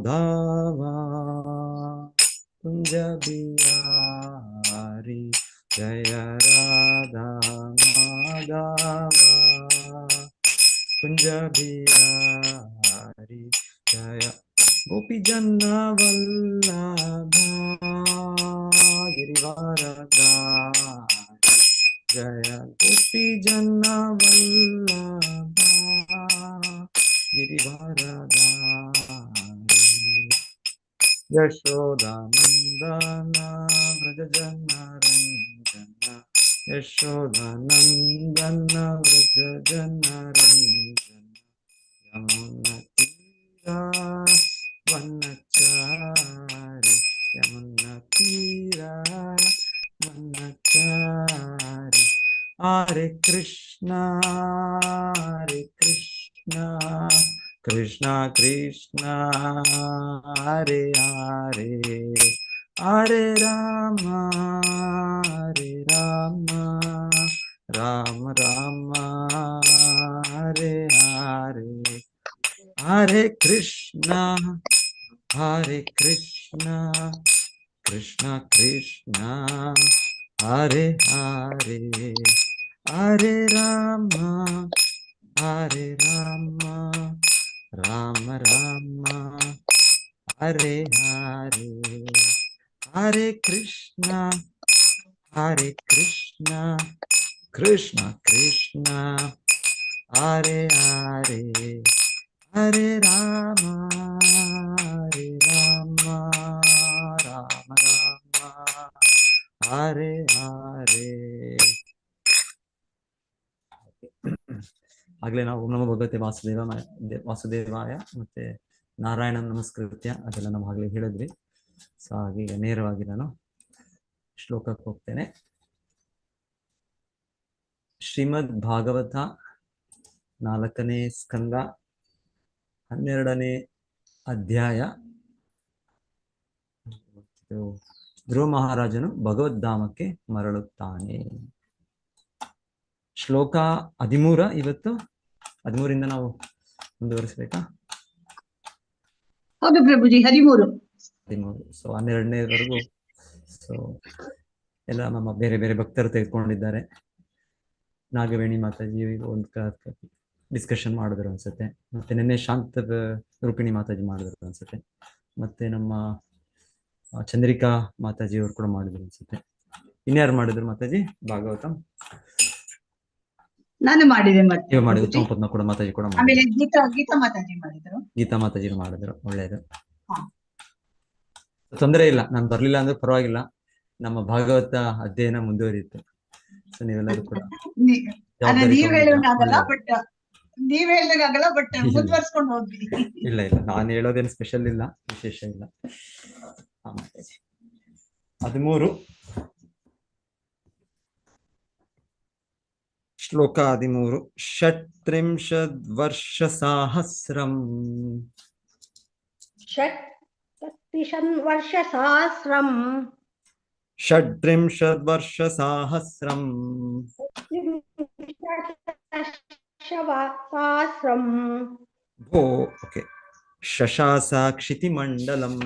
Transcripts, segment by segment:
माधवा कुंज बिहारी जय राधा माधवा कुंज बिहारी जय गोपी जन्ना वल्लभा गिरिवारधारी जय गोपी जन्ना वल्लभा गिरिवारधारी यशोदानंदन व्रज जनरंजन यशोदानंदन व्रज जनरंजन यमुना तीरा वनचारी यमुना तीरा वनचारी हरे कृष्णा कृष्णा कृष्णा हरे हरे हरे राम राम राम हरे हरे हरे कृष्णा कृष्णा कृष्णा हरे हरे हरे राम राम राम हरे हरे हरे कृष्णा कृष्णा कृष्णा हरे हरे हरे राम राम राम हरे हरे ಆಗ್ಲೇ ನಾವು ಓಂ ನಮೋ ಭಗವತೆ ವಾಸುದೇವಾಯ ಮತ್ತೆ ನಾರಾಯಣ ನಮಸ್ಕೃತ್ಯ ಅದೆಲ್ಲ ನಾವು ಆಗ್ಲೇ ಹೇಳಿದ್ವಿ. ಸೊ ಹಾಗೆ ನೇರವಾಗಿ ನಾನು ಶ್ಲೋಕಕ್ಕೆ ಹೋಗ್ತೇನೆ. ಶ್ರೀಮದ್ ಭಾಗವತ 4ನೇ ಸ್ಕಂದ 12ನೇ ಅಧ್ಯಾಯ. ಧ್ರುವ ಮಹಾರಾಜನು ಭಗವದ್ಧಾಮಕ್ಕೆ ಮರಳುತ್ತಾನೆ. ಶ್ಲೋಕ 13 ಇವತ್ತು 13ರಿಂದ ನಾವು ಮುಂದುವರಿಸಬೇಕಾ? ಹೌದು ಪ್ರಭುಜಿ, 13. ಸೊ 12ನೇವರೆಗೂ ಸೊ ಎಲ್ಲ ನಮ್ಮ ಬೇರೆ ಬೇರೆ ಭಕ್ತರು ತೆಗೆದುಕೊಂಡಿದ್ದಾರೆ. ನಾಗವೇಣಿ ಮಾತಾಜಿ ಒಂದು ಡಿಸ್ಕಷನ್ ಮಾಡಿದ್ರು ಅನ್ಸುತ್ತೆ, ಮತ್ತೆ ನಿನ್ನೆ ಶಾಂತ ರೂಪಿಣಿ ಮಾತಾಜಿ ಮಾಡಿದ್ರು ಅನ್ಸುತ್ತೆ, ಮತ್ತೆ ನಮ್ಮ ಚಂದ್ರಿಕಾ ಮಾತಾಜಿ ಅವರು ಕೂಡ ಮಾಡಿದ್ರು ಅನ್ಸುತ್ತೆ. ಇನ್ಯಾರು ಮಾಡಿದ್ರು ಮಾತಾಜಿ ಭಾಗವತಂ? ನಾನು ಮಾಡಿದೆ. ಮತ್ತೆ ಮಾಡಿದ್ರು ಚೌಪತ್ನ ಕೂಡ ಮಾತಾಜಿ ಕೂಡ ಆಮೇಲೆ ಗೀತಾ ಮಾತಾಜಿ ಮಾಡಿದ್ರು. ಗೀತಾ ಮಾತಾಜಿ ಮಾಡಿದ್ರು. ಒಳ್ಳೇದು, ತೊಂದರೆ ಇಲ್ಲ. ನಾನು ಬರ್ಲಿಲ್ಲ ಅಂದ್ರೆ ಪರವಾಗಿಲ್ಲ, ನಮ್ಮ ಭಾಗವತ ಅಧ್ಯಯನ ಮುಂದುವರಿಯುತ್ತೆ. ಸೊ ನೀವೆಲ್ಲರೂ ಕೂಡ ನೀವ್ ಹೇಳಿದಾಗಲ್ಲ, ಬಟ್ ಮುಂದುವರ್ಸ್ಕೊಂಡು ಹೋದ್ವಿ. ಇಲ್ಲ ನಾನು ಹೇಳೋದೇನು ಸ್ಪೆಷಲ್ ಇಲ್ಲ, ವಿಶೇಷ ಇಲ್ಲ. 13 ಶ್ಲೋಕ 13. ಷಟ್ತ್ರಿಂಶದ್ವರ್ಷಸಹಸ್ರಂ भो ओके शशासाक्षितिमण्डलम्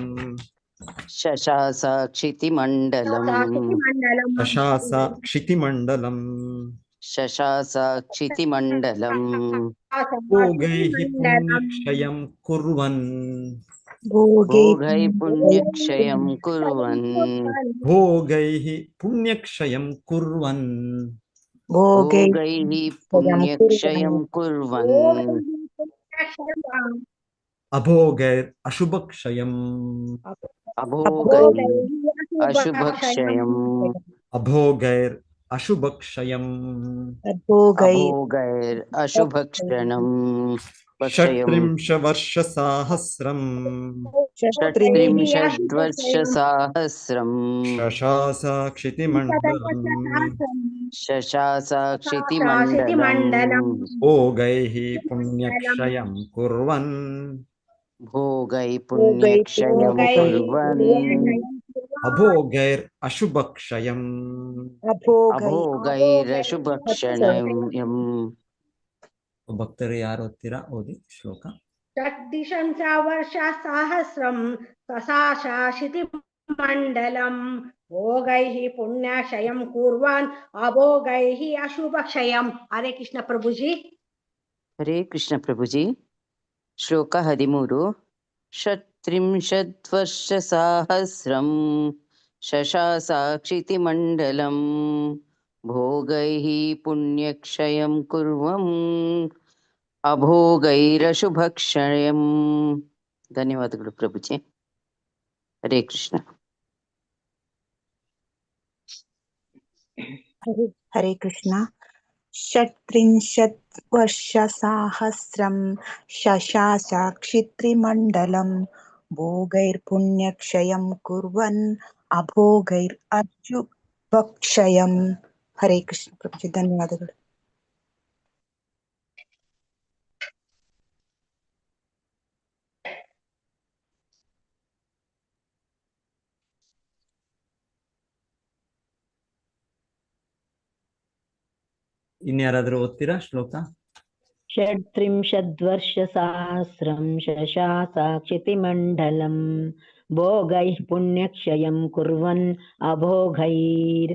भोगैः पुण्यक्षयं कुर्वन् भोगैः पुण्यक्षयं कुर्वन् अभोगैर अशुभक्षयम् षट्त्रिंशवर्षसाहस्रम् शशासाक्षितिमण्डलम् भोगैः पुण्यक्षयं कुर्वन् अभोगैर अशुभक्षयम् ಭಕ್ತರು ಯಾರು ಓದ್ತೀರಾ? ಓದಿ ಶ್ಲೋಕ. षड्दिशं च वर्षसहस्रं सशाशितिमण्डलं भोगैः पुण्यक्षयं कुर्वन् अभोगैः अशुभक्षयम्। हरे कृष्ण प्रभुजी. ಹರೇ ಕೃಷ್ಣ ಪ್ರಭುಜಿ. ಶ್ಲೋಕ 13. ಷಟ್ತ್ರಿಂಶದ್ವರ್ಷಸಾಹಸ್ರಂ ಶಶಾಸಾಕ್ಷಿತಿಮಂಡಲಂ ಭೋಗೈಃ ಪುಣ್ಯಕ್ಷಯಂ ಕುರ್ವಂ ಅಭೋಗೈರಶುಭಕ್ಷಯಂ. ಧನ್ಯವಾದಗಳು ಪ್ರಭುಜಿ. ಹರೇ ಕೃಷ್ಣ. ಹರೇ ಕೃಷ್ಣ. षट्त्रिंशत्वर्षसाहस्रं शशासाक्षित्रिमण्डलं भोगैर्पुण्यक्षयं कुर्वन् अभोगैरशुभक्षयं. हरे कृष्ण प्रभुजी. ಧನ್ಯವಾದಗಳು. ಇನ್ಯಾರಾದ್ರೂ ಓದ್ತೀರಾ ಶ್ಲೋಕ? षट्त्रिंशद्वर्षसहस्रं शशासाक्षितिमण्डलं भोगैः पुण्यक्षयं कुर्वन् अभोगैर्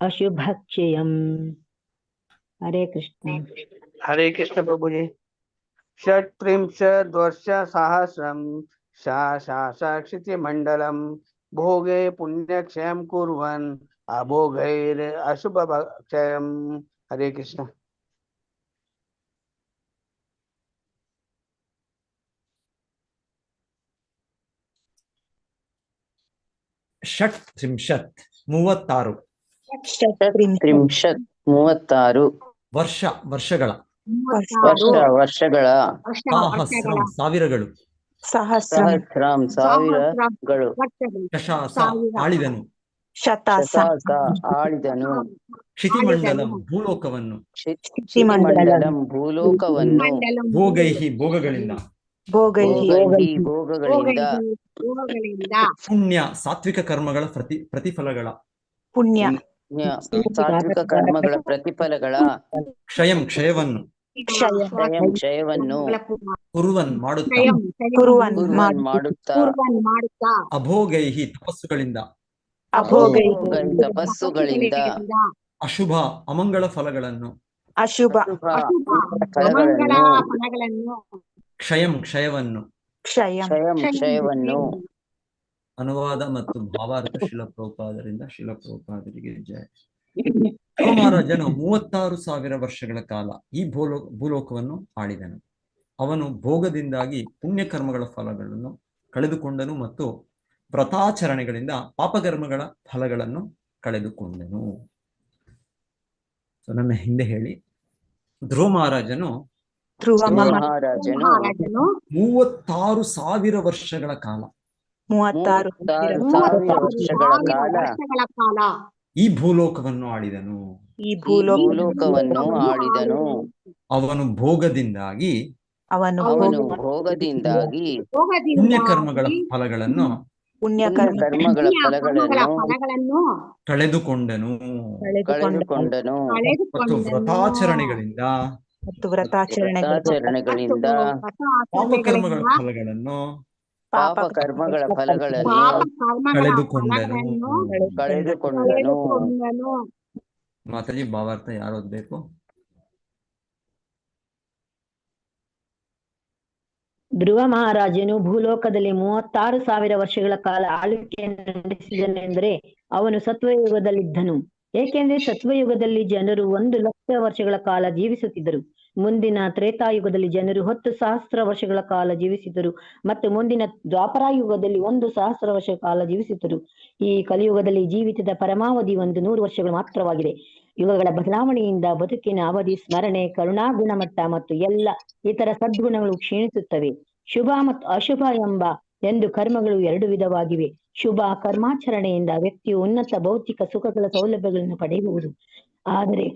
अशुभक्षयम्. हरे कृष्ण. हरे कृष्ण प्रभुजी. षट्त्रिंशद्वर्षसहस्रं शशासाक्षितिमण्डलं भोगे पुण्यक्षयं कुर्वन् अभोगैर अशुभक्षयम्. हरे कृष्ण. ಷಟ್ತ್ರಿಂಶತ್ 36 ಷಟ್ತ್ರಿಂಶತ್ 36 ವರ್ಷಗಳ ವರ್ಷಗಳ ಸಹಸ್ರಂ ಸಾವಿರಗಳು ಸಹಸ್ರಾಂ ಸಾವಿರಗಳು ಶಶಾಸ ಆಳಿದನು ಶತಾಸ ಆಳಿದನು ಕ್ಷಿತಿಮಂಡಲಂ ಭೂಲೋಕವನ್ನು ಕ್ಷಿತಿಮಂಡಲಂ ಭೂಲೋಕವನ್ನು ಭೋಗೈಹಿ ಭೋಗಗಳಿಂದ ಭೋಗೈಹಿ ಭೋಗಗಳಿಂದ ಪುಣ್ಯ ಸಾತ್ವಿಕ ಕರ್ಮಗಳ ಪ್ರತಿಫಲಗಳ ಪುಣ್ಯ ಸಾತ್ವಿಕ ಕರ್ಮಗಳ ಪ್ರತಿಫಲಗಳ ಕ್ಷಯವನ್ನು ಕ್ಷಯವನ್ನು ಕುರುವನ್ ಮಾಡುತ್ತಾ ಅಭೋಗೈಹಿ ತಪಸ್ಸುಗಳಿಂದ ಅಶುಭ ಅಮಂಗಳ ಫಲಗಳನ್ನು ಕ್ಷಯವನ್ನು ಕ್ಷಯವನ್ನು. ಅನುವಾದ ಮತ್ತು ಭಾವಾರ್ಥ ಶಿಲಪ್ರಭುಪಾದರಿಂದ ಶಿಲಪ್ರಭುಪಾದರಿಗೆ ಜಯ. ಮಹಾರಾಜನು 36,000 ವರ್ಷಗಳ ಕಾಲ ಈ ಭೂಲೋಕವನ್ನು ಆಳಿದನು. ಅವನು ಭೋಗದಿಂದಾಗಿ ಪುಣ್ಯಕರ್ಮಗಳ ಫಲಗಳನ್ನು ಕಳೆದುಕೊಂಡನು ಮತ್ತು ವ್ರತಾಚರಣೆಗಳಿಂದ ಪಾಪಕರ್ಮಗಳ ಫಲಗಳನ್ನು ಕಳೆದುಕೊಂಡನು. ನನ್ನ ಹಿಂದೆ ಹೇಳಿ. ಧ್ರುವ ಮಹಾರಾಜನು 36,000 ವರ್ಷಗಳ ಕಾಲ 36,000 ವರ್ಷಗಳ ಕಾಲ ಈ ಭೂಲೋಕವನ್ನು ಆಳಿದನು. ಅವನು ಭೋಗದಿಂದಾಗಿ ಪುಣ್ಯಕರ್ಮಗಳ ಫಲಗಳನ್ನು ಕಳೆದುಕೊಂಡನು ಮತ್ತು ವ್ರತಾಚರಣೆಗಳಿಂದ ಪಾಪಕರ್ಮಗಳ ಫಲಗಳನ್ನು ಕಳೆದುಕೊಂಡನು. ಮಾತಾಜಿ ಭಾವಾರ್ಥ ಯಾರು ಓದ್ಬೇಕು? ಧ್ರುವ ಮಹಾರಾಜನು ಭೂಲೋಕದಲ್ಲಿ 36,000 ವರ್ಷಗಳ ಕಾಲ ಆಳ್ವಿಕೆಯನ್ನು ನಡೆಸಿದನೆಂದರೆ ಅವನು ಸತ್ವಯುಗದಲ್ಲಿದ್ದನು. ಏಕೆಂದರೆ ಸತ್ವಯುಗದಲ್ಲಿ ಜನರು 1,00,000 ವರ್ಷಗಳ ಕಾಲ ಜೀವಿಸುತ್ತಿದ್ದರು. ಮುಂದಿನ ತ್ರೇತಾಯುಗದಲ್ಲಿ ಜನರು 10,000 ವರ್ಷಗಳ ಕಾಲ ಜೀವಿಸಿದರು ಮತ್ತು ಮುಂದಿನ ದ್ವಾಪರಾಯುಗದಲ್ಲಿ 1,000 ವರ್ಷಗಳ ಕಾಲ ಜೀವಿಸಿದರು. ಈ ಕಲಿಯುಗದಲ್ಲಿ ಜೀವಿತದ ಪರಮಾವಧಿ 100 ವರ್ಷಗಳು ಮಾತ್ರವಾಗಿದೆ. ಯುಗಗಳ ಬದಲಾವಣೆಯಿಂದ ಬದುಕಿನ ಅವಧಿ, ಸ್ಮರಣೆ, ಕರುಣಾ ಗುಣಮಟ್ಟ ಮತ್ತು ಎಲ್ಲ ಇತರ ಸದ್ಗುಣಗಳು ಕ್ಷೀಣಿಸುತ್ತವೆ. ಶುಭ ಮತ್ತು ಅಶುಭ ಎಂದು ಕರ್ಮಗಳು 2 ವಿಧವಾಗಿವೆ. ಶುಭ ಕರ್ಮಾಚರಣೆಯಿಂದ ವ್ಯಕ್ತಿಯು ಉನ್ನತ ಭೌತಿಕ ಸುಖಗಳ ಸೌಲಭ್ಯಗಳನ್ನು ಪಡೆಯಬಹುದು. ಆದರೆ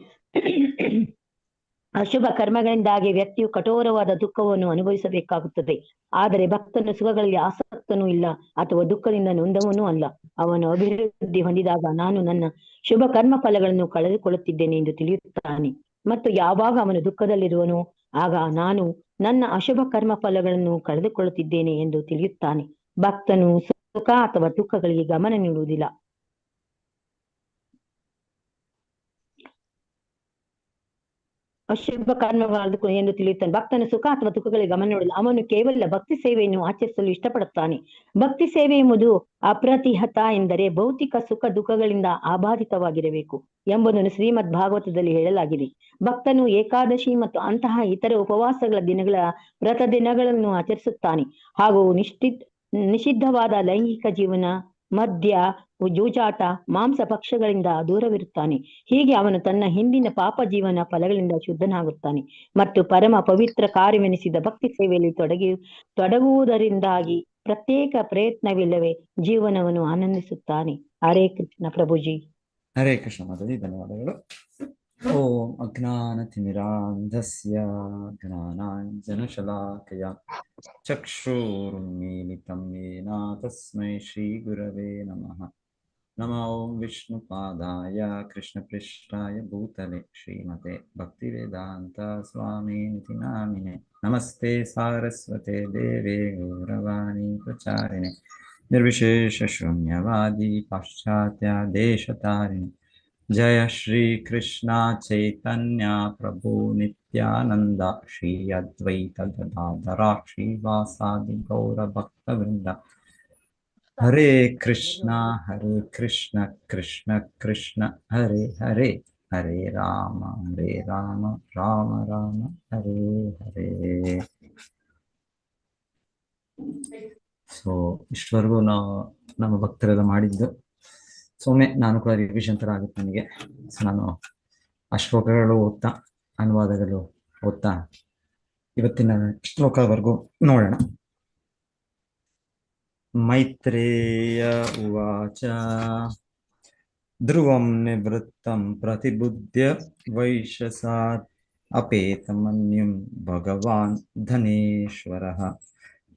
ಅಶುಭ ಕರ್ಮಗಳಿಂದಾಗಿ ವ್ಯಕ್ತಿಯು ಕಠೋರವಾದ ದುಃಖವನ್ನು ಅನುಭವಿಸಬೇಕಾಗುತ್ತದೆ. ಆದರೆ ಭಕ್ತನು ಸುಖಗಳಲ್ಲಿ ಆಸಕ್ತನೂ ಇಲ್ಲ ಅಥವಾ ದುಃಖದಿಂದ ನೊಂದವನೂ ಅಲ್ಲ. ಅವನು ಅಭಿವೃದ್ಧಿ ಹೊಂದಿದಾಗ ನಾನು ನನ್ನ ಶುಭ ಕರ್ಮ ಫಲಗಳನ್ನು ಕಳೆದುಕೊಳ್ಳುತ್ತಿದ್ದೇನೆ ಎಂದು ತಿಳಿಯುತ್ತಾನೆ. ಮತ್ತು ಯಾವಾಗ ಅವನು ದುಃಖದಲ್ಲಿರುವನೋ ಆಗ ನಾನು ನನ್ನ ಅಶುಭ ಕರ್ಮ ಫಲಗಳನ್ನು ಕಳೆದುಕೊಳ್ಳುತ್ತಿದ್ದೇನೆ ಎಂದು ತಿಳಿಯುತ್ತಾನೆ. ಭಕ್ತನು ಸುಖ ಅಥವಾ ದುಃಖಗಳಿಗೆ ಗಮನ ನೀಡುವುದಿಲ್ಲ. ಅಶುಭ ಕರ್ಮಗಳು ಎಂದು ತಿಳಿಯುತ್ತಾನೆ. ಭಕ್ತನು ಸುಖ ಅಥವಾ ದುಃಖಗಳಿಗೆ ಗಮನ ನೀಡುವುದಿಲ್ಲ. ಅವನು ಕೇವಲ ಭಕ್ತಿ ಸೇವೆಯನ್ನು ಆಚರಿಸಲು ಇಷ್ಟಪಡುತ್ತಾನೆ. ಭಕ್ತಿ ಸೇವೆ ಎಂಬುದು ಅಪ್ರತಿಹತ ಎಂದರೆ ಭೌತಿಕ ಸುಖ ದುಃಖಗಳಿಂದ ಆಬಾಧಿತವಾಗಿರಬೇಕು ಎಂಬುದನ್ನು ಶ್ರೀಮದ್ ಭಾಗವತದಲ್ಲಿ ಹೇಳಲಾಗಿದೆ. ಭಕ್ತನು ಏಕಾದಶಿ ಮತ್ತು ಅಂತಹ ಇತರ ಉಪವಾಸಗಳ ದಿನಗಳ ವ್ರತ ದಿನಗಳನ್ನು ಆಚರಿಸುತ್ತಾನೆ ಹಾಗೂ ನಿಷಿದ್ಧವಾದ ಲೈಂಗಿಕ ಜೀವನ, ಮದ್ಯ, ಜೂಜಾಟ, ಮಾಂಸ ಭಕ್ಷ್ಯಗಳಿಂದ ದೂರವಿರುತ್ತಾನೆ. ಹೀಗೆ ಅವನು ತನ್ನ ಹಿಂದಿನ ಪಾಪ ಜೀವನ ಫಲಗಳಿಂದ ಶುದ್ಧನಾಗುತ್ತಾನೆ ಮತ್ತು ಪರಮ ಪವಿತ್ರ ಕಾರ್ಯವೆನಿಸಿದ ಭಕ್ತಿ ಸೇವೆಯಲ್ಲಿ ತೊಡಗುವುದರಿಂದಾಗಿ ಪ್ರತ್ಯೇಕ ಪ್ರಯತ್ನವಿಲ್ಲವೇ ಜೀವನವನ್ನು ಆನಂದಿಸುತ್ತಾನೆ. ಹರೇ ಕೃಷ್ಣ ಪ್ರಭುಜಿ. ಹರೇ ಕೃಷ್ಣ ಮಾತಾಜಿ, ಧನ್ಯವಾದಗಳು. ಓಂ ಅಜ್ಞಾನತಿಮಿರಾಂಧಸ್ಯ ಜ್ಞಾನಾಂಜನಶಲಾಕಯ ಚಕ್ಷುರುನ್ಮೀಲಿತಂ ಯೇನ ತಸ್ಮೈ ಶ್ರೀ ಗುರವೇ ನಮಃ. ನಮೋ ವಿಷ್ಣುಪಾದಾಯ ಕೃಷ್ಣಪೃಷ್ಠಾಯ ಭೂತಲೆ ಶ್ರೀಮತೆ ಭಕ್ತಿವೇದಾಂತ ಸ್ವಾಮಿನಿತಿ ನಾಮಿನೆ. ನಮಸ್ತೆ ಸಾರಸ್ವತೆ ದೇವೇ ಗೌರವಾಣಿ ಪ್ರಚಾರಿಣೆ ನಿರ್ವಿಶೇಷ ಶೂನ್ಯವಾದಿ ಪಾಶ್ಚಾತ್ಯ ದೇಶತಾರಿಣಿ. ಜಯ ಶ್ರೀ ಕೃಷ್ಣ ಚೈತನ್ಯ ಪ್ರಭು ನಿತ್ಯಾನಂದ ಶ್ರೀ ಅದ್ವೈತ ಗದಾಧರ ಶ್ರೀವಾಸಾದಿ ಗೌರ ಭಕ್ತವೃಂದ. ಹರೇ ಕೃಷ್ಣ ಕೃಷ್ಣ ಕೃಷ್ಣ ಹರೇ ಹರೇ, ಹರೇ ರಾಮ ರಾಮ ರಾಮ ಹರೇ ಹರೇ. ಸೊ ಇಷ್ಟವರೆಗೂ ನಮ್ಮ ಭಕ್ತರೆಲ್ಲ ಮಾಡಿದ್ದು. ಸೊಮ್ಮೆ ನಾನು ಕೂಡ ರಿವಿಷನ್ ಥರ ಆಗುತ್ತೆ ನನಗೆ. ಸೊ ನಾನು ಆ ಶ್ಲೋಕಗಳು ಓದ್ತಾ, ಅನುವಾದಗಳು ಓದ್ತಾ ಇವತ್ತಿನ ಶ್ಲೋಕವರೆಗೂ ನೋಡೋಣ. ಮೈತ್ರೇಯ ಉವಾಚ ಧ್ರುವಂ ನಿವೃತ್ತಂ ಪ್ರತಿಬುದ್ಧ್ಯ ವೈಶಸಾತ್ ಅಪೇತಮನ್ಯುಂ ಭಗವಾನ್ ಧನೇಶ್ವರಃ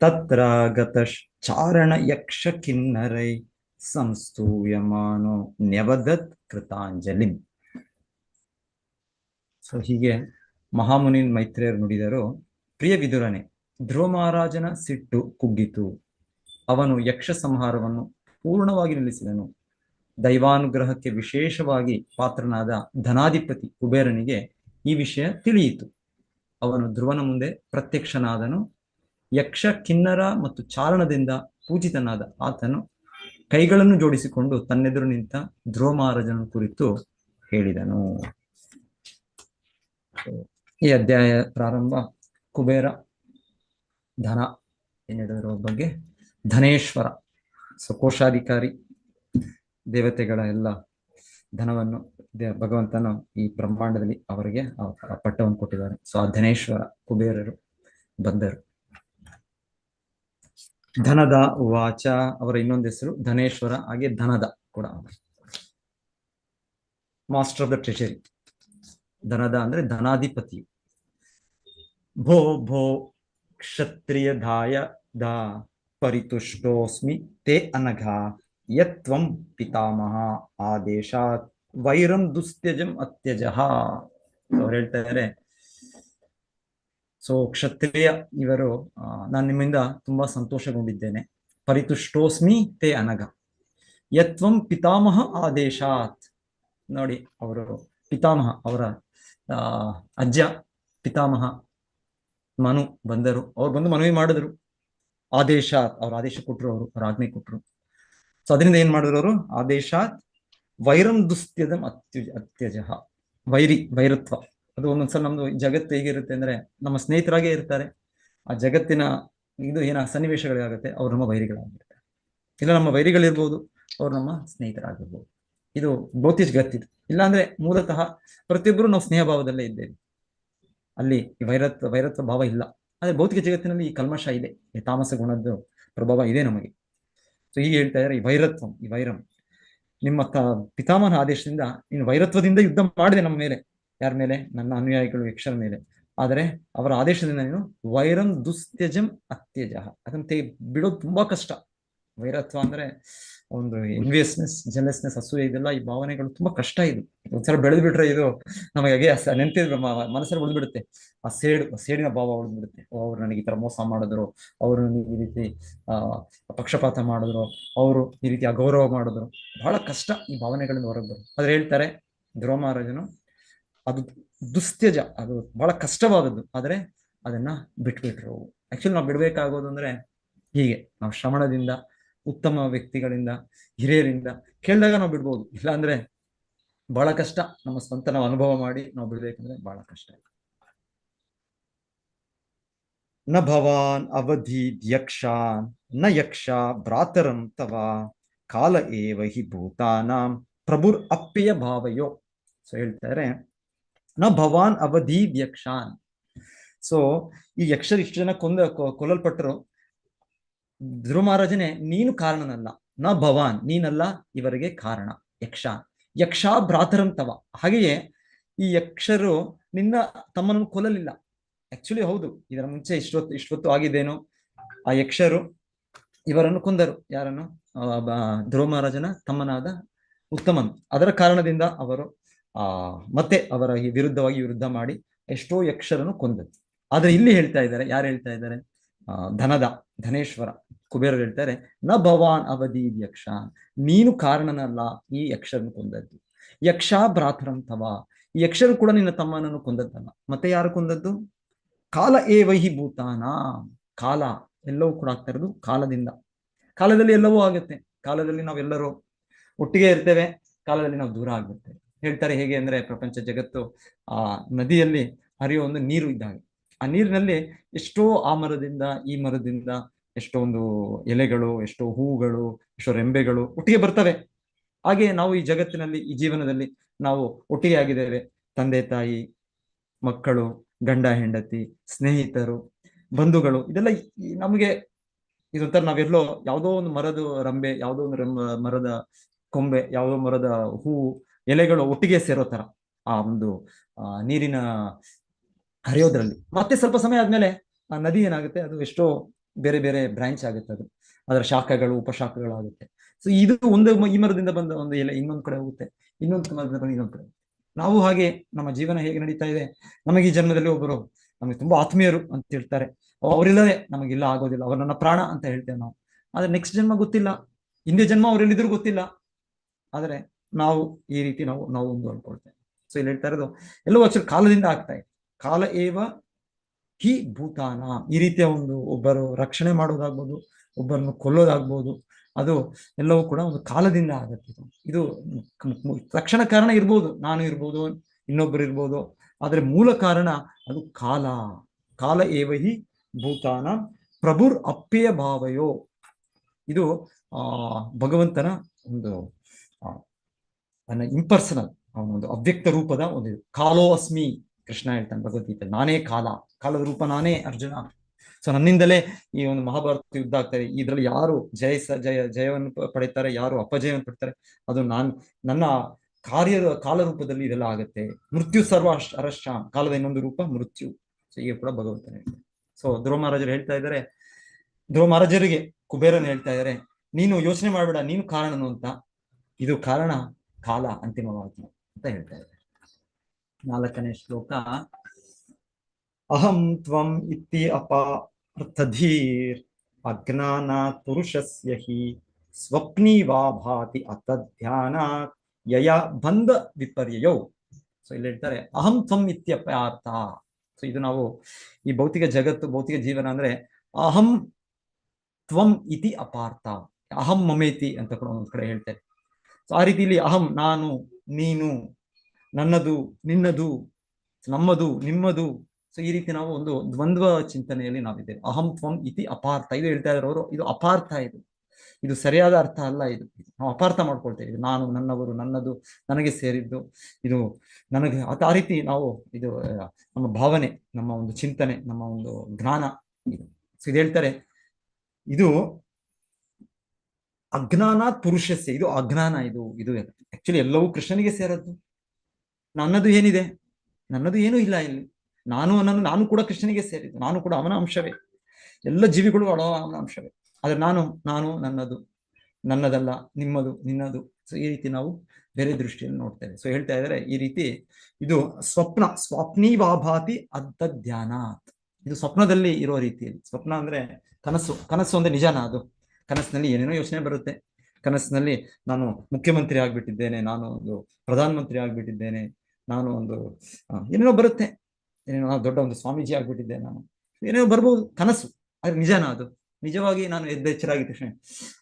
ತತ್ರ ಗತಶ್ಚಾರಣ ಯಕ್ಷ ಕಿನ್ನರೈ ಸಂಸ್ತೂಯಮಾನೋ ನ್ಯವದತ್ ಕೃತಾಂಜಲಿಂ. ಸೊ ಹೀಗೆ ಮಹಾಮುನಿ ಮೈತ್ರೇಯರು ನುಡಿದರು, ಪ್ರಿಯ ವಿದುರನೆ, ಧ್ರುವ ಮಹಾರಾಜನ ಸಿಟ್ಟು ಕುಗ್ಗಿತು. ಅವನು ಯಕ್ಷ ಸಂಹಾರವನ್ನು ಪೂರ್ಣವಾಗಿ ನಿಲ್ಲಿಸಿದನು. ದೈವಾನುಗ್ರಹಕ್ಕೆ ವಿಶೇಷವಾಗಿ ಪಾತ್ರನಾದ ಧನಾಧಿಪತಿ ಕುಬೇರನಿಗೆ ಈ ವಿಷಯ ತಿಳಿಯಿತು. ಅವನು ಧ್ರುವನ ಮುಂದೆ ಪ್ರತ್ಯಕ್ಷನಾದನು. ಯಕ್ಷ, ಕಿನ್ನರ ಮತ್ತು ಚಾರಣದಿಂದ ಪೂಜಿತನಾದ ಆತನು ಕೈಗಳನ್ನು ಜೋಡಿಸಿಕೊಂಡು ತನ್ನೆದುರು ನಿಂತ ಧ್ರುವ ಮಹಾರಾಜನ ಕುರಿತು ಹೇಳಿದನು. ಈ ಅಧ್ಯಾಯ ಪ್ರಾರಂಭ ಕುಬೇರ, ಧನ ಏನ್ ಹೇಳಿದ್ರ ಬಗ್ಗೆ, ಧನೇಶ್ವರ, ಕೋಶಾಧಿಕಾರಿ, ದೇವತೆಗಳ ಎಲ್ಲ ಧನವನ್ನು ಭಗವಂತನು ಈ ಬ್ರಹ್ಮಾಂಡದಲ್ಲಿ ಅವರಿಗೆ ಆ ಪಟ್ಟವನ್ನು ಕೊಟ್ಟಿದ್ದಾರೆ. ಸೊ ಆ ಧನೇಶ್ವರ ಕುಬೇರರು ಬಂದರು. ಧನದ ವಾಚ ಅವರ ಇನ್ನೊಂದು ಹೆಸರು ಧನೇಶ್ವರ, ಹಾಗೆ ಧನದ ಕೂಡ ಮಾಸ್ಟರ್ ಆಫ್ ದ ಟ್ರೆಷರಿ. ಧನದ ಅಂದ್ರೆ ಧನಾಧಿಪತಿ. ಭೋ ಭೋ ಕ್ಷತ್ರಿಯ ಧಾಯ ದ ಪರಿತುಷ್ಟೋಸ್ಮಿ ತೇ ಅನಘ ಯತ್ವಂ ಪಿತಾಮಹ ಆದೇಶಾತ್ ವೈರಂ ದುಸ್ತ್ಯಜಂ ಅತ್ಯಜಃ. ಅವ್ರು ಹೇಳ್ತಾ ಇದ್ದಾರೆ, ಸೊ ಕ್ಷತ್ರಿಯ ಇವರು, ನಾನು ನಿಮ್ಮಿಂದ ತುಂಬಾ ಸಂತೋಷಗೊಂಡಿದ್ದೇನೆ. ಪರಿತುಷ್ಟೋಸ್ಮಿ ತೇ ಅನಘ ಯತ್ವಂ ಪಿತಾಮಹ ಆದೇಶಾತ್. ನೋಡಿ, ಅವರು ಪಿತಾಮಹ, ಅವರ ಅಜ್ಜ ಪಿತಾಮಹ ಮನು ಬಂದರು. ಅವ್ರು ಬಂದು ಮನವಿ ಮಾಡಿದ್ರು. ಆದೇಶಾತ್, ಅವ್ರ ಆದೇಶ ಕೊಟ್ರು, ಅವ್ರ ಆಜ್ಞೆ ಕೊಟ್ರು. ಸೊ ಅದರಿಂದ ಏನ್ ಮಾಡಿದ್ರು ಅವರು, ಆದೇಶಾತ್ ವೈರಂ ದುಸ್ತ್ಯಜಂ ಅತ್ಯಜಃ. ವೈರತ್ವ ಅದು ಒಂದೊಂದ್ಸಲ ನಮ್ದು ಜಗತ್ತು ಹೇಗಿರುತ್ತೆ ಅಂದ್ರೆ, ನಮ್ಮ ಸ್ನೇಹಿತರಾಗೇ ಇರ್ತಾರೆ. ಆ ಜಗತ್ತಿನ ಇದು ಸನ್ನಿವೇಶಗಳಾಗುತ್ತೆ, ಅವ್ರು ನಮ್ಮ ವೈರಿಗಳಾಗಿರ್ತಾರೆ. ಇಲ್ಲ ನಮ್ಮ ವೈರಿಗಳಿರ್ಬೋದು, ಅವ್ರು ನಮ್ಮ ಸ್ನೇಹಿತರಾಗಿರ್ಬೋದು. ಇದು ಭೌತಿಕ ಜಗತ್ತಿದು. ಇಲ್ಲಾಂದ್ರೆ ಮೂಲತಃ ಪ್ರತಿಯೊಬ್ಬರು ನಾವು ಸ್ನೇಹ ಭಾವದಲ್ಲೇ ಇದ್ದೇವೆ. ಅಲ್ಲಿ ವೈರತ್ವ ಭಾವ ಇಲ್ಲ. ಆದ್ರೆ ಭೌತಿಕ ಜಗತ್ತಿನಲ್ಲಿ ಈ ಕಲ್ಮಶ ಇದೆ, ಈ ತಾಮಸ ಗುಣದ ಪ್ರಭಾವ ಇದೆ ನಮಗೆ. ಸೊ ಹೀಗೆ ಹೇಳ್ತಾ ಇದ್ದಾರೆ, ಈ ವೈರಂ ನಿಮ್ಮ ಪಿತಾಮಹನ ಆದೇಶದಿಂದ ನೀನು ವೈರತ್ವದಿಂದ ಯುದ್ಧ ಮಾಡಿದೆ ನಮ್ಮ ಮೇಲೆ. ಯಾರ ಮೇಲೆ? ನನ್ನ ಅನುಯಾಯಿಗಳು ಯಕ್ಷರ ಮೇಲೆ. ಆದರೆ ಅವರ ಆದೇಶದಿಂದ ನೀನು ವೈರಂ ದುಸ್ತ್ಯಜಂ ಅತ್ಯಜಃ, ಅದನ್ನ ಬಿಡೋದು ತುಂಬಾ ಕಷ್ಟ. ವೈರತ್ವ ಅಂದ್ರೆ ಒಂದು ಎನ್ವಿಯಸ್ನೆಸ್, ಜೆಲಸ್ನೆಸ್, ಅಸೂಯೆ, ಇದೆಲ್ಲ ಈ ಭಾವನೆಗಳು ತುಂಬಾ ಕಷ್ಟ. ಇದು ಒಂದ್ಸಲ ಬೆಳೆದು ಬಿಟ್ರೆ ಇದು ನಮಗೆ ನೆನಪಿದ್ರೆ ಮನಸ್ಸಲ್ಲಿ ಉಳಿದ್ಬಿಡುತ್ತೆ. ಆ ಸೇಡಿನ ಭಾವ ಉಳಿದ್ಬಿಡುತ್ತೆ. ಅವ್ರು ನನಗೆ ಈ ತರ ಮೋಸ ಮಾಡಿದ್ರು, ಅವರು ನನಗೆ ಈ ರೀತಿ ಪಕ್ಷಪಾತ ಮಾಡಿದ್ರು, ಅವರು ಈ ರೀತಿ ಅಗೌರವ ಮಾಡಿದ್ರು. ಬಹಳ ಕಷ್ಟ ಈ ಭಾವನೆಗಳಿಂದ ಹೊರಗೆ ಬರೋದು. ಆದ್ರೆ ಹೇಳ್ತಾರೆ ಧ್ರುವ ಮಹಾರಾಜನು, ಅದು ದುಸ್ತ್ಯಜ, ಅದು ಬಹಳ ಕಷ್ಟವಾದದ್ದು, ಆದ್ರೆ ಅದನ್ನ ಬಿಟ್ಬಿಟ್ರು. ಆಕ್ಚುಲಿ ನಾವು ಬಿಡ್ಬೇಕಾಗೋದು ಅಂದ್ರೆ ಹೀಗೆ, ನಾವು ಶ್ರವಣದಿಂದ, ಉತ್ತಮ ವ್ಯಕ್ತಿಗಳಿಂದ, ಹಿರಿಯರಿಂದ ಕೇಳಿದಾಗ ನಾವು ಬಿಡ್ಬೋದು. ಇಲ್ಲಾಂದ್ರೆ ಬಹಳ ಕಷ್ಟ. ನಮ್ಮ ಸ್ವಂತ ನಾವು ಅನುಭವ ಮಾಡಿ ನಾವು ಬಿಡ್ಬೇಕಂದ್ರೆ ಬಹಳ ಕಷ್ಟ. ನ ಭವಾನ್ ಅವಧಿ ಯಕ್ಷಾನ್ ನ ಯಕ್ಷ ಭ್ರಾತರಂ ತವ ಕಾಲ ಏವ ಹಿ ಭೂತಾನಾಂ ಪ್ರಭುರ್ ಅಪ್ಯಯ ಭಾವಯೋ. ಸೊ ಹೇಳ್ತಾರೆ, ನ ಭವಾನ್ ಅವಧಿ ಯಕ್ಷಾನ್. ಸೊ ಈ ಯಕ್ಷರು ಇಷ್ಟು ಜನ ಕೊಲ್ಲಲ್ಪಟ್ಟರು. ಧ್ರುವ ಮಹಾರಾಜನೇ ನೀನು ಕಾರಣನಲ್ಲ. ನ ಭವಾನ್, ನೀನಲ್ಲ ಇವರಿಗೆ ಕಾರಣ. ಯಕ್ಷ ಭ್ರಾತರಂ ತವ. ಹಾಗೆಯೇ ಈ ಯಕ್ಷರು ನಿನ್ನ ತಮ್ಮನನ್ನು ಕೊಲ್ಲಲಿಲ್ಲ. ಆಕ್ಚುಲಿ ಹೌದು, ಇದರ ಮುಂಚೆ ಇಷ್ಟೊತ್ತು ಆಗಿದ್ದೇನು, ಆ ಯಕ್ಷರು ಇವರನ್ನು ಕೊಂದರು. ಯಾರನ್ನು? ಧ್ರುವ ಮಹಾರಾಜನ ತಮ್ಮನಾದ ಉತ್ತಮನ್. ಅದರ ಕಾರಣದಿಂದ ಅವರು ಮತ್ತೆ ಅವರ ವಿರುದ್ಧವಾಗಿ ಯುದ್ಧ ಮಾಡಿ ಎಷ್ಟೋ ಯಕ್ಷರನ್ನು ಕೊಂದದ್ದು. ಆದ್ರೆ ಇಲ್ಲಿ ಹೇಳ್ತಾ ಇದ್ದಾರೆ, ಯಾರು ಹೇಳ್ತಾ ಇದ್ದಾರೆ? ಧನೇಶ್ವರ, ಕುಬೇರರು ಹೇಳ್ತಾರೆ, ನ ಭವಾನ್ ಅವಧಿ ಯಕ್ಷ, ನೀನು ಕಾರಣನಲ್ಲ ಈ ಯಕ್ಷರನ್ನು ಕೊಂದದ್ದು. ಯಕ್ಷ ಭ್ರಾತರಂ ತವ, ಈ ಯಕ್ಷರು ಕೂಡ ನಿನ್ನ ತಮ್ಮನನ್ನು ಕೊಂದದ್ದಲ್ಲ. ಮತ್ತೆ ಯಾರು ಕೊಂದದ್ದು? ಕಾಲ ಏವಹಿ ಭೂತಾನ. ಕಾಲ, ಎಲ್ಲವೂ ಕೂಡ ಆಗ್ತಾ ಇರೋದು ಕಾಲದಿಂದ. ಕಾಲದಲ್ಲಿ ಎಲ್ಲವೂ ಆಗುತ್ತೆ. ಕಾಲದಲ್ಲಿ ನಾವೆಲ್ಲರೂ ಒಟ್ಟಿಗೆ ಇರ್ತೇವೆ, ಕಾಲದಲ್ಲಿ ನಾವು ದೂರ ಆಗ್ಬಿಡ್ತೇವೆ. ಹೇಳ್ತಾರೆ ಹೇಗೆ ಅಂದ್ರೆ, ಪ್ರಪಂಚ ಜಗತ್ತು ಆ ನದಿಯಲ್ಲಿ ಹರಿಯುವ ಒಂದು ನೀರು ಇದ್ದಾಗ, ಆ ನೀರಿನಲ್ಲಿ ಎಷ್ಟೋ ಆ ಮರದಿಂದ ಈ ಮರದಿಂದ ಎಷ್ಟೋ ಒಂದು ಎಲೆಗಳು, ಎಷ್ಟೋ ಹೂವುಗಳು, ಎಷ್ಟೋ ರೆಂಬೆಗಳು ಒಟ್ಟಿಗೆ ಬರ್ತವೆ. ಹಾಗೆ ನಾವು ಈ ಜಗತ್ತಿನಲ್ಲಿ, ಈ ಜೀವನದಲ್ಲಿ ನಾವು ಒಟ್ಟಿಗೆ ಆಗಿದ್ದೇವೆ. ತಂದೆ ತಾಯಿ, ಮಕ್ಕಳು, ಗಂಡ ಹೆಂಡತಿ, ಸ್ನೇಹಿತರು, ಬಂಧುಗಳು, ಇದೆಲ್ಲ ನಮಗೆ ಇದೊಂಥರ ನಾವೆಲ್ಲೋ ಯಾವುದೋ ಒಂದು ಮರದ ರಂಬೆ, ಯಾವುದೋ ಒಂದು ಮರದ ಕೊಂಬೆ, ಯಾವುದೋ ಮರದ ಹೂವು, ಎಲೆಗಳು ಒಟ್ಟಿಗೆ ಸೇರೋ ತರ ಆ ಒಂದು ನೀರಿನ ಹರಿಯೋದ್ರಲ್ಲಿ. ಮತ್ತೆ ಸ್ವಲ್ಪ ಸಮಯ ಆದ್ಮೇಲೆ ಆ ನದಿ ಏನಾಗುತ್ತೆ, ಅದು ಎಷ್ಟೋ ಬೇರೆ ಬೇರೆ ಬ್ರಾಂಚ್ ಆಗುತ್ತೆ. ಅದು ಅದರ ಶಾಖೆಗಳು, ಉಪಶಾಖೆಗಳು ಆಗುತ್ತೆ. ಸೊ ಇದು ಈ ಮರದಿಂದ ಬಂದ ಒಂದು ಎಲೆ ಇನ್ನೊಂದು ಕಡೆ ಹೋಗುತ್ತೆ, ಇನ್ನೊಂದು ಮರದಿಂದ ಬಂದ ಇನ್ನೊಂದು ಕಡೆ. ನಾವು ಹಾಗೆ ನಮ್ಮ ಜೀವನ ಹೇಗೆ ನಡೀತಾ ಇದೆ, ನಮಗೆ ಈ ಜನ್ಮದಲ್ಲಿ ಒಬ್ಬರು ನಮಗೆ ತುಂಬಾ ಆತ್ಮೀಯರು ಅಂತ ಹೇಳ್ತಾರೆ, ಅವರಿಲ್ಲದೆ ನಮಗಿಲ್ಲ ಆಗೋದಿಲ್ಲ, ಅವ್ರು ನನ್ನ ಪ್ರಾಣ ಅಂತ ಹೇಳ್ತೇವೆ ನಾವು. ಆದ್ರೆ ನೆಕ್ಸ್ಟ್ ಜನ್ಮ ಗೊತ್ತಿಲ್ಲ, ಹಿಂದೆ ಜನ್ಮ ಅವ್ರೆಲ್ಲಿದ್ರು ಗೊತ್ತಿಲ್ಲ. ಆದ್ರೆ ನಾವು ಈ ರೀತಿ ನಾವು ಒಂದು ಅನ್ಕೊಳ್ತೇವೆ. ಸೊ ಇಲ್ಲಿ ಹೇಳ್ತಾ ಇರೋದು ಎಲ್ಲವೂ ಆಕ್ಚುಲಿ ಕಾಲದಿಂದ ಆಗ್ತಾ ಇದೆ. ಕಾಲ ಏವ ಹಿ ಭೂತಾನ. ಈ ರೀತಿಯ ಒಂದು ಒಬ್ಬರು ರಕ್ಷಣೆ ಮಾಡೋದಾಗ್ಬೋದು, ಒಬ್ಬರನ್ನು ಕೊಲ್ಲೋದಾಗ್ಬೋದು, ಅದು ಎಲ್ಲವೂ ಕೂಡ ಒಂದು ಕಾಲದಿಂದ ಆಗತ್ತೆ. ಇದು ತಕ್ಷಣ ಕಾರಣ ಇರ್ಬೋದು, ನಾನು ಇರ್ಬೋದು, ಇನ್ನೊಬ್ಬರು ಇರ್ಬೋದು, ಆದ್ರೆ ಮೂಲ ಕಾರಣ ಅದು ಕಾಲ. ಕಾಲ ಏವ ಹಿ ಭೂತಾನ ಪ್ರಭುರ್ ಅಪ್ಯಯ ಭಾವಯೋ. ಇದು ಭಗವಂತನ ಒಂದು ಇಂಪರ್ಸನಲ್, ಅವನೊಂದು ಅವ್ಯಕ್ತ ರೂಪದ ಒಂದು ಕಾಲೋ ಅಸ್ಮಿ. ಕೃಷ್ಣ ಹೇಳ್ತಾನೆ ಭಗವದ್ಗೀತೆ, ನಾನೇ ಕಾಲ, ಕಾಲದ ರೂಪ ನಾನೇ ಅರ್ಜುನ. ಸೊ ನನ್ನಿಂದಲೇ ಈ ಒಂದು ಮಹಾಭಾರತ ಯುದ್ಧ ಆಗ್ತಾರೆ. ಇದರಲ್ಲಿ ಯಾರು ಜಯವನ್ನು ಪಡಿತಾರೆ, ಯಾರು ಅಪಜಯವನ್ನು ಪಡ್ತಾರೆ, ಅದು ನನ್ನ ಕಾಲ ರೂಪದಲ್ಲಿ ಇದೆಲ್ಲ ಆಗುತ್ತೆ. ಮೃತ್ಯು ಸರ್ವ ಅರಶ್ಚ, ಕಾಲದ ಇನ್ನೊಂದು ರೂಪ ಮೃತ್ಯು. ಸೊ ಹೀಗೆ ಕೂಡ ಭಗವಂತನ ಹೇಳ್ತಾರೆ. ಸೊ ಧ್ರುವ ಮಹಾರಾಜರು ಹೇಳ್ತಾ ಇದ್ದಾರೆ, ಧ್ರುವ ಮಹಾರಾಜರಿಗೆ ಕುಬೇರನ್ ಹೇಳ್ತಾ ಇದ್ದಾರೆ, ನೀನು ಯೋಚನೆ ಮಾಡಬೇಡ, ನೀನು ಕಾರಣನು ಅಂತ. ಇದು ಕಾರಣ ಕಾಲ ಅಂತಿಮವಾಗಿ ಅಂತ ಹೇಳ್ತಾ ಇದ್ದಾರೆ. 4ನೇ ಶ್ಲೋಕ. ಅಹಂ ತ್ವಂ ಇತಿ ಅಪಾರ್ಥಧೀರ್ ಅಜ್ಞಾನಾತ್ ಪುರುಷಸ್ಯ ಹಿ ಸ್ವಪ್ನಿ ವಾ ಭಾತಿ ಅತಧ್ಯಾನಾತ್ ಯಯ ಬಂಧ ವಿಪರ್ಯಯೋ. ಸೊ ಇಲ್ಲಿ ಹೇಳ್ತಾರೆ ಅಹಂ ತ್ವಂ ಇತ್ಯಪಾರ್ಥ. ಸೊ ಇದು ನಾವು ಈ ಭೌತಿಕ ಜಗತ್ತು, ಭೌತಿಕ ಜೀವನ ಅಂದ್ರೆ ಅಹಂ ತ್ವಂ ಇತಿ ಅಪಾರ್ಥ, ಅಹಂ ಮಮೇತಿ ಅಂತ ಕೂಡ ಒಂದ್ ಕಡೆ ಹೇಳ್ತಾರೆ. ಸೊ ಆ ರೀತಿಯಲ್ಲಿ ಅಹಂ ನಾನು, ನೀನು, ನನ್ನದು, ನಿನ್ನದು, ನಮ್ಮದು, ನಿಮ್ಮದು. ಸೊ ಈ ರೀತಿ ನಾವು ಒಂದು ದ್ವಂದ್ವ ಚಿಂತನೆಯಲ್ಲಿ ನಾವಿದ್ದೇವೆ. ಅಹಂ ತ್ವಂ ಇತಿ ಅಪಾರ್ಥ, ಇದು ಹೇಳ್ತಾ ಇದ್ದಾರೆ ಅವರು. ಇದು ಅಪಾರ್ಥ, ಇದು ಸರಿಯಾದ ಅರ್ಥ ಅಲ್ಲ. ಇದು ನಾವು ಅಪಾರ್ಥ ಮಾಡ್ಕೊಳ್ತೇವೆ. ಇದು ನಾನು, ನನ್ನವರು, ನನ್ನದು, ನನಗೆ ಸೇರಿದ್ದು, ಇದು ನನಗೆ. ಆ ರೀತಿ ನಾವು ಇದು ನಮ್ಮ ಭಾವನೆ, ನಮ್ಮ ಒಂದು ಚಿಂತನೆ, ನಮ್ಮ ಒಂದು ಜ್ಞಾನ ಇದು. ಸೊ ಇದು ಹೇಳ್ತಾರೆ, ಇದು ಅಜ್ಞಾನಾತ್ ಪುರುಷಸ್ಯ, ಇದು ಅಜ್ಞಾನ. ಇದು ಆಕ್ಚುಲಿ ಎಲ್ಲವೂ ಕೃಷ್ಣನಿಗೆ ಸೇರದ್ದು. ನನ್ನದು ಏನಿದೆ? ನನ್ನದು ಏನೂ ಇಲ್ಲ ಇಲ್ಲಿ. ನಾನು ಕೂಡ ಕೃಷ್ಣನಿಗೆ ಸೇರಿದ್ದು, ನಾನು ಕೂಡ ಅವನ ಅಂಶವೇ. ಎಲ್ಲ ಜೀವಿಗಳು ಅವನ ಅಂಶವೇ. ಆದ್ರೆ ನಾನು ನಾನು ನನ್ನದು, ನನ್ನದಲ್ಲ, ನಿಮ್ಮದು, ನಿನ್ನದು. ಸೊ ಈ ರೀತಿ ನಾವು ಬೇರೆ ದೃಷ್ಟಿಯಲ್ಲಿ ನೋಡ್ತೇವೆ. ಸೊ ಹೇಳ್ತಾ ಇದ್ದಾರೆ ಈ ರೀತಿ ಇದು ಸ್ವಪ್ನೀವಾಭಾತಿ ಅರ್ಧ ಧ್ಯಾನಾತ್. ಇದು ಸ್ವಪ್ನದಲ್ಲಿ ಇರೋ ರೀತಿಯಲ್ಲಿ. ಸ್ವಪ್ನ ಅಂದ್ರೆ ಕನಸು. ಕನಸು ಅಂದ್ರೆ ನಿಜಾನ? ಅದು ಕನಸಿನಲ್ಲಿ ಏನೇನೋ ಯೋಚನೆ ಬರುತ್ತೆ. ಕನಸಿನಲ್ಲಿ ನಾನು ಮುಖ್ಯಮಂತ್ರಿ ಆಗ್ಬಿಟ್ಟಿದ್ದೇನೆ, ನಾನು ಒಂದು ಪ್ರಧಾನ ಮಂತ್ರಿ ಆಗ್ಬಿಟ್ಟಿದ್ದೇನೆ, ನಾನು ಒಂದು ಏನೇನೋ ಬರುತ್ತೆ, ಏನೇನೋ ದೊಡ್ಡ ಒಂದು ಸ್ವಾಮೀಜಿ ಆಗ್ಬಿಟ್ಟಿದ್ದೆ, ನಾನು ಏನೇನೋ ಬರ್ಬೋದು ಕನಸು. ಆದ್ರೆ ನಿಜಾನ ಅದು? ನಿಜವಾಗಿ ನಾನು ಎಚ್ಚರಾಗಿದ್ದ ತಕ್ಷಣ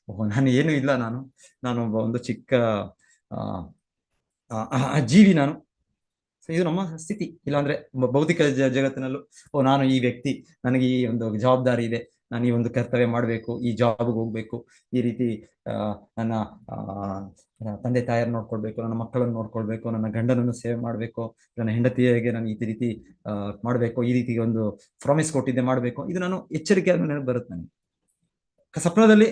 ಓಹ್ ನಾನು ಏನೂ ಇಲ್ಲ, ನಾನು ಒಂದು ಚಿಕ್ಕ ಜೀವಿ ನಾನು. ಸೊ ಇದು ನಮ್ಮ ಸ್ಥಿತಿ. ಇಲ್ಲಾಂದ್ರೆ ಭೌತಿಕ ಜಗತ್ತಿನಲ್ಲೂ ಓ ನಾನು ಈ ವ್ಯಕ್ತಿ, ನನಗೆ ಈ ಒಂದು ಜವಾಬ್ದಾರಿ ಇದೆ, ನಾನು ಈ ಒಂದು ಕರ್ತವ್ಯ ಮಾಡಬೇಕು, ಈ ಜಾಬ್ಗೆ ಹೋಗ್ಬೇಕು, ಈ ರೀತಿ ನನ್ನ ತಂದೆ ತಾಯಿಯರು ನೋಡ್ಕೊಳ್ಬೇಕು, ನನ್ನ ಮಕ್ಕಳನ್ನು ನೋಡ್ಕೊಳ್ಬೇಕು, ನನ್ನ ಗಂಡನನ್ನು ಸೇವೆ ಮಾಡಬೇಕು, ನನ್ನ ಹೆಂಡತಿಯರಿಗೆ ನಾನು ಈ ರೀತಿ ಮಾಡಬೇಕು, ಈ ರೀತಿ ಒಂದು ಪ್ರಾಮಿಸ್ ಕೊಟ್ಟಿದ್ದೆ ಮಾಡಬೇಕು. ಇದು ನಾನು ಎಚ್ಚರಿಕೆ ನೆನಪು ಬರುತ್ತೆ ನನಗೆ. ಸ್ವಪ್ನದಲ್ಲಿ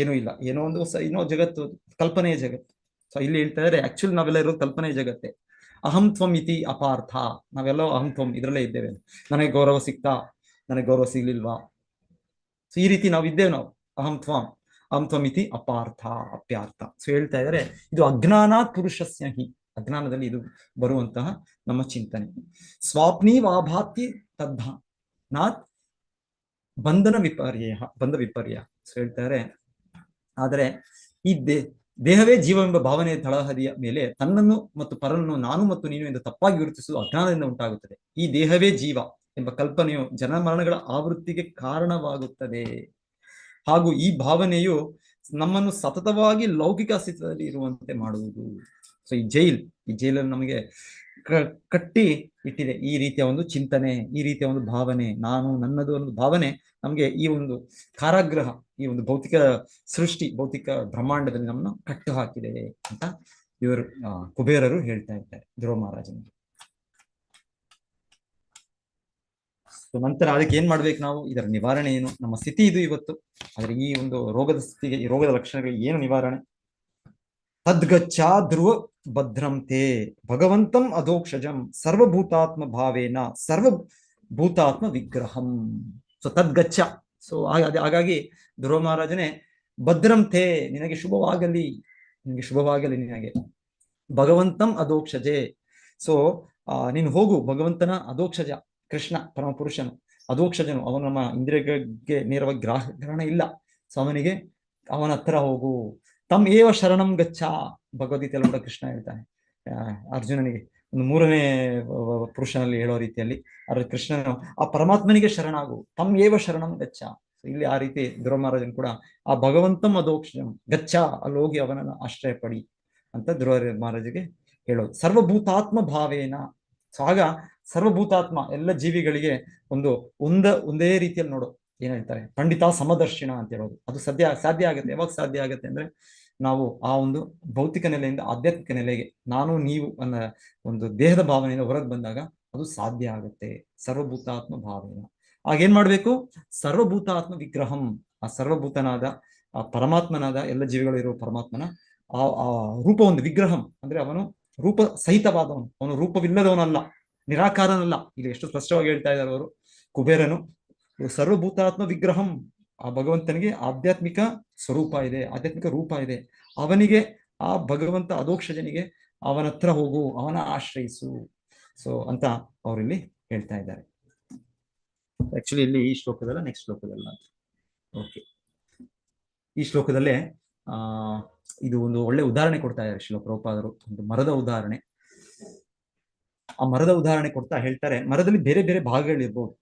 ಏನೂ ಇಲ್ಲ, ಏನೋ ಒಂದು ಇನ್ನೋ ಜಗತ್ತು, ಕಲ್ಪನೆಯ ಜಗತ್ತು. ಸೊ ಇಲ್ಲಿ ಹೇಳ್ತಾ ಇದ್ದಾರೆ ಆಕ್ಚುಲಿ ನಾವೆಲ್ಲ ಇರೋದು ಕಲ್ಪನೆಯ ಜಗತ್ತೇ. ಅಹಂ ತ್ವಂ ಇತಿ ಅಪಾರ್ಥ. ನಾವೆಲ್ಲ ಅಹಂ ತ್ವಂ ಇದರಲ್ಲೇ ಇದ್ದೇವೆ. ನನಗೆ ಗೌರವ ಸಿಗ್ತಾ, ನನಗೆ ಗೌರವ ಸಿಗ್ಲಿಲ್ವಾ? ಸೊ ಈ ರೀತಿ ನಾವು ಇದ್ದೇವೆ. ನಾವು ಅಹಂ ತ್ವಂ ಇತಿ ಅಪಾರ್ಥ, ಅಪ್ಯಾರ್ಥ. ಸೊ ಹೇಳ್ತಾ ಇದ್ದಾರೆ ಇದು ಅಜ್ಞಾನಾತ್ ಪುರುಷಸ್ಯ ಹಿ. ಅಜ್ಞಾನದಲ್ಲಿ ಇದು ಬರುವಂತಹ ನಮ್ಮ ಚಿಂತನೆ. ಸ್ವಾಪ್ನೀವಾಭಾತಿ ತದ್ಧ ನಾತ್ ಬಂಧನ ವಿಪರ್ಯ. ಸೊ ಹೇಳ್ತಾರೆ ಆದರೆ ಈ ದೇಹವೇ ಜೀವವೆಂಬ ಭಾವನೆಯ ತಳಹದಿಯ ಮೇಲೆ ತನ್ನನ್ನು ಮತ್ತು ಪರನನ್ನು ನಾನು ಮತ್ತು ನೀನು ಎಂದು ತಪ್ಪಾಗಿ ಗುರುತಿಸುವುದು ಅಜ್ಞಾನದಿಂದ ಉಂಟಾಗುತ್ತದೆ. ಈ ದೇಹವೇ ಜೀವ ಎಂಬ ಕಲ್ಪನೆಯು ಜನನ ಮರಣಗಳ ಆವೃತ್ತಿಗೆ ಕಾರಣವಾಗುತ್ತದೆ. ಹಾಗೂ ಈ ಭಾವನೆಯು ನಮ್ಮನ್ನು ಸತತವಾಗಿ ಲೌಕಿಕ ಅಸ್ತಿತ್ವದಲ್ಲಿ ಇರುವಂತೆ ಮಾಡುವುದು. ಸೊ ಈ ಜೈಲಲ್ಲಿ ನಮಗೆ ಕಟ್ಟಿ ಇಟ್ಟಿದೆ ಈ ರೀತಿಯ ಒಂದು ಚಿಂತನೆ, ಈ ರೀತಿಯ ಒಂದು ಭಾವನೆ, ನಾನು ನನ್ನದು ಅನ್ನೋ ಭಾವನೆ ನಮ್ಗೆ ಈ ಒಂದು ಕಾರಾಗೃಹ, ಈ ಒಂದು ಭೌತಿಕ ಸೃಷ್ಟಿ, ಭೌತಿಕ ಬ್ರಹ್ಮಾಂಡದಲ್ಲಿ ನಮ್ಮನ್ನು ಕಟ್ಟು ಹಾಕಿದೆ ಅಂತ ಇವರು ಕುಬೇರರು ಹೇಳ್ತಾ ಇದ್ದಾರೆ ಧ್ರುವ ಮಹಾರಾಜನಿಗೆ. ನಂತರ ಅದಕ್ಕೆ ಏನ್ ಮಾಡ್ಬೇಕು ನಾವು? ಇದರ ನಿವಾರಣೆ ಏನು? ನಮ್ಮ ಸ್ಥಿತಿ ಇದು ಇವತ್ತು. ಆದ್ರೆ ಈ ಒಂದು ರೋಗದ ಸ್ಥಿತಿಗೆ, ಈ ರೋಗದ ಲಕ್ಷಣಗಳಿಗೆ ಏನು ನಿವಾರಣೆ? ತದ್ಗಚ್ಚ ಧ್ರುವ ಭದ್ರಂತೆ ಭಗವಂತಂ ಅಧೋಕ್ಷಜಂ ಸರ್ವಭೂತಾತ್ಮ ಭಾವೇನ ಸರ್ವಭೂತಾತ್ಮ ವಿಗ್ರಹಂ. ಸೊ ತದ್ಗಚ್ಚ. ಸೊ ಹಾಗಾಗಿ ಧ್ರುವ ಮಹಾರಾಜನೇ ಭದ್ರಂತೆ, ನಿನಗೆ ಶುಭವಾಗಲಿ, ನಿನಗೆ ಶುಭವಾಗಲಿ, ನಿನಗೆ ಭಗವಂತಂ ಅಧೋಕ್ಷಜೆ. ಸೊ ನೀನು ಹೋಗು, ಭಗವಂತನ ಅಧೋಕ್ಷಜ ಕೃಷ್ಣ ಪರಮಪುರುಷನು, ಅಧೋಕ್ಷಜನು. ಅವನು ನಮ್ಮ ಇಂದ್ರಿಯಗಳಿಗೆ ನೇರವಾಗಿ ಗ್ರಹಣ ಇಲ್ಲ. ಸೊ ಅವನಿಗೆ ಅವನ ಹತ್ರ ಹೋಗು. ತಮ್ ಏವ ಶರಣಂ ಗಚ್ಚ. ಭಗವದ್ಗೀತೆಯಲ್ಲಿ ಕೂಡ ಕೃಷ್ಣ ಹೇಳ್ತಾನೆ ಅರ್ಜುನನಿಗೆ, ಒಂದು ಮೂರನೇ ಪುರುಷನಲ್ಲಿ ಹೇಳೋ ರೀತಿಯಲ್ಲಿ ಕೃಷ್ಣನು ಆ ಪರಮಾತ್ಮನಿಗೆ ಶರಣಾಗು. ತಮ್ ಏವ ಶರಣಂ ಗಚ್ಚ. ಇಲ್ಲಿ ಆ ರೀತಿ ಧ್ರುವ ಮಹಾರಾಜನ್ ಕೂಡ ಆ ಭಗವಂತಂ ಅಧೋಕ್ಷಜಂ ಗಚ್ಚ, ಅಲ್ಲಿ ಹೋಗಿ ಅವನನ್ನು ಆಶ್ರಯ ಪಡಿ ಅಂತ ಧ್ರುವ ಮಹಾರಾಜಿಗೆ ಹೇಳೋದು. ಸರ್ವಭೂತಾತ್ಮ ಭಾವೇನ. ಸೊ ಆಗ ಸರ್ವಭೂತಾತ್ಮ ಎಲ್ಲ ಜೀವಿಗಳಿಗೆ ಒಂದೇ ರೀತಿಯಲ್ಲಿ ನೋಡು. ಏನ್ ಹೇಳ್ತಾರೆ? ಪಂಡಿತ ಸಮದರ್ಶಿನ ಅಂತ ಹೇಳೋದು. ಅದು ಸಾಧ್ಯ ಆಗುತ್ತೆ. ಯಾವಾಗ ಸಾಧ್ಯ ಆಗುತ್ತೆ ಅಂದ್ರೆ ನಾವು ಆ ಒಂದು ಭೌತಿಕ ನೆಲೆಯಿಂದ ಆಧ್ಯಾತ್ಮಿಕ ನೆಲೆಗೆ, ನಾನು ನೀವು ಅನ್ನೋ ಒಂದು ದೇಹದ ಭಾವನೆಯಿಂದ ಹೊರಗೆ ಬಂದಾಗ ಅದು ಸಾಧ್ಯ ಆಗುತ್ತೆ. ಸರ್ವಭೂತಾತ್ಮ ಭಾವೇನ. ಆಗೇನ್ ಮಾಡ್ಬೇಕು? ಸರ್ವಭೂತಾತ್ಮ ವಿಗ್ರಹಂ. ಆ ಸರ್ವಭೂತನಾದ ಆ ಪರಮಾತ್ಮನಾದ ಎಲ್ಲ ಜೀವಿಗಳು ಇರುವ ಪರಮಾತ್ಮನ ಆ ರೂಪ, ಒಂದು ವಿಗ್ರಹಂ ಅಂದ್ರೆ ಅವನು ರೂಪ ಸಹಿತವಾದವನು, ಅವನು ರೂಪವಿಲ್ಲದವನಲ್ಲ, ನಿರಾಕಾರನಲ್ಲ. ಇಲ್ಲಿ ಎಷ್ಟು ಸ್ಪಷ್ಟವಾಗಿ ಹೇಳ್ತಾ ಇದ್ದಾರೆ ಅವರು ಕುಬೇರನು. ಸರ್ವಭೂತಾತ್ಮ ವಿಗ್ರಹಂ. ಆ ಭಗವಂತನಿಗೆ ಆಧ್ಯಾತ್ಮಿಕ ಸ್ವರೂಪ ಇದೆ, ಆಧ್ಯಾತ್ಮಿಕ ರೂಪ ಇದೆ. ಅವನಿಗೆ, ಆ ಭಗವಂತ ಅಧೋಕ್ಷಜನಿಗೆ ಅವನ ಹತ್ರ ಹೋಗು, ಅವನ ಆಶ್ರಯಿಸು. ಸೊ ಅಂತ ಅವರಿಲ್ಲಿ ಹೇಳ್ತಾ ಇದ್ದಾರೆ. ಆಕ್ಚುಲಿ ಇಲ್ಲಿ ಈ ಶ್ಲೋಕದಲ್ಲ, ನೆಕ್ಸ್ಟ್ ಶ್ಲೋಕದಲ್ಲ. ಓಕೆ, ಈ ಶ್ಲೋಕದಲ್ಲೇ ಇದು ಒಂದು ಒಳ್ಳೆ ಉದಾಹರಣೆ ಕೊಡ್ತಾ ಇದ್ದಾರೆ ಶ್ರೀಲ ಪ್ರಭುಪಾದರು. ಒಂದು ಮರದ ಉದಾಹರಣೆ. ಆ ಮರದ ಉದಾಹರಣೆ ಕೊಡ್ತಾ ಹೇಳ್ತಾರೆ, ಮರದಲ್ಲಿ ಬೇರೆ ಬೇರೆ ಭಾಗಗಳಿರ್ಬೋದು.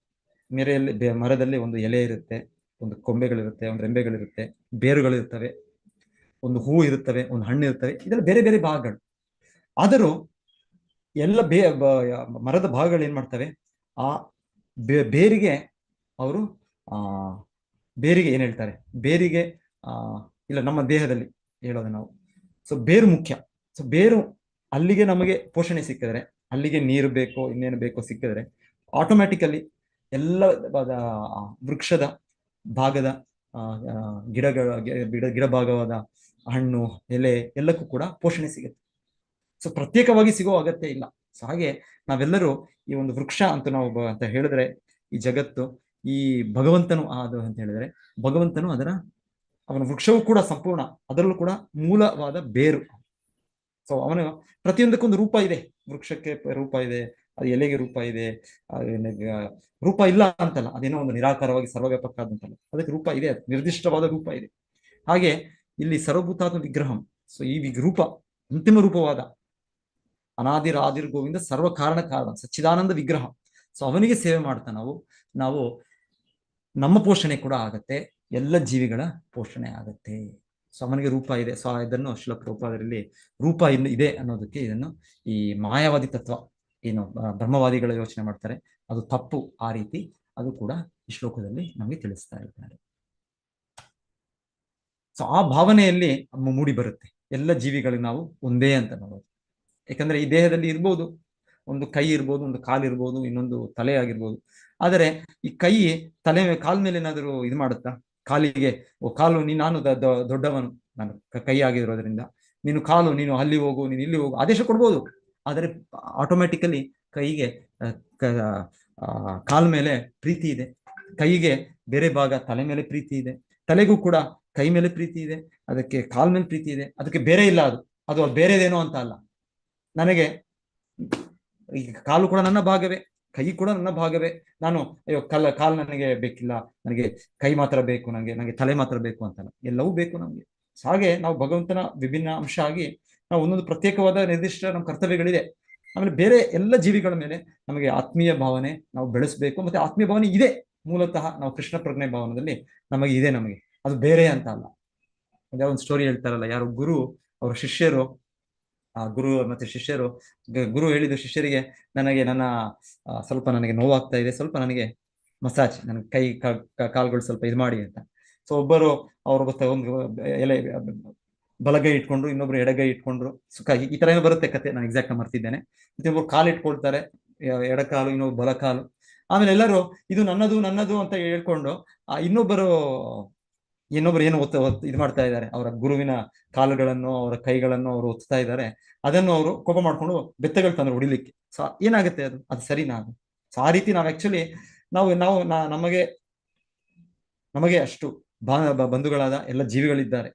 ಮರದಲ್ಲಿ ಒಂದು ಎಲೆ ಇರುತ್ತೆ, ಒಂದು ಕೊಂಬೆಗಳಿರುತ್ತೆ, ಒಂದು ರೆಂಬೆಗಳಿರುತ್ತೆ, ಬೇರುಗಳಿರ್ತವೆ, ಒಂದು ಹೂ ಇರುತ್ತವೆ, ಒಂದು ಹಣ್ಣು ಇರ್ತವೆ. ಇದೆಲ್ಲ ಬೇರೆ ಬೇರೆ ಭಾಗಗಳು. ಆದರೂ ಎಲ್ಲ ಮರದ ಭಾಗಗಳು ಏನ್ ಮಾಡ್ತವೆ? ಆ ಬೇರಿಗೆ ಅವರು ಬೇರಿಗೆ ಏನ್ ಹೇಳ್ತಾರೆ? ಬೇರಿಗೆ ಇಲ್ಲ, ನಮ್ಮ ದೇಹದಲ್ಲಿ ಹೇಳೋದು ನಾವು. ಸೊ ಬೇರು ಮುಖ್ಯ. ಸೊ ಬೇರು ಅಲ್ಲಿಗೆ ನಮಗೆ ಪೋಷಣೆ ಸಿಕ್ಕಿದ್ರೆ, ಅಲ್ಲಿಗೆ ನೀರು ಬೇಕೋ ಇನ್ನೇನು ಬೇಕೋ ಸಿಕ್ಕಿದ್ರೆ ಆಟೋಮ್ಯಾಟಿಕಲಿ ಎಲ್ಲ ವೃಕ್ಷದ ಭಾಗದ ಗಿಡ ಭಾಗವಾದ ಹಣ್ಣು, ಎಲೆ ಎಲ್ಲಕ್ಕೂ ಕೂಡ ಪೋಷಣೆ ಸಿಗುತ್ತೆ. ಸೊ ಪ್ರತ್ಯೇಕವಾಗಿ ಸಿಗೋ ಅಗತ್ಯ ಇಲ್ಲ. ಸೊ ಹಾಗೆ ನಾವೆಲ್ಲರೂ ಈ ಒಂದು ವೃಕ್ಷ ಅಂತ ನಾವು ಅಂತ ಹೇಳಿದ್ರೆ, ಈ ಜಗತ್ತು ಈ ಭಗವಂತನು ಅದು ಅಂತ ಹೇಳಿದ್ರೆ ಭಗವಂತನು ಅವನ ವೃಕ್ಷವು ಕೂಡ ಸಂಪೂರ್ಣ, ಅದರಲ್ಲೂ ಕೂಡ ಮೂಲವಾದ ಬೇರು. ಸೊ ಅವನು ಪ್ರತಿಯೊಂದಕ್ಕೊಂದು ರೂಪ ಇದೆ, ವೃಕ್ಷಕ್ಕೆ ರೂಪ ಇದೆ, ಅದು ಎಲೆಗೆ ರೂಪ ಇದೆ, ರೂಪ ಇಲ್ಲ ಅಂತಲ್ಲ, ಅದೇನೋ ಒಂದು ನಿರಾಕಾರವಾಗಿ ಸರ್ವವ್ಯಾಪಕ ಆದಂತಲ್ಲ, ಅದಕ್ಕೆ ರೂಪ ಇದೆ, ನಿರ್ದಿಷ್ಟವಾದ ರೂಪ ಇದೆ. ಹಾಗೆ ಇಲ್ಲಿ ಸರ್ವಭೂತಾತ್ಮ ವಿಗ್ರಹಂ, ಸೊ ಈ ರೂಪ ಅಂತಿಮ ರೂಪವಾದ ಅನಾದಿರಾದಿರ್ ಗೋವಿಂದ ಸರ್ವ ಕಾರಣ ಸಚ್ಚಿದಾನಂದ ವಿಗ್ರಹ. ಸೊ ಅವನಿಗೆ ಸೇವೆ ಮಾಡ್ತಾ ನಾವು ನಮ್ಮ ಪೋಷಣೆ ಕೂಡ ಆಗತ್ತೆ, ಎಲ್ಲ ಜೀವಿಗಳ ಪೋಷಣೆ ಆಗತ್ತೆ. ಸೊ ಅವನಿಗೆ ರೂಪ ಇದೆ. ಸೊ ಇದನ್ನು ಶ್ರೀಲ ಪ್ರಭುಪಾದರಲ್ಲಿ ರೂಪ ಇದೆ ಅನ್ನೋದಕ್ಕೆ ಇದನ್ನು ಈ ಮಾಯಾವಾದಿ ತತ್ವ ಏನು ಬ್ರಹ್ಮವಾದಿಗಳ ಯೋಚನೆ ಮಾಡ್ತಾರೆ ಅದು ತಪ್ಪು. ಆ ರೀತಿ ಅದು ಕೂಡ ಈ ಶ್ಲೋಕದಲ್ಲಿ ನಮಗೆ ತಿಳಿಸ್ತಾ ಇದ್ದಾರೆ. ಸೊ ಆ ಭಾವನೆಯಲ್ಲಿ ಮೂಡಿ ಬರುತ್ತೆ, ಎಲ್ಲ ಜೀವಿಗಳಿಗೆ ನಾವು ಒಂದೇ ಅಂತ ನೋಡೋದು. ಯಾಕಂದ್ರೆ ಈ ದೇಹದಲ್ಲಿ ಇರ್ಬೋದು, ಒಂದು ಕೈ ಇರ್ಬೋದು, ಒಂದು ಕಾಲು ಇರ್ಬೋದು, ಇನ್ನೊಂದು ತಲೆ ಆಗಿರ್ಬೋದು. ಆದರೆ ಈ ಕೈ ತಲೆ ಕಾಲ್ ಮೇಲೆ ಏನಾದರೂ ಇದು ಮಾಡುತ್ತಾ? ಕಾಲಿಗೆ ಕಾಲು ನಾನು ದೊಡ್ಡವನು, ನಾನು ಕೈ ಆಗಿರೋದ್ರಿಂದ ನೀನು ಕಾಲು, ನೀನು ಅಲ್ಲಿ ಹೋಗು, ನೀನು ಇಲ್ಲಿ ಹೋಗು ಆದೇಶ ಕೊಡ್ಬೋದು. ಆದರೆ ಆಟೋಮ್ಯಾಟಿಕಲಿ ಕೈಗೆ ಕಾಲ್ ಮೇಲೆ ಪ್ರೀತಿ ಇದೆ, ಕೈಗೆ ಬೇರೆ ಭಾಗ ತಲೆ ಮೇಲೆ ಪ್ರೀತಿ ಇದೆ, ತಲೆಗೂ ಕೂಡ ಕೈ ಮೇಲೆ ಪ್ರೀತಿ ಇದೆ, ಅದಕ್ಕೆ ಕಾಲ್ ಮೇಲೆ ಪ್ರೀತಿ ಇದೆ. ಅದಕ್ಕೆ ಬೇರೆ ಇಲ್ಲ, ಅದು ಬೇರೆದೇನೋ ಅಂತ ಅಲ್ಲ. ನನಗೆ ಈಗ ಕಾಲು ಕೂಡ ನನ್ನ ಭಾಗವೇ, ಕೈ ಕೂಡ ನನ್ನ ಭಾಗವೇ. ನಾನು ಅಯ್ಯೋ ಕಾಲು ನನಗೆ ಬೇಕಿಲ್ಲ, ನನಗೆ ಕೈ ಮಾತ್ರ ಬೇಕು, ನನಗೆ ತಲೆ ಮಾತ್ರ ಬೇಕು ಅಂತಲ್ಲ, ಎಲ್ಲವೂ ಬೇಕು ನಮಗೆ. ಹಾಗೆ ನಾವು ಭಗವಂತನ ವಿಭಿನ್ನ ಅಂಶ ಆಗಿ ನಾವು ಒಂದೊಂದು ಪ್ರತ್ಯೇಕವಾದ ನಿರ್ದಿಷ್ಟ ನಮ್ಮ ಕರ್ತವ್ಯಗಳಿದೆ. ಆಮೇಲೆ ಬೇರೆ ಎಲ್ಲ ಜೀವಿಗಳ ಮೇಲೆ ನಮಗೆ ಆತ್ಮೀಯ ಭಾವನೆ ನಾವು ಬೆಳೆಸಬೇಕು. ಮತ್ತೆ ಆತ್ಮೀಯ ಭಾವನೆ ಇದೆ ಮೂಲತಃ ನಾವು ಕೃಷ್ಣ ಪ್ರಜ್ಞೆ ಭಾವನದಲ್ಲಿ ನಮಗೆ ಇದೆ, ನಮಗೆ ಅದು ಬೇರೆ ಅಂತ ಅಲ್ಲ. ಯಾವ ಒಂದು ಸ್ಟೋರಿ ಹೇಳ್ತಾರಲ್ಲ, ಯಾರು ಗುರು ಅವರ ಶಿಷ್ಯರು, ಆ ಗುರು ಮತ್ತೆ ಶಿಷ್ಯರು, ಗುರು ಹೇಳಿದ ಶಿಷ್ಯರಿಗೆ ನನಗೆ ಸ್ವಲ್ಪ ನನಗೆ ನೋವಾಗ್ತಾ ಇದೆ, ಸ್ವಲ್ಪ ನನಗೆ ಮಸಾಜ್, ನನಗೆ ಕೈ ಕಾಲುಗಳು ಸ್ವಲ್ಪ ಇದು ಮಾಡಿ ಅಂತ. ಸೊ ಒಬ್ಬರು ಅವ್ರು ಒಂದು ಎಲೆ ಬಲಗೈ ಇಟ್ಕೊಂಡ್ರು, ಇನ್ನೊಬ್ರು ಎಡಗೈ ಇಟ್ಕೊಂಡ್ರು. ಸುಖ ಈ ತರ ಏನೋ ಬರುತ್ತೆ ಕತೆ, ನಾನು ಎಕ್ಸಾಕ್ಟ್ ಮರ್ತಿದ್ದೇನೆ. ಇನ್ನೊಬ್ರು ಕಾಲು ಇಟ್ಕೊಳ್ತಾರೆ, ಎಡಕಾಲು, ಇನ್ನೊಬ್ರು ಬಲಕಾಲು. ಆಮೇಲೆ ಎಲ್ಲರೂ ಇದು ನನ್ನದು ಅಂತ ಹೇಳ್ಕೊಂಡು ಇನ್ನೊಬ್ಬರು ಏನು ಇದು ಮಾಡ್ತಾ ಇದ್ದಾರೆ, ಅವರ ಗುರುವಿನ ಕಾಲುಗಳನ್ನು ಅವರ ಕೈಗಳನ್ನು ಅವರು ಒತ್ತಾ ಇದ್ದಾರೆ. ಅದನ್ನು ಅವರು ಕೋಪ ಮಾಡ್ಕೊಂಡು ಬೆತ್ತಗಳು ತಂದ್ರು ಹೊಡಿಲಿಕ್ಕೆ. ಸೊ ಏನಾಗುತ್ತೆ ಅದು ಸರಿನಾ? ಸೊ ಆ ರೀತಿ ನಾವು ಆಕ್ಚುಲಿ ನಮಗೆ ಅಷ್ಟು ಬಂಧುಗಳಾದ ಎಲ್ಲ ಜೀವಿಗಳಿದ್ದಾರೆ.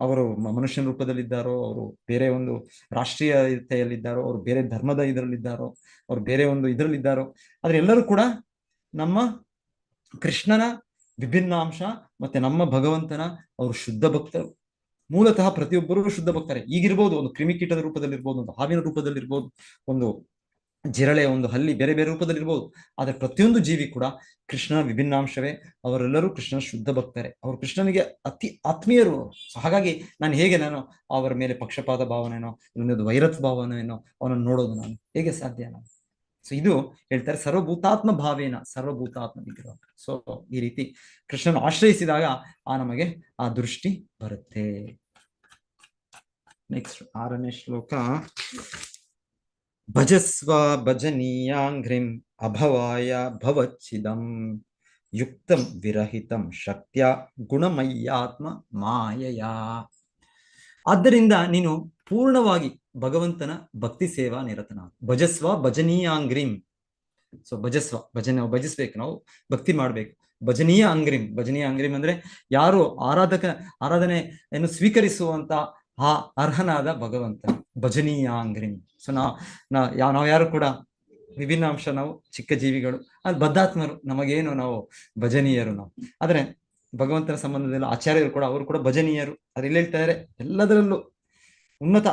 ಅವರು ಮನುಷ್ಯನ ರೂಪದಲ್ಲಿದ್ದಾರೋ, ಅವರು ಬೇರೆ ಒಂದು ರಾಷ್ಟ್ರೀಯತೆಯಲ್ಲಿದ್ದಾರೋ, ಅವರು ಬೇರೆ ಧರ್ಮದ ಇದರಲ್ಲಿದ್ದಾರೋ, ಅವರು ಬೇರೆ ಒಂದು ಇದರಲ್ಲಿದ್ದಾರೋ, ಆದ್ರೆ ಎಲ್ಲರೂ ಕೂಡ ನಮ್ಮ ಕೃಷ್ಣನ ವಿಭಿನ್ನಾಂಶ ಮತ್ತೆ ನಮ್ಮ ಭಗವಂತನ ಅವರು ಶುದ್ಧ ಭಕ್ತರು. ಮೂಲತಃ ಪ್ರತಿಯೊಬ್ಬರೂ ಶುದ್ಧ ಭಕ್ತರೇ. ಈಗಿರ್ಬೋದು ಒಂದು ಕ್ರಿಮಿಕೀಟದ ರೂಪದಲ್ಲಿರ್ಬೋದು, ಒಂದು ಹಾವಿನ ರೂಪದಲ್ಲಿರ್ಬೋದು, ಒಂದು ಜಿರಳೆ, ಒಂದು ಹಲ್ಲಿ, ಬೇರೆ ಬೇರೆ ರೂಪದಲ್ಲಿರ್ಬೋದು. ಆದ್ರೆ ಪ್ರತಿಯೊಂದು ಜೀವಿ ಕೂಡ ಕೃಷ್ಣನ ವಿಭಿನ್ನಾಂಶವೇ. ಅವರೆಲ್ಲರೂ ಕೃಷ್ಣನ ಶುದ್ಧ ಭಕ್ತರೇ, ಅವರು ಕೃಷ್ಣನಿಗೆ ಅತಿ ಆತ್ಮೀಯರು. ಸೊ ಹಾಗಾಗಿ ನಾನು ಅವರ ಮೇಲೆ ಪಕ್ಷಪಾತ ಭಾವನೆನೋ ಇನ್ನೊಂದು ವೈರತ್ವ ಭಾವನೆನೋ ಅವನನ್ನು ನೋಡೋದು ನಾನು ಹೇಗೆ ಸಾಧ್ಯ? ನಾನು ಸೊ ಇದು ಹೇಳ್ತಾರೆ ಸರ್ವಭೂತಾತ್ಮ ಭಾವೇನ ಸರ್ವಭೂತಾತ್ಮ ವಿಗ್ರಹ. ಸೊ ಈ ರೀತಿ ಕೃಷ್ಣನ ಆಶ್ರಯಿಸಿದಾಗ ನಮಗೆ ಆ ದೃಷ್ಟಿ ಬರುತ್ತೆ. ನೆಕ್ಸ್ಟ್ 6ನೇ ಶ್ಲೋಕ. ಭಜಸ್ವ ಭಜನೀಯಾಂಘ್ರಿಂ ಅಭವಾಯ ಭವಚ್ಛಿದಂ ಯುಕ್ತಂ ವಿರಹಿತಂ ಶಕ್ತ್ಯ ಗುಣಮಯ್ಯಾತ್ಮ ಮಾಯಯ. ಆದ್ದರಿಂದ ನೀನು ಪೂರ್ಣವಾಗಿ ಭಗವಂತನ ಭಕ್ತಿ ಸೇವಾ ನಿರತನ. ಭಜಸ್ವ ಭಜನೀಯಾಂಗ್ರಿಂ. ಸೊ ಭಜಿಸ್ಬೇಕು, ನಾವು ಭಕ್ತಿ ಮಾಡ್ಬೇಕು. ಭಜನೀಯ ಅಂಗ್ರಿಂ ಅಂದ್ರೆ ಯಾರು ಆರಾಧನೆಯನ್ನು ಸ್ವೀಕರಿಸುವಂತ ಆ ಅರ್ಹನಾದ ಭಗವಂತ ಭಜನೀಯ ಅಂಗ್ರಿಂ. ಸೊ ನಾವು ಯಾರು ಕೂಡ ವಿಭಿನ್ನ ಅಂಶ, ನಾವು ಚಿಕ್ಕ ಜೀವಿಗಳು, ಅಲ್ಲಿ ಬದ್ಧಾತ್ಮರು, ನಮಗೇನು ನಾವು ಭಜನೀಯರು ನಾವು. ಆದ್ರೆ ಭಗವಂತನ ಸಂಬಂಧದಲ್ಲಿ ಆಚಾರ್ಯರು ಕೂಡ ಅವರು ಕೂಡ ಭಜನೀಯರು. ಅದ್ರಲ್ಲಿ ಹೇಳ್ತಾರೆ ಎಲ್ಲದರಲ್ಲೂ ಉನ್ನತ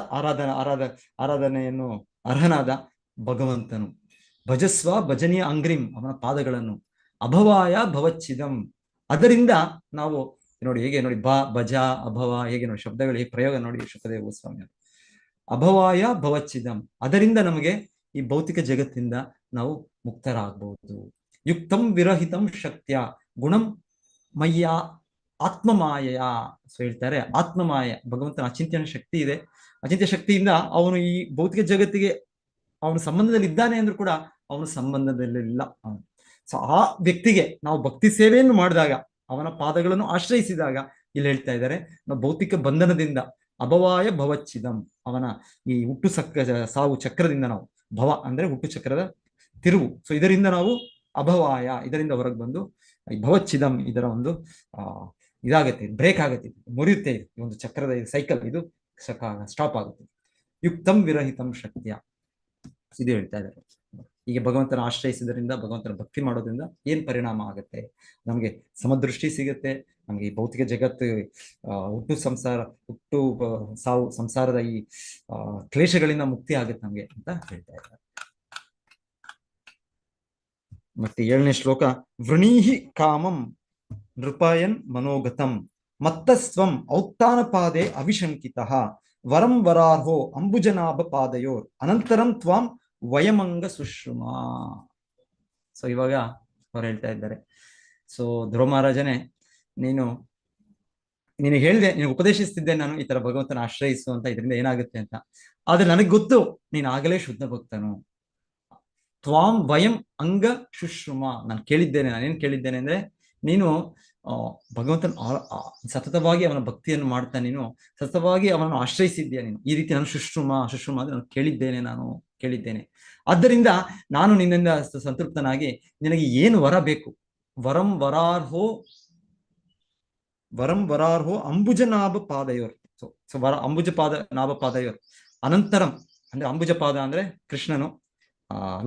ಆರಾಧನೆಯನ್ನು ಅರ್ಹನಾದ ಭಗವಂತನು. ಭಜಸ್ವ ಭಜನೀಯ ಅಂಗ್ರಿಂ, ಅವನ ಪಾದಗಳನ್ನು. ಅಭವಾಯ ಭವಚ್ಛಿದಂ, ಅದರಿಂದ ನಾವು ನೋಡಿ ಹೇಗೆ ನೋಡಿ ಭಜ ಅಭವ ಹೇಗೆ ನೋಡಿ ಶಬ್ದಗಳು ಹೇಗೆ ಪ್ರಯೋಗ ನೋಡಿ ಶುಕದೇವ ಗೋಸ್ವಾಮಿ. ಅಭವಾಯ ಭವಚ್ಛಿದಂ, ಅದರಿಂದ ನಮಗೆ ಈ ಭೌತಿಕ ಜಗತ್ತಿಂದ ನಾವು ಮುಕ್ತರಾಗಬಹುದು. ಯುಕ್ತಂ ವಿರಹಿತಂ ಶಕ್ತ್ಯ ಗುಣಂ ಮಯ್ಯ ಆತ್ಮಮಾಯ. ಸೊ ಹೇಳ್ತಾರೆ ಆತ್ಮಮಾಯ, ಭಗವಂತನ ಅಚಿಂತ್ಯನ ಶಕ್ತಿ ಇದೆ. ಅಚಿಂತ್ಯ ಶಕ್ತಿಯಿಂದ ಅವನು ಈ ಭೌತಿಕ ಜಗತ್ತಿಗೆ ಅವನ ಸಂಬಂಧದಲ್ಲಿ ಇದ್ದಾನೆ ಅಂದ್ರೂ ಕೂಡ ಅವನ ಸಂಬಂಧದಲ್ಲಿಲ್ಲ. ಸೊ ಆ ವ್ಯಕ್ತಿಗೆ ನಾವು ಭಕ್ತಿ ಸೇವೆಯನ್ನು ಮಾಡಿದಾಗ, ಅವನ ಪಾದಗಳನ್ನು ಆಶ್ರಯಿಸಿದಾಗ, ಇಲ್ಲಿ ಹೇಳ್ತಾ ಇದ್ದಾರೆ ನಾವು ಭೌತಿಕ ಬಂಧನದಿಂದ ಅಭವಾಯ ಭವಚ್ಛಿದಂ, ಅವನ ಈ ಸಾವು ಚಕ್ರದಿಂದ ನಾವು, ಭವ ಅಂದ್ರೆ ಹುಟ್ಟು ಚಕ್ರದ ತಿರುವು, ಸೊ ಇದರಿಂದ ನಾವು ಅಭವಾಯ, ಇದರಿಂದ ಹೊರಗೆ ಬಂದು ಈ ಭವಚ್ಛಿದಂ ಇದರ ಒಂದು ಇದಾಗುತ್ತೆ, ಬ್ರೇಕ್ ಆಗುತ್ತೆ, ಮುರಿಯುತ್ತೆ. ಇದು ಈ ಒಂದು ಚಕ್ರದ ಸೈಕಲ್ ಇದು ಸ್ಟಾಪ್ ಆಗುತ್ತೆ. ಯುಕ್ತಂ ವಿರಹಿತಂ ಶಕ್ತಿಯ, ಇದು ಹೇಳ್ತಾ ಇದ್ದಾರೆ. ಹೀಗೆ ಭಗವಂತನ ಆಶ್ರಯಿಸಿದ್ರಿಂದ, ಭಗವಂತನ ಭಕ್ತಿ ಮಾಡೋದ್ರಿಂದ ಏನ್ ಪರಿಣಾಮ ಆಗುತ್ತೆ, ನಮಗೆ ಸಮದೃಷ್ಟಿ ಸಿಗುತ್ತೆ, ನಮಗೆ ಈ ಭೌತಿಕ ಜಗತ್ತು ಹುಟ್ಟು ಸಾವು ಸಂಸಾರದ ಈ ಕ್ಲೇಶಗಳಿಂದ ಮುಕ್ತಿ ಆಗುತ್ತೆ ನಮ್ಗೆ ಅಂತ ಹೇಳ್ತಾ ಇದ್ದಾರೆ. ಮತ್ತೆ 7ನೇ ಶ್ಲೋಕ, ವೃಣೀಹಿ ಕಾಮಂ ನೃಪಾಯನ್ ಮನೋಗತಂ ಮತ್ತಸ್ವಂ ಔತ್ತಾನಪಾದೆ ಅವಿಶಂಕಿತಃ ವರಂ ವರಾರ್ಹೋ ಅಂಬುಜನಾಭ ಪಾದಯೋರ್ ಅನಂತರಂ ತ್ವಾಂ ವಯಮಂಗ ಸುಶ್ರುಮ. ಸೊ ಇವಾಗ ಅವ್ರು ಹೇಳ್ತಾ ಇದ್ದಾರೆ, ಸೊ ಧ್ರುವ ಮಹಾರಾಜನೇ, ನೀನು ಹೇಳಿದೆ, ನೀನು ಉಪದೇಶಿಸ್ತಿದ್ದೆ ನಾನು ಈ ತರ ಭಗವಂತನ ಆಶ್ರಯಿಸು ಅಂತ, ಇದರಿಂದ ಏನಾಗುತ್ತೆ ಅಂತ. ಆದ್ರೆ ನನಗ್ ಗೊತ್ತು ನೀನ್ ಆಗಲೇ ಶುದ್ಧ ಭಕ್ತನು. ತ್ವಾಂ ವಯಂ ಅಂಗ ಶುಶ್ರುಮ, ನಾನು ಕೇಳಿದ್ದೇನೆ. ನಾನೇನ್ ಕೇಳಿದ್ದೇನೆ ಅಂದ್ರೆ, ನೀನು ಭಗವಂತನ ಸತತವಾಗಿ ಅವನ ಭಕ್ತಿಯನ್ನು ಮಾಡ್ತಾ ನೀನು ಸತತವಾಗಿ ಅವನನ್ನು ಆಶ್ರಯಿಸಿದ್ದೀಯ. ನೀನು ಈ ರೀತಿ ನಾನು ಶುಶ್ರುಮ ಅಂದ್ರೆ ನಾನು ಕೇಳಿದ್ದೇನೆ. ಆದ್ದರಿಂದ ನಾನು ನಿನ್ನಿಂದ ಸಂತೃಪ್ತನಾಗಿ ನಿನಗೆ ಏನು ವರ ಬೇಕು, ವರಂ ವರಾರ್ಹೋ ಅಂಬುಜನಾಭ ಪಾದಯೋರ್. ಸೊ ವರ ನಾಭ ಪಾದಯೋರ್ ಅನಂತರಂ ಅಂದ್ರೆ ಅಂಬುಜ ಪಾದ ಅಂದ್ರೆ ಕೃಷ್ಣನು,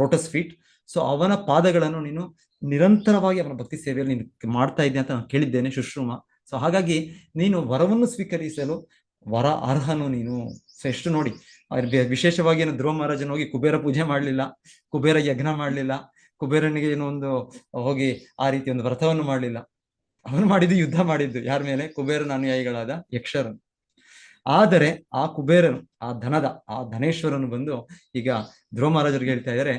ಲೋಟಸ್ ಫೀಟ್. ಸೊ ಅವನ ಪಾದಗಳನ್ನು ನೀನು ನಿರಂತರವಾಗಿ ಅವನ ಭಕ್ತಿ ಸೇವೆಯಲ್ಲಿ ನೀನು ಮಾಡ್ತಾ ಇದ್ದೆ ಅಂತ ನಾನು ಕೇಳಿದ್ದೇನೆ, ಶುಶ್ರೂಮ. ಸೊ ಹಾಗಾಗಿ ನೀನು ವರವನ್ನು ಸ್ವೀಕರಿಸಲು ವರ ಅರ್ಹನು ನೀನು. ಸೊ ಎಷ್ಟು ನೋಡಿ, ವಿಶೇಷವಾಗಿ ಏನು ಧ್ರುವ ಮಹಾರಾಜನ ಹೋಗಿ ಕುಬೇರ ಪೂಜೆ ಮಾಡ್ಲಿಲ್ಲ, ಕುಬೇರ ಯಜ್ಞ ಮಾಡ್ಲಿಲ್ಲ, ಕುಬೇರನಿಗೆ ಏನೋ ಒಂದು ಹೋಗಿ ಆ ರೀತಿ ಒಂದು ವ್ರತವನ್ನು ಮಾಡ್ಲಿಲ್ಲ. ಅವನು ಮಾಡಿದ್ದು ಯುದ್ಧ ಮಾಡಿದ್ದು ಯಾರ ಮೇಲೆ? ಕುಬೇರನ ಅನುಯಾಯಿಗಳಾದ ಯಕ್ಷರನು. ಆದರೆ ಆ ಕುಬೇರನು, ಆ ಧನೇಶ್ವರನು ಬಂದು ಈಗ ಧ್ರುವ ಮಹಾರಾಜರಿಗೆ ಹೇಳ್ತಾ ಇದ್ದಾರೆ,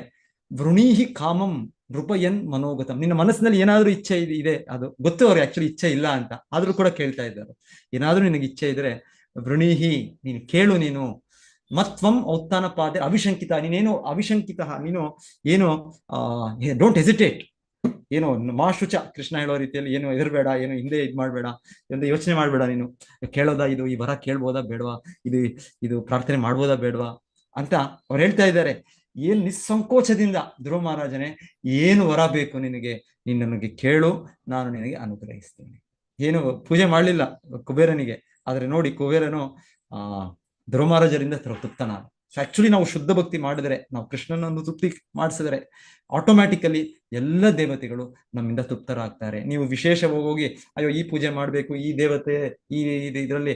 ವೃಣೀಹಿ ಕಾಮಂ ನೃಪಯನ್ ಮನೋಗತಂ. ನಿನ್ನ ಮನಸ್ಸಿನಲ್ಲಿ ಏನಾದ್ರೂ ಇಚ್ಛೆ ಇದೆ, ಅದು ಗೊತ್ತು ಅವ್ರಿಗೆ ಆಕ್ಚುಲಿ ಇಚ್ಛೆ ಇಲ್ಲ ಅಂತ, ಆದ್ರೂ ಕೂಡ ಕೇಳ್ತಾ ಇದ್ದಾರೆ. ಏನಾದ್ರೂ ನಿನಗೆ ಇಚ್ಛೆ ಇದ್ರೆ ವೃಣೀಹಿ, ನೀನು ಕೇಳು. ನೀನು ಮತ್ವಂ ಔತ್ತಾನ ಪಾದೆ ಅವಿಶಂಕಿತ, ನೀನೇನು ಅವಿಶಂಕಿತ, ನೀನು ಏನು ಡೋಂಟ್ ಹೆಸಿಟೇಟ್, ಏನು ಮಾಶುಚ, ಕೃಷ್ಣ ಹೇಳೋ ರೀತಿಯಲ್ಲಿ ಏನು ಹೆದರ್ಬೇಡ, ಏನು ಹಿಂದೆ ಮಾಡ್ಬೇಡ, ಒಂದು ಯೋಚನೆ ಮಾಡ್ಬೇಡ. ನೀನು ಕೇಳೋದಾ, ಇದು ಈ ವರ ಕೇಳ್ಬೋದಾ ಬೇಡವಾ, ಇದು ಪ್ರಾರ್ಥನೆ ಮಾಡ್ಬೋದಾ ಬೇಡವಾ ಅಂತ ಅವ್ರು ಹೇಳ್ತಾ ಇದ್ದಾರೆ. ಏನ್ ನಿಸ್ಸಂಕೋಚದಿಂದ, ಧ್ರುವ ಮಹಾರಾಜನೇ ಏನು ವರ ಬೇಕು ನಿನಗೆ, ನೀನ್ ನನಗೆ ಕೇಳು, ನಾನು ನಿನಗೆ ಅನುಗ್ರಹಿಸ್ತೇನೆ. ಏನು ಪೂಜೆ ಮಾಡ್ಲಿಲ್ಲ ಕುಬೇರನಿಗೆ, ಆದ್ರೆ ನೋಡಿ ಕುಬೇರನು ಧ್ರುವ ಮಹಾರಾಜರಿಂದ ತೃಪ್ತನಾದ. ಸೊ ಆಕ್ಚುಲಿ ನಾವು ಶುದ್ಧ ಭಕ್ತಿ ಮಾಡಿದ್ರೆ, ನಾವು ಕೃಷ್ಣನನ್ನು ತೃಪ್ತಿ ಮಾಡಿಸಿದ್ರೆ ಆಟೋಮ್ಯಾಟಿಕಲಿ ಎಲ್ಲ ದೇವತೆಗಳು ನಮ್ಮಿಂದ ತೃಪ್ತರಾಗ್ತಾರೆ. ನೀವು ವಿಶೇಷವಾಗಿ ಹೋಗಿ ಅಯ್ಯೋ ಈ ಪೂಜೆ ಮಾಡ್ಬೇಕು, ಈ ದೇವತೆ ಇದರಲ್ಲಿ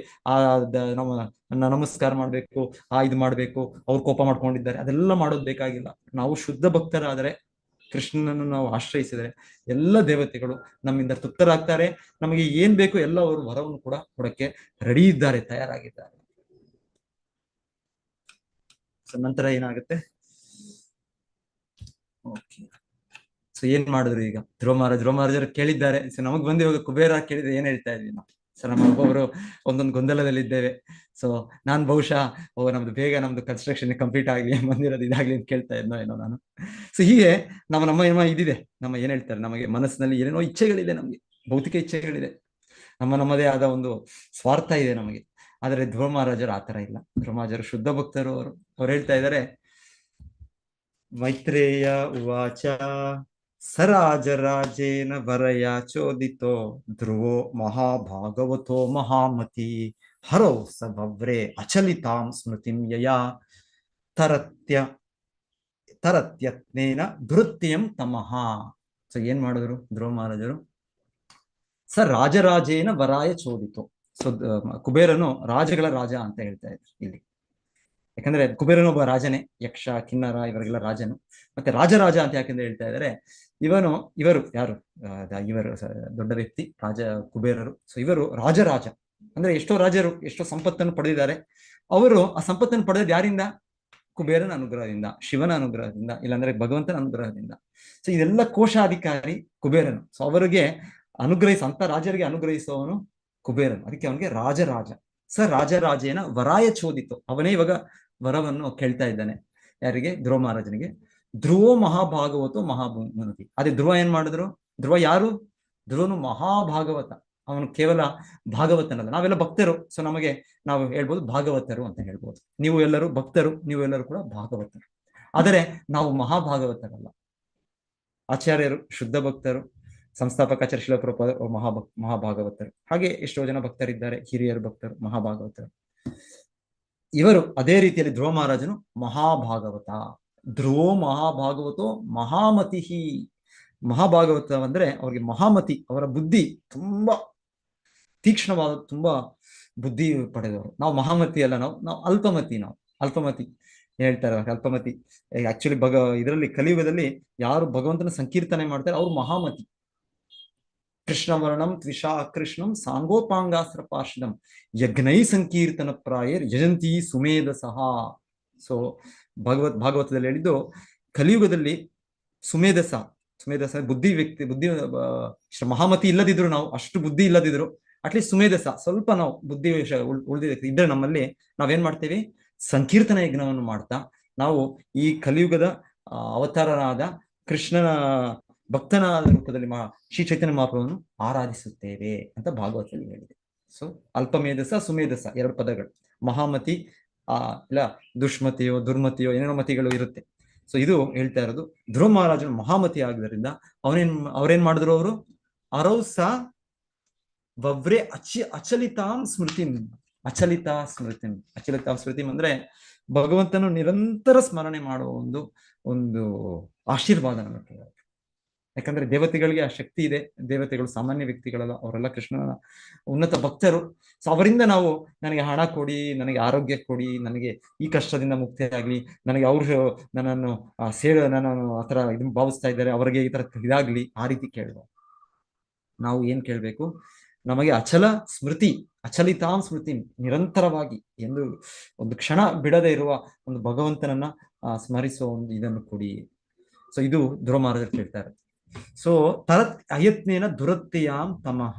ನಮಸ್ಕಾರ ಮಾಡ್ಬೇಕು, ಇದು ಮಾಡ್ಬೇಕು, ಅವ್ರು ಕೋಪ ಮಾಡ್ಕೊಂಡಿದ್ದಾರೆ, ಅದೆಲ್ಲ ಮಾಡೋದು ಬೇಕಾಗಿಲ್ಲ. ನಾವು ಶುದ್ಧ ಭಕ್ತರಾದರೆ, ಕೃಷ್ಣನನ್ನು ನಾವು ಆಶ್ರಯಿಸಿದರೆ ಎಲ್ಲ ದೇವತೆಗಳು ನಮ್ಮಿಂದ ತೃಪ್ತರಾಗ್ತಾರೆ. ನಮಗೆ ಏನ್ ಬೇಕು ಎಲ್ಲ ಅವರು ವರವನ್ನು ಕೂಡ ಕೊಡಕ್ಕೆ ರೆಡಿ ಇದ್ದಾರೆ, ತಯಾರಾಗಿದ್ದಾರೆ. ನಂತರ ಏನಾಗುತ್ತೆ, ಓಕೆ. ಸೊ ಏನ್ ಮಾಡಿದ್ರು ಈಗ ಧ್ರುವ ಮಹಾರಾಜರು ಕೇಳಿದ್ದಾರೆ. ಸೊ ನಮಗ್ ಬಂದು ಇವಾಗ ಕುಬೇರ ಕೇಳಿದ್ರೆ ಏನ್ ಹೇಳ್ತಾ ಇದ್ವಿ ನಾವು? ಸೊ ನಮ್ಮ ಒಬ್ಬೊಬ್ರು ಒಂದೊಂದು ಗೊಂದಲದಲ್ಲಿ ಇದ್ದೇವೆ. ಸೊ ನಾನ್ ಬಹುಶಃ ನಮ್ದು ಬೇಗ ನಮ್ದು ಕನ್ಸ್ಟ್ರಕ್ಷನ್ ಕಂಪ್ಲೀಟ್ ಆಗ್ಲಿ, ಬಂದಿರೋದು ಇದಾಗ್ಲಿ ಅಂತ ಕೇಳ್ತಾ ಇದ್ನೋ ಏನೋ ನಾನು. ಸೊ ಹೀಗೆ ನಮ್ಮ ಇದಿದೆ, ನಮ್ಮ ಏನ್ ಹೇಳ್ತಾರೆ, ನಮಗೆ ಮನಸ್ಸಿನಲ್ಲಿ ಏನೇನೋ ಇಚ್ಛೆಗಳಿದೆ, ನಮ್ಗೆ ಭೌತಿಕ ಇಚ್ಛೆಗಳಿದೆ, ನಮ್ಮದೇ ಆದ ಒಂದು ಸ್ವಾರ್ಥ ಇದೆ ನಮಗೆ. ಆದ್ರೆ ಧ್ರುವ ಮಹಾರಾಜರು ಆತರ ಇಲ್ಲ. ಧ್ರುವ ಮಹಾರಾಜರು ಶುದ್ಧ ಭಕ್ತರು. ಅವ್ರು ಹೇಳ್ತಾ ಇದ್ದಾರೆ, ಮೈತ್ರೇಯ ಉವಾಚ ಸರಾಜರಾಜೇನ ವರಯ ಚೋದಿತೋ ಧ್ರುವೋ ಮಹಾಭಾಗವತೋ ಮಹಾಮತಿ ಹರೌ ಸ ಭವ್ರೆ ಅಚಲಿತಾಂ ಸ್ಮೃತಿಂ ಯಯಾ ತರತ್ಯತ್ನೇನ ಧೃತ್ಯಂ ತಮಃ. ಸೊ ಏನ್ ಮಾಡಿದ್ರು ಧ್ರುವ ಮಹಾರಾಜರು? ಸ ರಾಜರಾಜೇನ ವರಾಯ ಚೋದಿತೋ. ಸೊ ಕುಬೇರನು ರಾಜಗಳ ರಾಜ ಅಂತ ಹೇಳ್ತಾ ಇದ್ರು ಇಲ್ಲಿ. ಯಾಕಂದ್ರೆ ಕುಬೇರನು ಒಬ್ಬ ರಾಜನೇ, ಯಕ್ಷ ಕಿನ್ನರ ಇವರಿಗೆಲ್ಲ ರಾಜನು. ಮತ್ತೆ ರಾಜರಾಜ ಅಂತ ಯಾಕಂದ್ರೆ ಹೇಳ್ತಾ ಇದ್ದಾರೆ, ಇವರು ಯಾರು, ಇವರು ದೊಡ್ಡ ವ್ಯಕ್ತಿ ರಾಜ ಕುಬೇರರು. ಸೊ ಇವರು ರಾಜರಾಜ ಅಂದ್ರೆ ಎಷ್ಟೋ ರಾಜರು ಎಷ್ಟೋ ಸಂಪತ್ತನ್ನು ಪಡೆದಿದ್ದಾರೆ. ಅವರು ಆ ಸಂಪತ್ತನ್ನು ಪಡೆದ ಯಾರಿಂದ? ಕುಬೇರನ ಅನುಗ್ರಹದಿಂದ, ಶಿವನ ಅನುಗ್ರಹದಿಂದ, ಇಲ್ಲಾಂದ್ರೆ ಭಗವಂತನ ಅನುಗ್ರಹದಿಂದ. ಸೊ ಇದೆಲ್ಲ ಕೋಶಾಧಿಕಾರಿ ಕುಬೇರನು. ಸೊ ಅವರಿಗೆ ಅಂತ ರಾಜರಿಗೆ ಅನುಗ್ರಹಿಸುವವನು ಕುಬೇರನು. ಅದಕ್ಕೆ ಅವನಿಗೆ ರಾಜರಾಜ. ಸ ರಾಜರಾಜೇನ ವರಾಯ ಚೋದಿತು. ಅವನೇ ಇವಾಗ ವರವನ್ನು ಕೇಳ್ತಾ ಇದ್ದಾನೆ. ಯಾರಿಗೆ? ಧ್ರುವ ಮಹಾರಾಜನಿಗೆ. ಧ್ರುವೋ ಮಹಾಭಾಗವತೋ ಮಹಾಭೂಮತಿ. ಅದೇ ಧ್ರುವ ಏನ್ ಮಾಡಿದ್ರು? ಧ್ರುವ ಯಾರು? ಧ್ರುವನು ಮಹಾಭಾಗವತ. ಅವನು ಕೇವಲ ಭಾಗವತನಲ್ಲ, ನಾವೆಲ್ಲ ಭಕ್ತರು. ಸೊ ನಾವು ಹೇಳ್ಬೋದು ಭಾಗವತರು ಅಂತ ಹೇಳ್ಬೋದು. ನೀವು ಎಲ್ಲರೂ ಭಕ್ತರು, ನೀವು ಎಲ್ಲರೂ ಕೂಡ ಭಾಗವತರು. ಆದರೆ ನಾವು ಮಹಾಭಾಗವತರಲ್ಲ. ಆಚಾರ್ಯರು ಶುದ್ಧ ಭಕ್ತರು. ಸಂಸ್ಥಾಪಕಾಚಾರ್ಯ ಶ್ರೀಲ ಪ್ರಭುಪಾದ ಮಹಾಭಾಗವತರು. ಹಾಗೆ ಎಷ್ಟೋ ಜನ ಭಕ್ತರಿದ್ದಾರೆ, ಹಿರಿಯರು ಭಕ್ತರು, ಮಹಾಭಾಗವತರು. ಇವರು ಅದೇ ರೀತಿಯಲ್ಲಿ ಧ್ರುವ ಮಹಾರಾಜನು ಮಹಾಭಾಗವತ. ಧ್ರುವೋ ಮಹಾಭಾಗವತೋ ಮಹಾಮತಿ. ಮಹಾಭಾಗವತ ಅಂದ್ರೆ ಅವ್ರಿಗೆ ಮಹಾಮತಿ, ಅವರ ಬುದ್ಧಿ ತುಂಬಾ ತೀಕ್ಷ್ಣವಾದ, ತುಂಬಾ ಬುದ್ಧಿ ಪಡೆದವರು. ನಾವು ಮಹಾಮತಿ ಅಲ್ಲ, ನಾವು ಅಲ್ಪಮತಿ. ನಾವು ಅಲ್ಪಮತಿ ಹೇಳ್ತಾರೆ, ಅಲ್ಪಮತಿ. ಆಕ್ಚುಲಿ ಇದರಲ್ಲಿ ಕಲಿಯುಗದಲ್ಲಿ ಯಾರು ಭಗವಂತನ ಸಂಕೀರ್ತನೆ ಮಾಡ್ತಾರೆ ಅವ್ರು ಮಹಾಮತಿ. ಕೃಷ್ಣವರ್ಣಂ ತ್ವಿಷಾ ಅಕೃಷ್ಣಂ ಸಾಂಗೋಪಾಂಗಾಸ್ತ್ರ ಪಾರ್ಷದಂ ಯಜ್ಞೈ ಸಂಕೀರ್ತನ ಪ್ರಾಯರ್ ಯಜಂತಿ ಸುಮೇಧಸಃ. ಸೊ ಭಾಗವತದಲ್ಲಿ ಹೇಳಿದ್ದು, ಕಲಿಯುಗದಲ್ಲಿ ಸುಮೇಧಸ ಬುದ್ಧಿ ವ್ಯಕ್ತಿ, ಮಹಾಮತಿ ಇಲ್ಲದಿದ್ರು, ನಾವು ಅಷ್ಟು ಬುದ್ಧಿ ಇಲ್ಲದಿದ್ರು ಅಟ್ಲೀಸ್ಟ್ ಸುಮೇಧಸ ಸ್ವಲ್ಪ ನಾವು ಬುದ್ಧಿ ಇದ್ರೆ ನಮ್ಮಲ್ಲಿ ನಾವೇನ್ ಮಾಡ್ತೇವೆ, ಸಂಕೀರ್ತನ ಯಜ್ಞವನ್ನು ಮಾಡ್ತಾ ನಾವು ಈ ಕಲಿಯುಗದ ಅವತಾರನಾದ ಕೃಷ್ಣನ ಭಕ್ತನ ರೂಪದಲ್ಲಿ ಶ್ರೀ ಚೈತನ್ಯ ಮಹಾಪ್ರಭುವನ್ನು ಆರಾಧಿಸುತ್ತೇವೆ ಅಂತ ಭಾಗವತದಲ್ಲಿ ಹೇಳಿದೆ. ಸೊ ಅಲ್ಪಮೇಧಸ ಸುಮೇಧಸ ಎರಡು ಪದಗಳು. ಮಹಾಮತಿ ಇಲ್ಲ ದುಷ್ಮತಿಯೋ ದುರ್ಮತಿಯೋ ಏನೇನೋ ಮತಿಗಳು ಇರುತ್ತೆ. ಸೊ ಇದು ಹೇಳ್ತಾ ಇರೋದು ಧ್ರುವ ಮಹಾರಾಜನು ಮಹಾಮತಿ ಆಗಿದ್ದರಿಂದ ಅವ್ರೇನ್ ಮಾಡಿದ್ರು, ಅವರು ಅರೌಸ ವವ್ರೆ ಅಚಲಿತಾಂ ಸ್ಮೃತಿಂ. ಅಚಲಿತಾ ಸ್ಮೃತಿಂ ಅಂದ್ರೆ ಭಗವಂತನು ನಿರಂತರ ಸ್ಮರಣೆ ಮಾಡುವ ಒಂದು ಆಶೀರ್ವಾದ ನಮಗೆ. ಯಾಕಂದ್ರೆ ದೇವತೆಗಳಿಗೆ ಆ ಶಕ್ತಿ ಇದೆ. ದೇವತೆಗಳು ಸಾಮಾನ್ಯ ವ್ಯಕ್ತಿಗಳಲ್ಲ, ಅವರೆಲ್ಲ ಕೃಷ್ಣನ ಉನ್ನತ ಭಕ್ತರು. ಸೊ ಅವರಿಂದ ನಾವು ನನಗೆ ಹಣ ಕೊಡಿ, ನನಗೆ ಆರೋಗ್ಯ ಕೊಡಿ, ನನಗೆ ಈ ಕಷ್ಟದಿಂದ ಮುಕ್ತಿ ಆಗ್ಲಿ, ನನಗೆ ಅವರು ನನ್ನನ್ನು ನನ್ನನ್ನು ಆತರ ಇದನ್ನ ಭಾವಿಸ್ತಾ ಇದ್ದಾರೆ, ಅವರಿಗೆ ಈ ತರ ಇದಾಗ್ಲಿ, ಆ ರೀತಿ ಕೇಳುವ. ನಾವು ಏನ್ ಕೇಳ್ಬೇಕು, ನಮಗೆ ಅಚಲ ಸ್ಮೃತಿ, ಅಚಲಿತಾಂ ಸ್ಮೃತಿ, ನಿರಂತರವಾಗಿ ಒಂದು ಕ್ಷಣ ಬಿಡದೆ ಇರುವ ಒಂದು ಭಗವಂತನನ್ನ ಸ್ಮರಿಸುವ ಒಂದು ಇದನ್ನು ಕೊಡಿ. ಸೊ ಇದು ಧ್ರುವ ಮಹಾರಾಜರು ಕೇಳ್ತಾರೆ. ಸೊ ತರತ್ ಅಯತ್ನೇನ ದುರತ್ಯಯಾಂ ತಮಃ.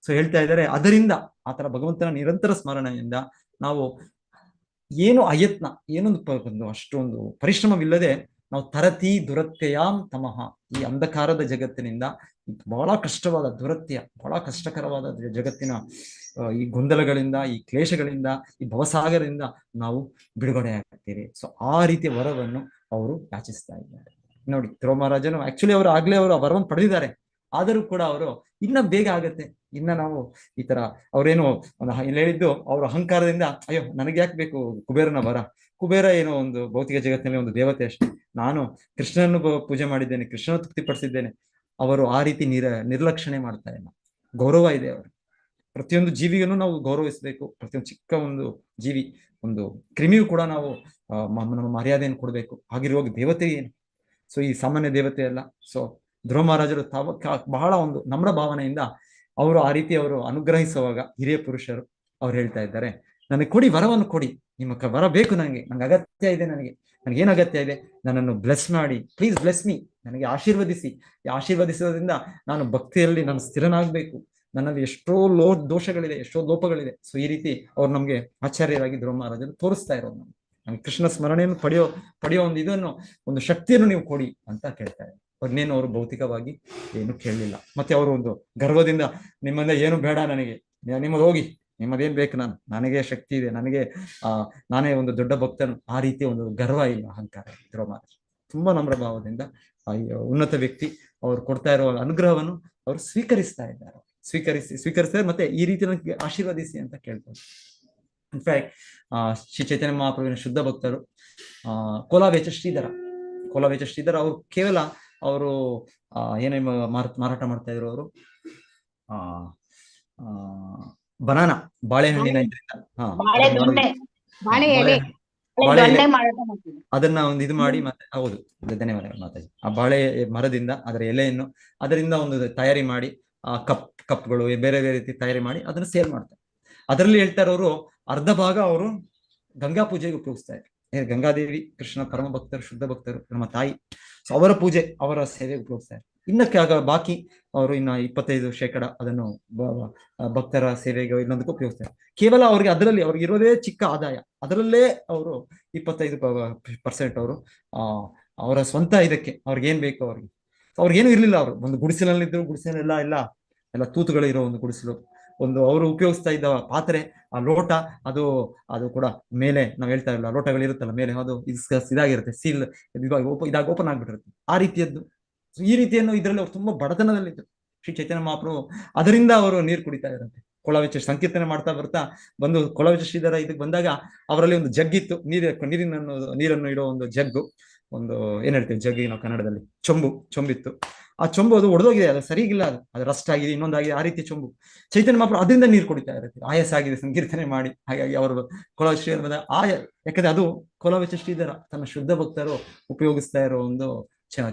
ಸೊ ಹೇಳ್ತಾ ಇದ್ದಾರೆ, ಅದರಿಂದ ಆತರ ಭಗವಂತನ ನಿರಂತರ ಸ್ಮರಣೆಯಿಂದ ನಾವು ಏನು ಅಯತ್ನ, ಏನೊಂದು ಅಷ್ಟೊಂದು ಪರಿಶ್ರಮವಿಲ್ಲದೆ ನಾವು ತರತಿ ದುರತ್ಯಯಾಂ ತಮಃ, ಈ ಅಂಧಕಾರದ ಜಗತ್ತಿನಿಂದ, ಬಹಳ ಕಷ್ಟವಾದ ದುರತ್ಯ, ಬಹಳ ಕಷ್ಟಕರವಾದ ಜಗತ್ತಿನ ಈ ಗೊಂದಲಗಳಿಂದ, ಈ ಕ್ಲೇಶಗಳಿಂದ, ಈ ಭವಸಾಗರದಿಂದ ನಾವು ಬಿಡುಗಡೆ ಆಗ್ತೀವಿ. ಸೊ ಆ ರೀತಿಯ ವರವನ್ನು ಅವರು ಯಾಚಿಸ್ತಾ ಇದ್ದಾರೆ. ನೋಡಿ, ಧ್ರುವ ಮಹಾರಾಜನು ಆಕ್ಚುಲಿ ಅವರು ವರವನ್ನು ಪಡೆದಿದ್ದಾರೆ. ಆದರೂ ಕೂಡ ಅವರು ಇನ್ನ ಬೇಗ ಆಗತ್ತೆ, ಇನ್ನ ನಾವು ಈ ತರ ಅವ್ರೇನು ಇಲ್ಲಿ ಹೇಳಿದ್ದು, ಅವ್ರ ಅಹಂಕಾರದಿಂದ ಅಯ್ಯೋ ನನಗೆ ಯಾಕೆ ಬೇಕು ಕುಬೇರನ ವರ, ಕುಬೇರ ಏನೋ ಒಂದು ಭೌತಿಕ ಜಗತ್ತಿನಲ್ಲಿ ಒಂದು ದೇವತೆ ಅಷ್ಟೇ, ನಾನು ಕೃಷ್ಣನನ್ನು ಪೂಜೆ ಮಾಡಿದ್ದೇನೆ, ಕೃಷ್ಣನ ತೃಪ್ತಿಪಡಿಸಿದ್ದೇನೆ. ಅವರು ಆ ರೀತಿ ನಿರ್ಲಕ್ಷಣೆ ಮಾಡ್ತಾ ಇಲ್ಲ. ಗೌರವ ಇದೆ ಅವರು. ಪ್ರತಿಯೊಂದು ಜೀವಿಯನ್ನು ನಾವು ಗೌರವಿಸಬೇಕು. ಪ್ರತಿಯೊಂದು ಚಿಕ್ಕ ಒಂದು ಜೀವಿ, ಒಂದು ಕ್ರಿಮಿಯು ಕೂಡ ನಾವು ನಮ್ಮ ಮರ್ಯಾದೆಯನ್ನು ಕೊಡಬೇಕು. ಹಾಗಿರುವಾಗ ದೇವತೆ ಏನು? ಸೊ ಈ ಸಾಮಾನ್ಯ ದೇವತೆ ಅಲ್ಲ. ಸೊ ಧ್ರುವ ಮಹಾರಾಜರು ಬಹಳ ಒಂದು ನಮ್ರ ಭಾವನೆಯಿಂದ ಅವರು ಆ ರೀತಿ ಅವರು ಅನುಗ್ರಹಿಸುವಾಗ ಹಿರಿಯ ಪುರುಷರು ಅವ್ರು ಹೇಳ್ತಾ ಇದ್ದಾರೆ, ನನಗೆ ಕೊಡಿ, ವರವನ್ನು ಕೊಡಿ, ನಿಮ್ಮ ವರ ಬೇಕು, ನಂಗೆ ಅಗತ್ಯ ಇದೆ, ನನಗೇನು ಅಗತ್ಯ ಇದೆ, ನನ್ನನ್ನು ಬ್ಲೆಸ್ ಮಾಡಿ, ಪ್ಲೀಸ್ ಬ್ಲೆಸ್ ಮೀ, ನನಗೆ ಆಶೀರ್ವದಿಸಿ. ಈ ಆಶೀರ್ವದಿಸೋದ್ರಿಂದ ನಾನು ಭಕ್ತಿಯಲ್ಲಿ ನಾನು ಸ್ಥಿರನಾಗಬೇಕು, ನನ್ನಲ್ಲಿ ಎಷ್ಟೋ ದೋಷಗಳಿದೆ, ಎಷ್ಟೋ ಲೋಪಗಳಿದೆ. ಸೊ ಈ ರೀತಿ ಅವ್ರು ನಮ್ಗೆ ಆಚಾರ್ಯರಾಗಿ ಧ್ರುವ ಮಹಾರಾಜರು ತೋರಿಸ್ತಾ ಇರೋದು, ನಮ್ಗೆ ಕೃಷ್ಣ ಸ್ಮರಣೆಯನ್ನು ಪಡೆಯೋ ಒಂದು ಶಕ್ತಿಯನ್ನು ನೀವು ಕೊಡಿ ಅಂತ ಕೇಳ್ತಾರೆ. ಅವ್ರನ್ನೇನು ಅವರು ಭೌತಿಕವಾಗಿ ಏನು ಕೇಳಲಿಲ್ಲ. ಮತ್ತೆ ಅವರು ಒಂದು ಗರ್ವದಿಂದ, ನಿಮ್ಮಿಂದ ಏನು ಬೇಡ ನನಗೆ, ನಿಮ್ಮದು ಹೋಗಿ, ನಿಮ್ಮದೇನ್ ಬೇಕು, ನನಗೆ ಶಕ್ತಿ ಇದೆ, ನಾನೇ ಒಂದು ದೊಡ್ಡ ಭಕ್ತನು, ಆ ರೀತಿ ಒಂದು ಗರ್ವ ಇಲ್ಲ, ಅಹಂಕಾರ. ಧ್ರುವ ಮಹಾರಾಜ್ ತುಂಬಾ ನಮ್ರ ಭಾವದಿಂದ ಉನ್ನತ ವ್ಯಕ್ತಿ, ಅವ್ರು ಕೊಡ್ತಾ ಇರೋ ಅನುಗ್ರಹವನ್ನು ಅವರು ಸ್ವೀಕರಿಸ್ತಾರೆ. ಮತ್ತೆ ಈ ರೀತಿ ನನಗೆ ಆಶೀರ್ವದಿಸಿ ಅಂತ ಕೇಳ್ತಾರೆ. ಇನ್ಫ್ಯಾಕ್ಟ್ ಶ್ರೀ ಚೈತನ್ಯ ಮಹಾಪ್ರಭುವಿನ ಶುದ್ಧ ಭಕ್ತರು ಕೋಲಾವೇಚ ಶ್ರೀಧರ ಅವರು ಕೇವಲ ಅವರು ಏನೇ ಮಾರಾಟ ಮಾಡ್ತಾ ಇದ್ರು, ಅವರು ಬನಾನಾ, ಬಾಳೆಹಣ್ಣಿನ ಅದನ್ನ ಒಂದು ಇದು ಮಾಡಿ, ಮತ್ತೆ ಹೌದು, ಧನ್ಯವಾದ ಮಾತಾಜಿ. ಆ ಬಾಳೆ ಮರದಿಂದ ಅದರ ಎಲೆಯನ್ನು ಅದರಿಂದ ಒಂದು ತಯಾರಿ ಮಾಡಿ, ಕಪ್ಗಳು ಬೇರೆ ಬೇರೆ ರೀತಿ ತಯಾರಿ ಮಾಡಿ ಅದನ್ನ ಸೇಲ್ ಮಾಡ್ತಾರೆ. ಅದರಲ್ಲಿ ಹೇಳ್ತಾರೆ, ಅವರು ಅರ್ಧ ಭಾಗ ಅವರು ಗಂಗಾ ಪೂಜೆಗೆ ಉಪಯೋಗಿಸ್ತಾ ಇದ್ರು. ಗಂಗಾದೇವಿ ಕೃಷ್ಣ ಪರಮ ಭಕ್ತರು, ಶುದ್ಧ ಭಕ್ತರು, ನಮ್ಮ ತಾಯಿ. ಸೊ ಅವರ ಪೂಜೆ, ಅವರ ಸೇವೆಗೆ ಉಪಯೋಗಿಸ್ತಾರೆ. ಇನ್ನಕ್ಕೆ ಬಾಕಿ ಅವರು ಇನ್ನ 25% ಅದನ್ನು ಭಕ್ತರ ಸೇವೆಗೆ ಇನ್ನೊಂದಕ್ಕೆ ಉಪಯೋಗಿಸ್ತಾರೆ. ಕೇವಲ ಅವ್ರಿಗೆ ಅದರಲ್ಲಿ ಅವ್ರಿಗೆ ಇರೋದೇ ಚಿಕ್ಕ ಆದಾಯ, ಅದರಲ್ಲೇ ಅವರು 25% ಅವರು ಅವರ ಸ್ವಂತ ಇದಕ್ಕೆ ಅವ್ರಿಗೇನ್ ಬೇಕು, ಅವ್ರಿಗೇನು ಇರ್ಲಿಲ್ಲ. ಅವರು ಒಂದು ಗುಡಿಸಲಲ್ಲಿದ್ರು, ಎಲ್ಲ ತೂತುಗಳಿರೋ ಒಂದು ಗುಡಿಸಲು, ಒಂದು ಅವರು ಉಪಯೋಗಿಸ್ತಾ ಇದ್ದ ಪಾತ್ರೆ, ಆ ಲೋಟ, ಅದು ಕೂಡ ಮೇಲೆ ನಾವು ಹೇಳ್ತಾ ಇಲ್ಲ, ಲೋಟಗಳಿರುತ್ತಲ್ಲ ಮೇಲೆ, ಅದು ಇದಾಗಿರುತ್ತೆ, ಸೀಲ್ ಇದಾಗಿ ಓಪನ್ ಆಗ್ಬಿಟ್ಟಿರುತ್ತೆ, ಆ ರೀತಿಯದ್ದು. ಈ ರೀತಿಯನ್ನು ಇದರಲ್ಲಿ ಅವ್ರು ತುಂಬಾ ಬಡತನದಲ್ಲಿದ್ದರು. ಶ್ರೀ ಚೈತನ್ಯ ಮಹಾಪ್ರಭು ಅದರಿಂದ ಅವರು ನೀರು ಕುಡಿತಾ ಇರಂತೆ. ಕೊಳವೆಚ್ಚ ಸಂಕೀರ್ತನೆ ಮಾಡ್ತಾ ಬರ್ತಾ ಬಂದು ಕೊಳವೆಚ್ಚ ಶ್ರೀಧರ ಇದಕ್ಕೆ ಬಂದಾಗ ಅವರಲ್ಲಿ ಒಂದು ಜಗ್ಗಿತ್ತು, ನೀರನ್ನು ಇಡೋ ಒಂದು ಜಗ್ಗು, ಒಂದು ಏನ್ ಹೇಳ್ತೀವಿ ಜಗ್ಗಿಗೆ ನಾವು ಕನ್ನಡದಲ್ಲಿ ಚೊಂಬಿತ್ತು. ಆ ಚೊಂಬು ಅದು ಒಡೆದೋಗಿದೆ, ಅದು ಸರಿಗಿಲ್ಲ, ಅದು ರಸ್ಟ್ ಆಗಿದೆ, ಇನ್ನೊಂದಾಗಿದೆ, ಆ ರೀತಿ ಚೊಂಬು. ಚೈತನ್ಯ ಮಹಾಪ್ರಭು ಅದರಿಂದ ನೀರು ಕುಡಿತಾ ಇರುತ್ತೆ. ಆಯಾಸ ಆಗಿದೆ ಸಂಕೀರ್ತನೆ ಮಾಡಿ, ಹಾಗಾಗಿ ಅವರು ಕೊಳವೆಚ್ಚ ಶ್ರೀಧರ ಬಂದಾಗ ಯಾಕಂದ್ರೆ ಅದು ಕೊಳವೆಚ್ಚ ಶ್ರೀಧರ ತನ್ನ ಶುದ್ಧ ಭಕ್ತರು ಉಪಯೋಗಿಸ್ತಾ ಇರೋ ಒಂದು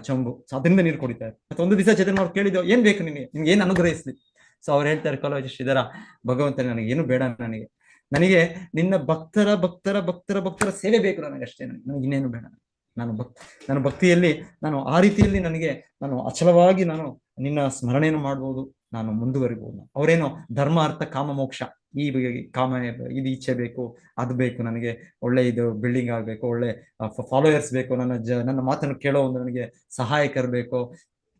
ಚೊಂಬು. ಸೊ ಅದರಿಂದ ನೀರು ಕುಡಿತಾರೆ. ಮತ್ತೆ ಒಂದು ದಿವಸ ಚೈತನ್ಯ ಮಹಾಪ್ರಭು ಕೇಳಿದ್ರು, ಏನ್ ಬೇಕು ನಿನಗೆ ಏನ್ ಅನುಗ್ರಹಿಸ್ಲಿ? ಸೊ ಅವ್ರು ಹೇಳ್ತಾರೆ ಕೊಳವೆಚ್ಚ ಶ್ರೀಧರ, ಭಗವಂತನೇ ನನಗೆ ಏನು ಬೇಡ, ನನಗೆ ನಿನ್ನ ಭಕ್ತರ ಸೇವೆ ಬೇಕು, ನನಗಷ್ಟೇ, ನನಗೆ ಇನ್ನೇನು ಬೇಡ. ನಾನು ಭಕ್ತಿಯಲ್ಲಿ ನಾನು ಆ ರೀತಿಯಲ್ಲಿ ನಾನು ಅಚಲವಾಗಿ ನಾನು ನಿನ್ನ ಸ್ಮರಣೆಯನ್ನು ಮಾಡ್ಬೋದು, ನಾನು ಮುಂದುವರಿಬಹುದು. ಅವರೇನೋ ಧರ್ಮ ಅರ್ಥ ಕಾಮ ಮೋಕ್ಷ, ಈ ಕಾಮ ಇದು ಇಚ್ಛೆ ಬೇಕು, ಅದು ಬೇಕು, ನನಗೆ ಒಳ್ಳೆ ಇದು ಬಿಲ್ಡಿಂಗ್ ಆಗ್ಬೇಕು, ಒಳ್ಳೆ ಫಾಲೋಯರ್ಸ್ ಬೇಕು, ನನ್ನ ಮಾತನ್ನು ಕೇಳೋ ಒಂದು ನನಗೆ ಸಹಾಯಕರು ಬೇಕು.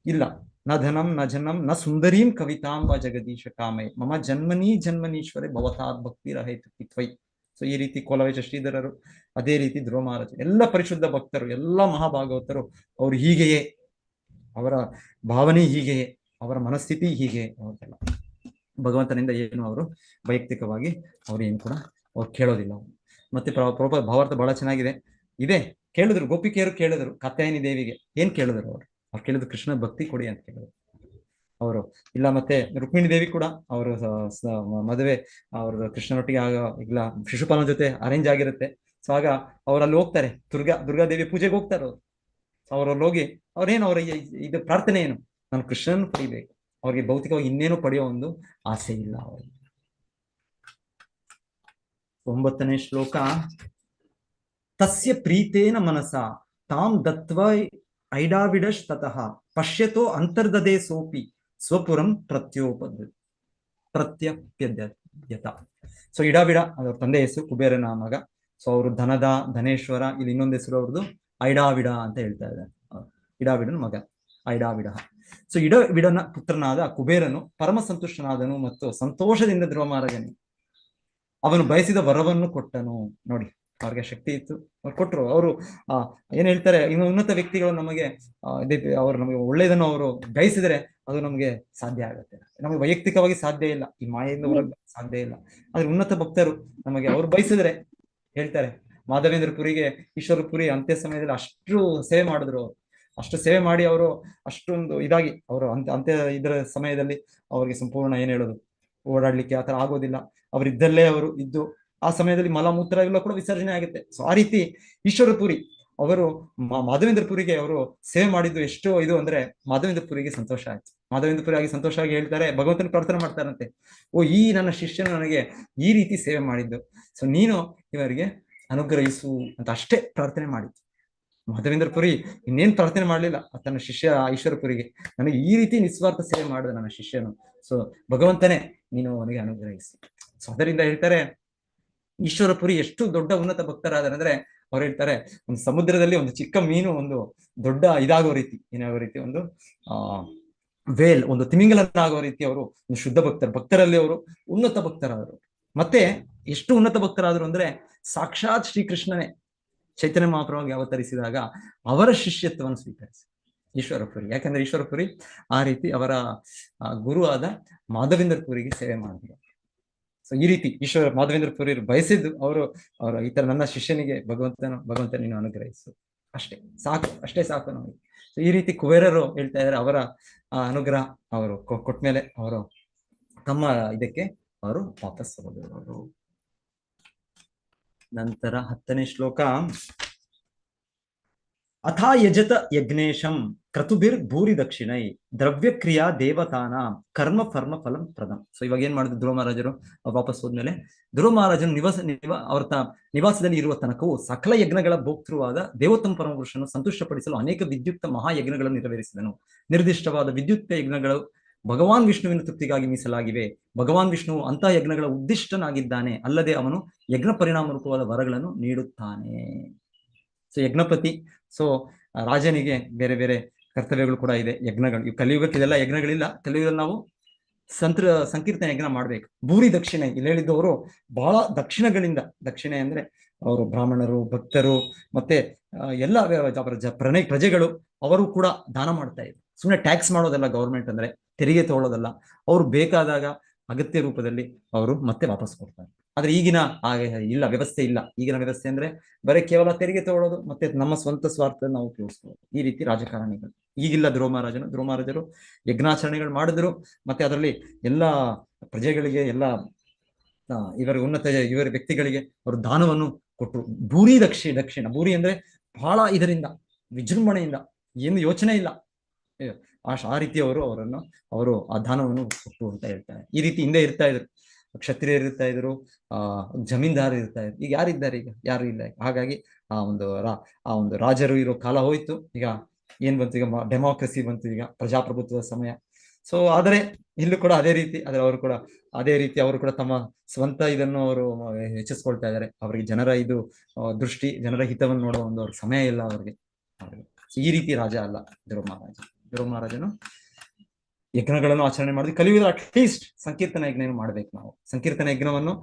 ಇಲ್ಲ, ನ ಧನಂ ನ ಜನಂ ನ ಸುಂದರೀಂ ಕವಿತಾಂಬ ಜಗದೀಶ ಕಾಮೈ ಮಮ ಜನ್ಮನೀಶ್ವರೇ ಭವತಾತ್ ಭಕ್ತಿ ರಹಿತು ತ್ವಯಿ. ಸೊ ಈ ರೀತಿ ಕೊಳವೆಚ್ಚ ಶ್ರೀಧರರು, ಅದೇ ರೀತಿ ಧ್ರುವ ಮಹಾರಾಜ, ಎಲ್ಲ ಪರಿಶುದ್ಧ ಭಕ್ತರು, ಎಲ್ಲ ಮಹಾಭಾಗವತರು ಅವರು ಹೀಗೆಯೇ, ಅವರ ಭಾವನೆ ಹೀಗೆಯೇ, ಅವರ ಮನಸ್ಥಿತಿ ಹೀಗೆ. ಅವ್ರಿಗೆಲ್ಲ ಭಗವಂತನಿಂದ ಏನು ಅವರು ವೈಯಕ್ತಿಕವಾಗಿ ಅವ್ರು ಏನು ಕೂಡ ಅವ್ರು ಕೇಳೋದಿಲ್ಲ. ಮತ್ತೆ ಭಾವಾರ್ಥ ಬಹಳ ಚೆನ್ನಾಗಿದೆ ಇದೆ. ಕೇಳಿದ್ರು, ಗೋಪಿಕೆಯರು ಕೇಳಿದ್ರು ಕಾತ್ಯಾಯನಿ ದೇವಿಗೆ, ಏನ್ ಕೇಳಿದ್ರು ಅವ್ರು ಕೇಳಿದ್ರು ಕೃಷ್ಣ ಭಕ್ತಿ ಕೊಡಿ ಅಂತ ಕೇಳಿದ್ರು ಅವರು. ಇಲ್ಲ ಮತ್ತೆ ರುಕ್ಮಿಣಿ ದೇವಿ ಕೂಡ ಅವರು ಮದುವೆ ಅವ್ರ ಕೃಷ್ಣನೊಟ್ಟಿಗೆ ಇಲ್ಲ ಶಿಶುಪಾಲನ ಜೊತೆ ಅರೇಂಜ್ ಆಗಿರುತ್ತೆ. ಸೊ ಆಗ ಅವರಲ್ಲಿ ಹೋಗ್ತಾರೆ, ದುರ್ಗಾದೇವಿ ಪೂಜೆಗೆ ಹೋಗ್ತಾರೆ ಅವರು. ಅವರಲ್ಲಿ ಹೋಗಿ ಅವ್ರ ಇದು ಪ್ರಾರ್ಥನೆ ಏನು, ನಾನು ಕೃಷ್ಣನ್ ಪಡಿಬೇಕು, ಅವ್ರಿಗೆ ಭೌತಿಕವಾಗಿ ಇನ್ನೇನು ಪಡೆಯೋ ಒಂದು ಆಸೆ ಇಲ್ಲ ಅವರಿಗೆ. 9ನೇ ಶ್ಲೋಕ. ತಸ್ಯ ಪ್ರೀತೇನ ಮನಸ ತಾಂ ದತ್ವ ಐಡಾವಿಡಶ್ ತತಃ ಪಶ್ಯತೋ ಅಂತರ್ದದೆ ಸೋಪಿ ಸ್ವಪುರಂ ಪ್ರತ್ಯಪ್ಯದ್ಯತ. ಸೊ ಇಡಾವಿಡ ಅವ್ರ ತಂದೆ ಹೆಸರು, ಕುಬೇರನ ಮಗ. ಸೊ ಅವರು ಧನೇಶ್ವರ. ಇಲ್ಲಿ ಇನ್ನೊಂದು ಹೆಸರು ಅವ್ರದ್ದು ಐಡಾವಿಡ ಅಂತ ಹೇಳ್ತಾ ಇದ್ದಾರೆ. ಇಡಾವಿಡನ ಮಗ ಐಡಾವಿಡ. ಸೊ ಇಡವಿಡನ ಪುತ್ರನಾದ ಕುಬೇರನು ಪರಮ ಸಂತುಷ್ಟನಾದನು ಮತ್ತು ಸಂತೋಷದಿಂದ ಧ್ರುವ ಮಹಾರಾಜನಿಗೆ ಅವನು ಬಯಸಿದ ವರವನ್ನು ಕೊಟ್ಟನು. ನೋಡಿ, ಅವ್ರಿಗೆ ಶಕ್ತಿ ಇತ್ತು, ಅವ್ರು ಕೊಟ್ಟರು. ಅವರು ಏನ್ ಹೇಳ್ತಾರೆ, ಇನ್ನು ಉನ್ನತ ವ್ಯಕ್ತಿಗಳು ನಮಗೆ ಅವ್ರು ನಮಗೆ ಒಳ್ಳೇದನ್ನು ಅವರು ಬಯಸಿದ್ರೆ ಅದು ನಮಗೆ ಸಾಧ್ಯ ಆಗುತ್ತೆ. ನಮಗೆ ವೈಯಕ್ತಿಕವಾಗಿ ಸಾಧ್ಯ ಇಲ್ಲ, ಈ ಮಾಯೆಯಿಂದ ಹೊರಗೆ ಸಾಧ್ಯ ಇಲ್ಲ. ಆದ್ರೆ ಉನ್ನತ ಭಕ್ತರು ನಮಗೆ ಅವ್ರು ಬಯಸಿದ್ರೆ ಹೇಳ್ತಾರೆ. ಮಾಧವೇಂದ್ರ ಪುರಿಗೆ, ಈಶ್ವರ ಪುರಿ ಅಂತ್ಯ ಸಮಯದಲ್ಲಿ ಅಷ್ಟು ಸೇವೆ ಮಾಡಿದ್ರು. ಅಷ್ಟು ಸೇವೆ ಮಾಡಿ ಅವರು ಅಷ್ಟೊಂದು ಇದಾಗಿ ಅವರು ಅಂತ್ಯ ಇದರ ಸಮಯದಲ್ಲಿ ಅವರಿಗೆ ಸಂಪೂರ್ಣ ಏನ್ ಹೇಳೋದು, ಓಡಾಡ್ಲಿಕ್ಕೆ ಆತರ ಆಗೋದಿಲ್ಲ. ಅವರಿದ್ದಲ್ಲೇ ಅವರು ಇದ್ದು ಆ ಸಮಯದಲ್ಲಿ ಮಲಮೂತ್ರ ಎಲ್ಲ ಕೂಡ ವಿಸರ್ಜನೆ ಆಗುತ್ತೆ. ಸೊ ಆ ರೀತಿ ಈಶ್ವರ ಪುರಿ ಅವರು ಮಾಧವೇಂದ್ರ ಪುರಿಗೆ ಅವರು ಸೇವೆ ಮಾಡಿದ್ದು ಎಷ್ಟು ಇದು ಅಂದ್ರೆ ಮಾಧವೇಂದ್ರ ಪುರಿಗೆ ಸಂತೋಷ ಆಯ್ತು. ಮಾಧವೇಂದ್ರ ಪುರಿ ಆಗಿ ಸಂತೋಷ ಆಗಿ ಹೇಳ್ತಾರೆ, ಭಗವಂತನ ಪ್ರಾರ್ಥನೆ ಮಾಡ್ತಾರಂತೆ, ಓ ಈ ನನ್ನ ಶಿಷ್ಯನು ನನಗೆ ಈ ರೀತಿ ಸೇವೆ ಮಾಡಿದ್ದು, ಸೊ ನೀನು ಇವರಿಗೆ ಅನುಗ್ರಹಿಸು ಅಂತ ಅಷ್ಟೇ ಪ್ರಾರ್ಥನೆ ಮಾಡಿದ್ದು. ಮಾಧವೇಂದ್ರ ಪುರಿ ಇನ್ನೇನ್ ಪ್ರಾರ್ಥನೆ ಮಾಡ್ಲಿಲ್ಲ ತನ್ನ ಶಿಷ್ಯ ಈಶ್ವರ ಪುರಿಗೆ, ನನಗೆ ಈ ರೀತಿ ನಿಸ್ವಾರ್ಥ ಸೇವೆ ಮಾಡಿದ ನನ್ನ ಶಿಷ್ಯನು, ಸೊ ಭಗವಂತನೇ ನೀನು ಅವನಿಗೆ ಅನುಗ್ರಹಿಸಿ. ಸೊ ಅದರಿಂದ ಹೇಳ್ತಾರೆ, ಈಶ್ವರ ಪುರಿ ಎಷ್ಟು ದೊಡ್ಡ ಉನ್ನತ ಭಕ್ತರಾದಂದ್ರೆ ಅವ್ರು ಹೇಳ್ತಾರೆ, ಒಂದು ಸಮುದ್ರದಲ್ಲಿ ಒಂದು ಚಿಕ್ಕ ಮೀನು ಒಂದು ದೊಡ್ಡ ಇದಾಗೋ ರೀತಿ, ಏನಾಗೋ ರೀತಿ ಒಂದು ವೇಲ್, ಒಂದು ತಿಮಿಂಗಲನಾಗೋ ರೀತಿ ಅವರು ಒಂದು ಶುದ್ಧ ಭಕ್ತರಲ್ಲಿ ಅವರು ಉನ್ನತ ಭಕ್ತರಾದರು. ಮತ್ತೆ ಎಷ್ಟು ಉನ್ನತ ಭಕ್ತರಾದರು ಅಂದ್ರೆ ಸಾಕ್ಷಾತ್ ಶ್ರೀಕೃಷ್ಣನೇ ಚೈತನ್ಯ ಮಹಾಪ್ರಭುವಾಗಿ ಅವತರಿಸಿದಾಗ ಅವರ ಶಿಷ್ಯತ್ವವನ್ನು ಸ್ವೀಕರಿಸಿ ಈಶ್ವರ ಪುರಿ. ಯಾಕಂದ್ರೆ ಈಶ್ವರ ಪುರಿ ಆ ರೀತಿ ಅವರ ಗುರು ಆದ ಮಾಧವೇಂದ್ರ ಪುರಿಗೆ ಸೇವೆ ಮಾಡಿದ್ರು. ಸೊ ಈ ರೀತಿ ಮಾಧವೇಂದ್ರ ಪುರಿ ಬಯಸಿದ್ದು ಅವರು ಈ ತರ ನನ್ನ ಶಿಷ್ಯನಿಗೆ ಭಗವಂತ ನೀನು ಅನುಗ್ರಹಿಸು, ಅಷ್ಟೇ ಸಾಕು ನಮಗೆ. ಸೊ ಈ ರೀತಿ ಕುಬೇರರು ಹೇಳ್ತಾ ಇದ್ದಾರೆ, ಅವರ ಅನುಗ್ರಹ ಅವರು ಕೊಟ್ಮೇಲೆ ಅವರು ತಮ್ಮ ಇದಕ್ಕೆ ಅವರು ವಾಪಸ್ ಹೋದರು. ನಂತರ 10ನೇ ಶ್ಲೋಕ. ಅಥಾ ಯಜತ ಯಜ್ಞೇಶಂ ಕ್ರತುಭಿರ್ ಭೂರಿ ದಕ್ಷಿಣೈ ದ್ರವ್ಯ ಕ್ರಿಯಾ ದೇವತಾನ ಕರ್ಮ ಫರ್ಮ ಫಲಂ ಪ್ರದಂ. ಸೊ ಇವಾಗ ಏನ್ ಮಾಡಿದ್ರು ಧ್ರುವ ಮಹಾರಾಜರು ವಾಪಸ್ ಹೋದ್ಮೇಲೆ, ಧ್ರುವ ಮಹಾರಾಜನು ಅವರ ನಿವಾಸದಲ್ಲಿ ಇರುವ ತನಕವು ಸಕಲ ಯಜ್ಞಗಳ ಭೋಕ್ತೃವಾದ ದೇವೋತ್ತಮ ಪರಮಪುರುಷನು ಸಂತುಷ್ಟಪಡಿಸಲು ಅನೇಕ ವಿದ್ಯುಕ್ತ ಮಹಾಯಜ್ಞಗಳನ್ನು ನೆರವೇರಿಸಿದನು. ನಿರ್ದಿಷ್ಟವಾದ ವಿದ್ಯುಕ್ತ ಯಜ್ಞಗಳು ಭಗವಾನ್ ವಿಷ್ಣುವಿನ ತೃಪ್ತಿಗಾಗಿ ಮೀಸಲಾಗಿವೆ. ಭಗವಾನ್ ವಿಷ್ಣುವು ಅಂತಹ ಯಜ್ಞಗಳ ಉದ್ದಿಷ್ಟನಾಗಿದ್ದಾನೆ, ಅಲ್ಲದೆ ಅವನು ಯಜ್ಞ ಪರಿಣಾಮ ರೂಪವಾದ ವರಗಳನ್ನು ನೀಡುತ್ತಾನೆ. ಸೊ ಯಜ್ಞಪತಿ, ಸೊ ರಾಜನಿಗೆ ಬೇರೆ ಬೇರೆ ಕರ್ತವ್ಯಗಳು ಕೂಡ ಇದೆ, ಯಜ್ಞಗಳು. ಈ ಕಲಿಯುಗಕ್ಕೆ ಇದೆಲ್ಲ ಯಜ್ಞಗಳಿಲ್ಲ. ಕಲಿಯುಗದಲ್ಲಿ ನಾವು ಸಂಕೀರ್ತನೆ ಯಜ್ಞ ಮಾಡ್ಬೇಕು. ಭೂರಿ ದಕ್ಷಿಣೆ ಇಲ್ಲಿ ಹೇಳಿದ್ದವರು ಬಹಳ ದಕ್ಷಿಣೆ ಅಂದ್ರೆ ಅವರು ಬ್ರಾಹ್ಮಣರು, ಭಕ್ತರು, ಮತ್ತೆ ಎಲ್ಲ ಪ್ರಜೆಗಳು ಅವರು ಕೂಡ ದಾನ ಮಾಡ್ತಾ ಇದ್ರು. ಸುಮ್ಮನೆ ಟ್ಯಾಕ್ಸ್ ಮಾಡೋದಲ್ಲ, ಗೌರ್ಮೆಂಟ್ ಅಂದ್ರೆ ತೆರಿಗೆ ತಗೊಳ್ಳೋದಲ್ಲ, ಅವ್ರು ಬೇಕಾದಾಗ ಅಗತ್ಯ ರೂಪದಲ್ಲಿ ಅವರು ಮತ್ತೆ ವಾಪಸ್ ಕೊಡ್ತಾರೆ. ಆದ್ರೆ ಈಗಿನ ಹಾಗೆ ಇಲ್ಲ, ವ್ಯವಸ್ಥೆ ಇಲ್ಲ. ಈಗಿನ ವ್ಯವಸ್ಥೆ ಅಂದ್ರೆ ಬರೀ ಕೇವಲ ತೆರಿಗೆ ತಗೊಳ್ಳೋದು, ಮತ್ತೆ ನಮ್ಮ ಸ್ವಂತ ಸ್ವಾರ್ಥ ನಾವು ಉಪಯೋಗಿಸ್ಕೊಳ್ಳೋದು, ಈ ರೀತಿ ರಾಜಕಾರಣಿಗಳು. ಈಗಿಲ್ಲ ಧ್ರುವ ಮಹಾರಾಜರು ಯಜ್ಞಾಚರಣೆಗಳು ಮಾಡಿದ್ರು. ಮತ್ತೆ ಅದರಲ್ಲಿ ಎಲ್ಲ ಪ್ರಜೆಗಳಿಗೆ, ಎಲ್ಲ ಇವರ ವ್ಯಕ್ತಿಗಳಿಗೆ ಅವರು ದಾನವನ್ನು ಕೊಟ್ಟರು. ಭೂರಿ ದಕ್ಷಿಣ ಭೂರಿ ಅಂದ್ರೆ ಬಹಳ ಇದರಿಂದ ವಿಜೃಂಭಣೆಯಿಂದ, ಏನು ಯೋಚನೆ ಇಲ್ಲ, ಆ ರೀತಿ ಅವರು ಆ ದಾನವನ್ನು ಕೊಟ್ಟು ಅಂತ ಹೇಳ್ತಾರೆ. ಈ ರೀತಿ ಹಿಂದೆ ಇರ್ತಾ ಇದ್ರು. ಕ್ಷತ್ರಿಯರು ಇರ್ತಾ ಇದ್ರು, ಜಮೀನ್ದಾರರು ಇರ್ತಾ ಇದ್ರು. ಈಗ ಯಾರಿದ್ದಾರೆ? ಈಗ ಯಾರು ಇಲ್ಲ. ಹಾಗಾಗಿ ಆ ಒಂದು ರಾಜರು ಇರೋ ಕಾಲ ಹೋಯ್ತು. ಈಗ ಏನ್ ಬಂತು? ಈಗ ಡೆಮಾಕ್ರಸಿ ಬಂತು, ಈಗ ಪ್ರಜಾಪ್ರಭುತ್ವದ ಸಮಯ. ಸೊ ಆದರೆ ಇಲ್ಲೂ ಕೂಡ ಅದೇ ರೀತಿ, ಆದ್ರೆ ಅವರು ಕೂಡ ತಮ್ಮ ಸ್ವಂತ ಇದನ್ನು ಅವರು ಹೆಚ್ಚಿಸ್ಕೊಳ್ತಾ ಇದ್ದಾರೆ. ಅವರಿಗೆ ಜನರ ದೃಷ್ಟಿ, ಜನರ ಹಿತವನ್ನು ನೋಡೋ ಒಂದು ಅವ್ರಿಗೆ ಸಮಯ ಇಲ್ಲ ಅವ್ರಿಗೆ. ಈ ರೀತಿ ರಾಜ ಅಲ್ಲ ಧ್ರುವ ಮಹಾರಾಜನು ಯಜ್ಞಗಳನ್ನು ಆಚರಣೆ ಮಾಡಿದ್ವಿ. ಕಲಿಯುವುದ ಅಟ್ಲೀಸ್ಟ್ ಸಂಕೀರ್ತನ ಯಜ್ಞ ಮಾಡ್ಬೇಕು ನಾವು. ಸಂಕೀರ್ತನ ಯಜ್ಞವನ್ನು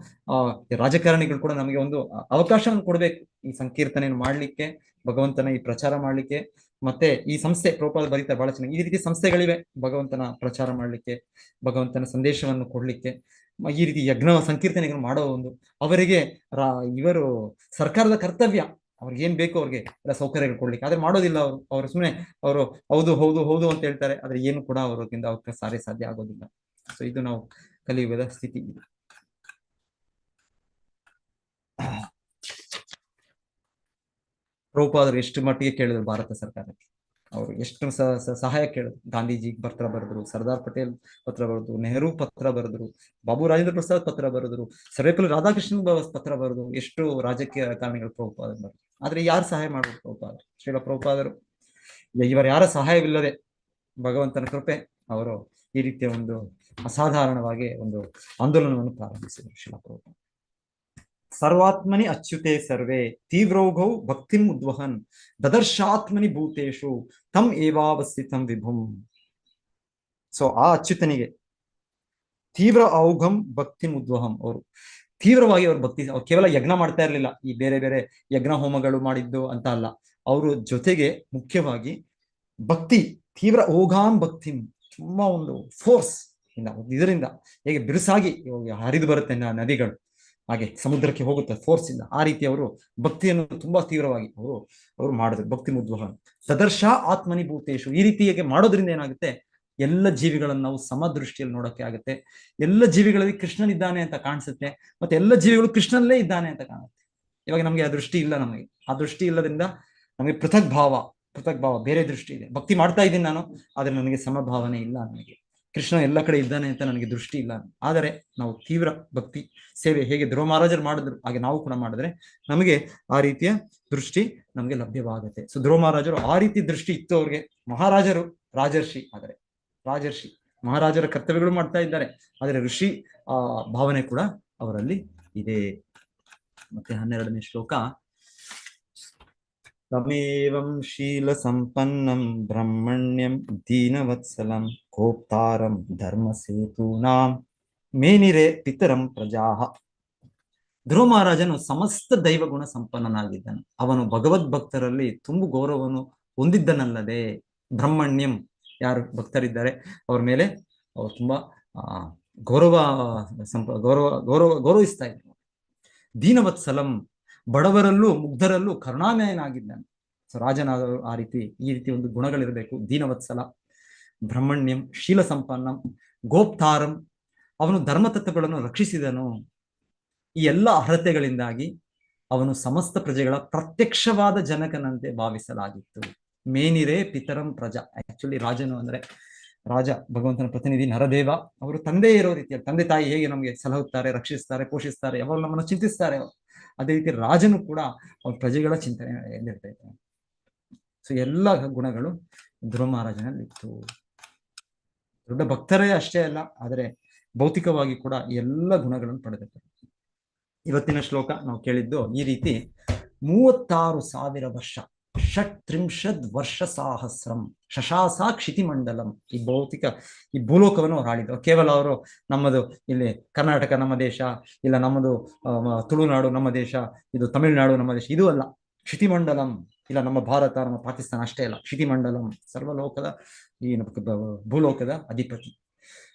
ರಾಜಕಾರಣಿಗಳು ಕೂಡ ನಮಗೆ ಒಂದು ಅವಕಾಶವನ್ನು ಕೊಡ್ಬೇಕು, ಈ ಸಂಕೀರ್ತನೆಯನ್ನು ಮಾಡ್ಲಿಕ್ಕೆ, ಭಗವಂತನ ಈ ಪ್ರಚಾರ ಮಾಡ್ಲಿಕ್ಕೆ. ಮತ್ತೆ ಈ ಸಂಸ್ಥೆ ಪ್ರಭುಪಾದ ಬರೀತಾರೆ ಬಹಳ ಚೆನ್ನಾಗಿ, ಈ ರೀತಿ ಸಂಸ್ಥೆಗಳಿವೆ ಭಗವಂತನ ಪ್ರಚಾರ ಮಾಡ್ಲಿಕ್ಕೆ, ಭಗವಂತನ ಸಂದೇಶವನ್ನು ಕೊಡ್ಲಿಕ್ಕೆ. ಈ ರೀತಿ ಸಂಕೀರ್ತನೆಗಳನ್ನು ಮಾಡೋ ಒಂದು ಅವರಿಗೆ ಇವರು ಸರ್ಕಾರದ ಕರ್ತವ್ಯ. ಅವ್ರಿಗೆ ಏನ್ ಬೇಕು ಅವ್ರಿಗೆ ಎಲ್ಲ ಸೌಕರ್ಯಗಳು ಕೊಡ್ಲಿಕ್ಕೆ. ಆದ್ರೆ ಮಾಡೋದಿಲ್ಲ ಅವರು ಸುಮ್ಮನೆ ಹೌದು ಅಂತ ಹೇಳ್ತಾರೆ. ಆದ್ರೆ ಏನು ಕೂಡ ಅವ್ರಿಗಿಂದ ಅವ್ರಿಗೆ ಸಾಧ್ಯ ಆಗೋದಿಲ್ಲ. ಸೊ ಇದು ನಾವು ಕಲಿಯುಗದ ಸ್ಥಿತಿ. ಪ್ರಭುಪಾದರು ಎಷ್ಟು ಮಟ್ಟಿಗೆ ಕೇಳಿದ್ರು ಭಾರತ ಸರ್ಕಾರಕ್ಕೆ, ಅವರು ಎಷ್ಟು ಸಹಾಯ ಕೇಳಿದ್ರು. ಗಾಂಧೀಜಿ ಪತ್ರ ಬರೆದ್ರು, ಸರ್ದಾರ್ ಪಟೇಲ್ ಪತ್ರ ಬರೆದ್ರು, ನೆಹರು ಪತ್ರ ಬರೆದ್ರು, ಬಾಬು ರಾಜೇಂದ್ರ ಪ್ರಸಾದ್ ಪತ್ರ ಬರೆದ್ರು, ಸರ್ವೇಪಲ್ಲಿ ರಾಧಾಕೃಷ್ಣನ್ ಪತ್ರ ಬರೆದ್ರು. ಎಷ್ಟು ರಾಜಕೀಯ ಕಾರಣಗಳು ಪ್ರಭುಪಾದರು ಬರೆದ್ರು. ಆದ್ರೆ ಯಾರು ಸಹಾಯ ಮಾಡಿದ್ರು? ಪ್ರಭುಪಾದರು, ಶ್ರೀಲ ಪ್ರಭುಪಾದರು. ಇವರ ಯಾರ ಸಹಾಯವಿಲ್ಲದೆ ಭಗವಂತನ ಕೃಪೆ ಅವರು ಈ ರೀತಿಯ ಒಂದು ಅಸಾಧಾರಣವಾಗಿ ಒಂದು ಆಂದೋಲನವನ್ನು ಪ್ರಾರಂಭಿಸಿದರು ಶ್ರೀಲ ಪ್ರಭುಪಾದರು. ಸರ್ವಾತ್ಮನಿ ಅಚ್ಯುತೆ ಸರ್ವೇ ತೀವ್ರೌಘೌ ಭಕ್ತಿಂ ಉದ್ವಹನ್ ದದರ್ಶಾತ್ಮನಿ ಭೂತೇಶು ತಂ ಏವಾವಸ್ಥಿತಂ ವಿಭುಂ. ಸೊ ಆ ಅಚ್ಯುತನಿಗೆ ತೀವ್ರ ಔಘಂ ಭಕ್ತಿಂ ಉದ್ವಹಂ, ಅವರು ತೀವ್ರವಾಗಿ ಅವ್ರ ಭಕ್ತಿ, ಅವ್ರು ಕೇವಲ ಯಜ್ಞ ಮಾಡ್ತಾ ಇರ್ಲಿಲ್ಲ, ಈ ಬೇರೆ ಯಜ್ಞ ಹೋಮಗಳು ಮಾಡಿದ್ದು ಅಂತ ಅಲ್ಲ. ಅವರು ಜೊತೆಗೆ ಮುಖ್ಯವಾಗಿ ಭಕ್ತಿ, ತೀವ್ರ ಓಘಾಂ ಭಕ್ತಿಂ, ತುಂಬಾ ಒಂದು ಫೋರ್ಸ್ ಇಂದ, ಇದರಿಂದ ಹೇಗೆ ಬಿರುಸಾಗಿ ಹರಿದು ಬರುತ್ತೆ ನದಿಗಳು, ಹಾಗೆ ಸಮುದ್ರಕ್ಕೆ ಹೋಗುತ್ತೆ ಫೋರ್ಸ್ ಇಂದ, ಆ ರೀತಿ ಅವರು ಭಕ್ತಿಯನ್ನು ತುಂಬಾ ತೀವ್ರವಾಗಿ ಅವರು ಮಾಡಿದ್ರು. ಭಕ್ತಿ ಮುದ್ವಹ ಸದರ್ಶ ಆತ್ಮನಿ ಭೂತೇಶು. ಈ ರೀತಿಯಾಗಿ ಮಾಡೋದ್ರಿಂದ ಏನಾಗುತ್ತೆ? ಎಲ್ಲ ಜೀವಿಗಳನ್ನು ನಾವು ಸಮದೃಷ್ಟಿಯಲ್ಲಿ ನೋಡೋಕೆ ಆಗುತ್ತೆ. ಎಲ್ಲ ಜೀವಿಗಳಲ್ಲಿ ಕೃಷ್ಣನಿದ್ದಾನೆ ಅಂತ ಕಾಣಿಸುತ್ತೆ, ಮತ್ತೆ ಎಲ್ಲ ಜೀವಿಗಳು ಕೃಷ್ಣನಲ್ಲೇ ಇದ್ದಾನೆ ಅಂತ ಕಾಣುತ್ತೆ. ಇವಾಗ ನಮ್ಗೆ ಆ ದೃಷ್ಟಿ ಇಲ್ಲ. ಆ ದೃಷ್ಟಿ ಇಲ್ಲದ್ರಿಂದ ನಮಗೆ ಪೃಥಕ್ ಭಾವ, ಬೇರೆ ದೃಷ್ಟಿ ಇದೆ. ಭಕ್ತಿ ಮಾಡ್ತಾ ಇದ್ದೀನಿ ನಾನು, ಆದ್ರೆ ನನಗೆ ಸಮಭಾವನೆ ಇಲ್ಲ. ನನಗೆ ಕೃಷ್ಣ ಎಲ್ಲ ಕಡೆ ಇದ್ದಾನೆ ಅಂತ ನನಗೆ ದೃಷ್ಟಿ ಇಲ್ಲ. ಆದರೆ ನಾವು ತೀವ್ರ ಭಕ್ತಿ ಸೇವೆ ಹೇಗೆ ಧ್ರುವ ಮಹಾರಾಜರು ಮಾಡಿದ್ರು, ಹಾಗೆ ನಾವು ಕೂಡ ಮಾಡಿದ್ರೆ ನಮಗೆ ಆ ರೀತಿಯ ದೃಷ್ಟಿ ನಮಗೆ ಲಭ್ಯವಾಗುತ್ತೆ. ಸೊ ಧ್ರುವ ಮಹಾರಾಜರು ಆ ರೀತಿ ದೃಷ್ಟಿ ಇತ್ತು ಅವ್ರಿಗೆ. ಮಹಾರಾಜರು ರಾಜರ್ಷಿ ಮಹಾರಾಜರ ಕರ್ತವ್ಯಗಳು ಮಾಡ್ತಾ ಇದ್ದಾರೆ, ಆದರೆ ಋಷಿ ಭಾವನೆ ಕೂಡ ಅವರಲ್ಲಿ ಇದೆ. ಮತ್ತೆ 12ನೇ ಶ್ಲೋಕ, ತಮೇವಂ ಶೀಲ ಸಂಪನ್ನಂ ಬ್ರಹ್ಮಣ್ಯಂ ದೀನವತ್ಸಲಂ ಕೋಪ್ತಾರಂ ಧರ್ಮ ಸೇತೂನಾಂ ಮೇನಿರೆ ಪಿತರಂ ಪ್ರಜಾಹ. ಧ್ರುವ ಮಹಾರಾಜನು ಸಮಸ್ತ ದೈವ ಗುಣ ಸಂಪನ್ನನಾಗಿದ್ದನು. ಅವನು ಭಗವದ್ ಭಕ್ತರಲ್ಲಿ ತುಂಬ ಗೌರವವನ್ನು ಹೊಂದಿದ್ದನಲ್ಲದೆ, ಬ್ರಹ್ಮಣ್ಯಂ ಯಾರು ಭಕ್ತರಿದ್ದಾರೆ ಅವ್ರ ಮೇಲೆ ಅವರು ತುಂಬಾ ಗೌರವಿಸ್ತಾ ಇದ್ರು. ದೀನವತ್ಸಲಂ, ಬಡವರಲ್ಲೂ ಮುಗ್ಧರಲ್ಲೂ ಕರುಣಾಮಯನಾಗಿದ್ದಾನೆ. ಸೊ ರಾಜನಾದವರು ಈ ರೀತಿ ಒಂದು ಗುಣಗಳಿರಬೇಕು. ದೀನವತ್ಸಲ, ಬ್ರಹ್ಮಣ್ಯಂ, ಶೀಲ ಸಂಪನ್ನಂ, ಗೋಪ್ತಾರಂ, ಅವನು ಧರ್ಮತತ್ವಗಳನ್ನು ರಕ್ಷಿಸಿದನು. ಈ ಎಲ್ಲ ಅರ್ಹತೆಗಳಿಂದಾಗಿ ಅವನು ಸಮಸ್ತ ಪ್ರಜೆಗಳ ಪ್ರತ್ಯಕ್ಷವಾದ ಜನಕನಂತೆ ಭಾವಿಸಲಾಗಿತ್ತು. ಮೇನಿರೇ ಪಿತರಂ ಪ್ರಜಾ. ಆಕ್ಚುಲಿ ರಾಜನು ಅಂದ್ರೆ ರಾಜ, ಭಗವಂತನ ಪ್ರತಿನಿಧಿ, ನರದೇವ. ಅವರು ತಂದೆ ಇರೋ ರೀತಿಯಲ್ಲಿ, ತಂದೆ ತಾಯಿ ಹೇಗೆ ನಮಗೆ ಸಲಹುತ್ತಾರೆ, ರಕ್ಷಿಸ್ತಾರೆ, ಪೋಷಿಸ್ತಾರೆ, ಯಾವಾಗ ನಮ್ಮನ್ನು ಚಿಂತಿಸ್ತಾರೆ, ಅದೇ ರೀತಿ ರಾಜನು ಕೂಡ ಅವ್ರ ಪ್ರಜೆಗಳ ಚಿಂತನೆ ಇರ್ತಾ ಇದ್ದಾನೆ. ಸೊ ಎಲ್ಲ ಗುಣಗಳು ಧ್ರುವ ಮಹಾರಾಜನಲ್ಲಿತ್ತು. ದೊಡ್ಡ ಭಕ್ತರೇ ಅಷ್ಟೇ ಅಲ್ಲ, ಆದರೆ ಭೌತಿಕವಾಗಿ ಕೂಡ ಎಲ್ಲ ಗುಣಗಳನ್ನು ಪಡೆದಿರ್ತಾರೆ. ಇವತ್ತಿನ ಶ್ಲೋಕ ನಾವು ಕೇಳಿದ್ದು ಈ ರೀತಿ 36,000 ವರ್ಷ ಷಟ್ತ್ರಿಂಶದ್ ವರ್ಷ ಸಾಹಸ್ರಂ ಶಶಾಸ ಕ್ಷಿತಿಮಂಡಲಂ. ಈ ಭೌತಿಕ ಈ ಭೂಲೋಕವನ್ನು ಅವ್ರು ಆಳಿದ್ರು. ಕೇವಲ ಅವರು ನಮ್ಮದು ಇಲ್ಲಿ ಕರ್ನಾಟಕ ನಮ್ಮ ದೇಶ, ಇಲ್ಲ ನಮ್ಮದು ತುಳುನಾಡು ನಮ್ಮ ದೇಶ, ಇದು ತಮಿಳುನಾಡು ನಮ್ಮ ದೇಶ, ಇದು ಅಲ್ಲ. ಕ್ಷಿತಿಮಂಡಲಂ, ಇಲ್ಲ ನಮ್ಮ ಭಾರತ ನಮ್ಮ ಪಾಕಿಸ್ತಾನ ಅಷ್ಟೇ ಅಲ್ಲ, ಕ್ಷಿತಿಮಂಡಲಂ ಸರ್ವಲೋಕದ ಈ ಭೂಲೋಕದ ಅಧಿಪತಿ.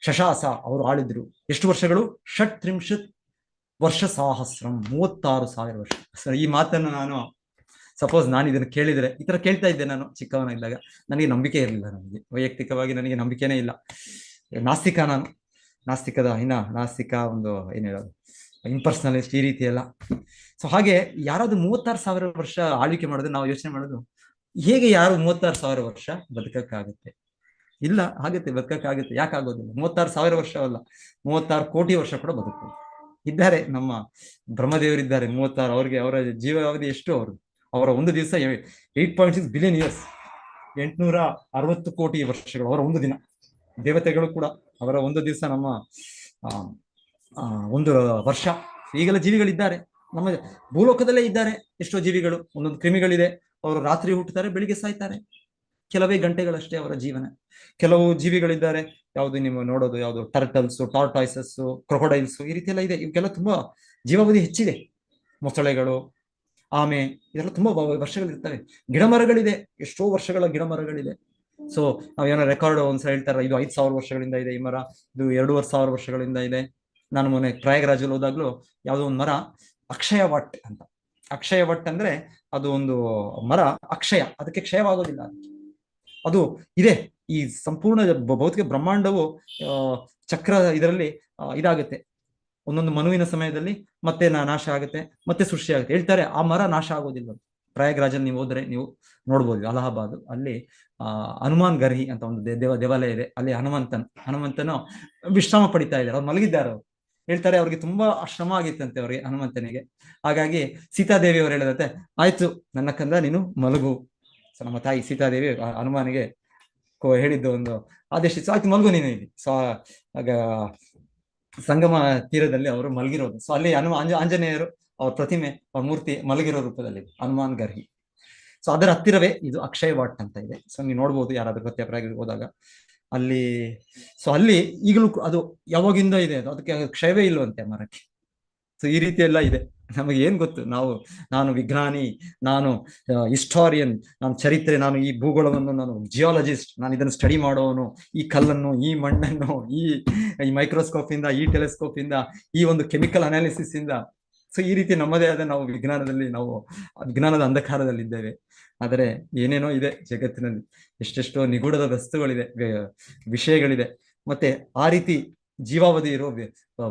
ಶಶಾಸ ಅವರು ಆಳಿದ್ರು. ಎಷ್ಟು ವರ್ಷಗಳು? ಷಟ್ತ್ರಿಂಶತ್ ವರ್ಷ ಸಾಹಸ್ರಂ 36,000 ವರ್ಷ. ಸೊ ಈ ಮಾತನ್ನು ನಾನು ಸಪೋಸ್ ನಾನು ಇದನ್ನು ಕೇಳಿದರೆ, ಈ ತರ ಕೇಳ್ತಾ ಇದ್ದೆ ನಾನು ಚಿಕ್ಕವನಾಗಿದ್ದಾಗ, ನನಗೆ ನಂಬಿಕೆ ಇರಲಿಲ್ಲ. ನನಗೆ ವೈಯಕ್ತಿಕವಾಗಿ ನನಗೆ ನಂಬಿಕೆನೇ ಇಲ್ಲ. ನಾಸ್ತಿಕ ನಾನು, ನಾಸ್ತಿಕ ಒಂದು ಏನ್ ಹೇಳೋದು, ಇಂಪರ್ಸನಲಿಸ್ಟ್, ಈ ರೀತಿ ಎಲ್ಲ. ಸೊ ಹಾಗೆ ಯಾರಾದ್ರೂ 36,000 ವರ್ಷ ಆಳ್ವಿಕೆ ಮಾಡಿದ್ರೆ ನಾವು ಯೋಚನೆ ಮಾಡೋದು, ಹೇಗೆ ಯಾರು 36,000 ವರ್ಷ ಬದುಕಕ್ಕಾಗುತ್ತೆ? ಇಲ್ಲ, ಆಗುತ್ತೆ, ಬದುಕಕ್ಕಾಗುತ್ತೆ. ಯಾಕಾಗೋದಿಲ್ಲ? 36,000 ವರ್ಷವಲ್ಲ, 36 ಕೋಟಿ ವರ್ಷ ಕೂಡ ಬದುಕಬಹುದು. ಇದ್ದಾರೆ, ನಮ್ಮ ಬ್ರಹ್ಮದೇವರಿದ್ದಾರೆ 36. ಅವ್ರಿಗೆ ಅವರ ಜೀವಾವಧಿ ಎಷ್ಟು? ಅವರ ಒಂದು ದಿವಸ 8.6 ಬಿಲಿಯನ್ ಇಯರ್ಸ್, 860 ಕೋಟಿ ವರ್ಷಗಳು ಅವರ ಒಂದು ದಿನ. ದೇವತೆಗಳು ಕೂಡ ಅವರ ಒಂದು ದಿವಸ ನಮ್ಮ ಒಂದು ವರ್ಷ. ಈಗೆಲ್ಲ ಜೀವಿಗಳಿದ್ದಾರೆ ನಮ್ಮ ಭೂಲೋಕದಲ್ಲೇ ಇದ್ದಾರೆ. ಎಷ್ಟೋ ಜೀವಿಗಳು, ಒಂದೊಂದು ಕ್ರಿಮಿಗಳಿದೆ, ಅವರು ರಾತ್ರಿ ಹುಟ್ಟುತ್ತಾರೆ, ಬೆಳಿಗ್ಗೆ ಸಾಯ್ತಾರೆ. ಕೆಲವೇ ಗಂಟೆಗಳಷ್ಟೇ ಅವರ ಜೀವನ. ಕೆಲವು ಜೀವಿಗಳಿದ್ದಾರೆ, ಯಾವುದು ನೀವು ನೋಡೋದು, ಯಾವುದು ಟರ್ಟಲ್ಸ್, ಟಾರ್ಟಾಯ್ಸಸ್, ಕ್ರೊಕೊಡೈಲ್ಸ್, ಈ ರೀತಿ ಎಲ್ಲ ಇದೆ. ಇವಕ್ಕೆಲ್ಲ ತುಂಬಾ ಜೀವಾವಧಿ ಹೆಚ್ಚಿದೆ. ಮೊಸಳೆಗಳು, ಆಮೆ, ಇದೆಲ್ಲ ತುಂಬಾ ವರ್ಷಗಳಿರ್ತವೆ. ಗಿಡಮರಗಳಿದೆ, ಎಷ್ಟೋ ವರ್ಷಗಳ ಗಿಡಮರಗಳಿದೆ. ಸೊ ನಾವೇನೋ ರೆಕಾರ್ಡ್ ಒಂದ್ಸಲ ಹೇಳ್ತಾರೆ, ಇದು 5,000 ವರ್ಷಗಳಿಂದ ಇದೆ ಈ ಮರ, ಇದು 2,500 ವರ್ಷಗಳಿಂದ ಇದೆ. ನಾನು ಮೊನ್ನೆ ಪ್ರಯಾಗರಾಜಲ್ಲಿ ಹೋದಾಗ್ಲೂ ಯಾವುದೋ ಒಂದು ಮರ ಅಕ್ಷಯ ವಟ್ ಅಂತ. ಅಕ್ಷಯ ವಟ್ ಅಂದ್ರೆ ಅದು ಒಂದು ಮರ ಅಕ್ಷಯ, ಅದಕ್ಕೆ ಕ್ಷಯವಾಗೋದಿಲ್ಲ. ಅದು ಇದೆ. ಈ ಸಂಪೂರ್ಣ ಭೌತಿಕ ಬ್ರಹ್ಮಾಂಡವು ಚಕ್ರ ಇದರಲ್ಲಿ ಇದಾಗುತ್ತೆ. ಒಂದೊಂದು ಮನುವಿನ ಸಮಯದಲ್ಲಿ ಮತ್ತೆ ನಾಶ ಆಗುತ್ತೆ, ಮತ್ತೆ ಸೃಷ್ಟಿ ಆಗುತ್ತೆ. ಹೇಳ್ತಾರೆ ಆ ಮರ ನಾಶ ಆಗೋದಿಲ್ಲ. ಪ್ರಯಾಗರಾಜಲ್ಲಿ ನೀವು ಹೋದ್ರೆ ನೀವು ನೋಡ್ಬೋದು, ಅಲಹಾಬಾದ್ ಅಲ್ಲಿ ಹನುಮಾನ್ ಗರ್ಹಿ ಅಂತ ಒಂದು ದೇವಾಲಯ ಇದೆ. ಅಲ್ಲಿ ಹನುಮಂತನು ವಿಶ್ರಾಮ ಪಡಿತಾ ಇದ್ದಾರೆ. ಅವ್ರು ಮಲಗಿದ್ದಾರೆ. ಅವ್ರು ಹೇಳ್ತಾರೆ ಅವ್ರಿಗೆ ತುಂಬಾ ಶ್ರಮ ಆಗಿತ್ತಂತೆ ಅವ್ರಿಗೆ, ಹನುಮಂತನಿಗೆ. ಹಾಗಾಗಿ ಸೀತಾದೇವಿ ಅವರು ಹೇಳಿದಂತೆ, ಆಯ್ತು ನನ್ನ ಕಂದ ನೀನು ಮಲಗು. ಸೊ ನಮ್ಮ ತಾಯಿ ಸೀತಾದೇವಿ ಹನುಮಾನಿಗೆ ಹೇಳಿದ್ದು ಒಂದು ಆದೇಶ, ಆಯ್ತು ಮಲಗು ನೀನು ಇಲ್ಲಿ. ಸೊ ಆಗ ಸಂಗಮ ತೀರದಲ್ಲಿ ಅವರು ಮಲಗಿರೋದು. ಸೊ ಅಲ್ಲಿ ಆಂಜನೇಯರು ಅವ್ರ ಪ್ರತಿಮೆ, ಅವ್ರ ಮೂರ್ತಿ ಮಲಗಿರೋ ರೂಪದಲ್ಲಿ ಹನುಮಾನ್ ಗರ್ಹಿ. ಸೊ ಅದರ ಹತ್ತಿರವೇ ಇದು ಅಕ್ಷಯ ವಾಟ್ ಅಂತ ಇದೆ. ಸೊ ನೀವು ನೋಡ್ಬೋದು ಯಾರಾದ್ರೂ ಪ್ರತ್ಯೇಕ ಹೋದಾಗ ಅಲ್ಲಿ. ಸೊ ಅಲ್ಲಿ ಈಗಲೂ ಅದು ಯಾವಾಗಿಂದ ಇದೆ, ಅದು ಅದಕ್ಕೆ ಕ್ಷಯವೇ ಇಲ್ವಂತೆ ಮರಕ್ಕೆ. ಸೊ ಈ ರೀತಿ ಎಲ್ಲ ಇದೆ. ನಮಗೆ ಏನ್ ಗೊತ್ತು? ನಾನು ವಿಜ್ಞಾನಿ, ನಾನು ಹಿಸ್ಟಾರಿಯನ್, ನಾನು ಚರಿತ್ರೆ, ನಾನು ಈ ಭೂಗೋಳವನ್ನು, ನಾನು ಜಿಯಾಲಜಿಸ್ಟ್, ನಾನು ಇದನ್ನು ಸ್ಟಡಿ ಮಾಡೋನು, ಈ ಕಲ್ಲನ್ನು, ಈ ಮಣ್ಣನ್ನು, ಈ ಮೈಕ್ರೋಸ್ಕೋಪ್ ಇಂದ, ಈ ಟೆಲಿಸ್ಕೋಪ್ ಇಂದ, ಈ ಒಂದು ಕೆಮಿಕಲ್ ಅನಾಲಿಸಿಸ್ ಇಂದ. ಸೊ ಈ ರೀತಿ ನಮ್ಮದೇ ಆದ ನಾವು ವಿಜ್ಞಾನದ ಅಂಧಕಾರದಲ್ಲಿ ಇದ್ದೇವೆ. ಆದರೆ ಏನೇನೋ ಇದೆ ಜಗತ್ತಿನಲ್ಲಿ, ಎಷ್ಟೆಷ್ಟೋ ನಿಗೂಢದ ವಸ್ತುಗಳಿದೆ, ವಿಷಯಗಳಿದೆ. ಮತ್ತೆ ಆ ರೀತಿ ಜೀವಾವಧಿ ಇರೋ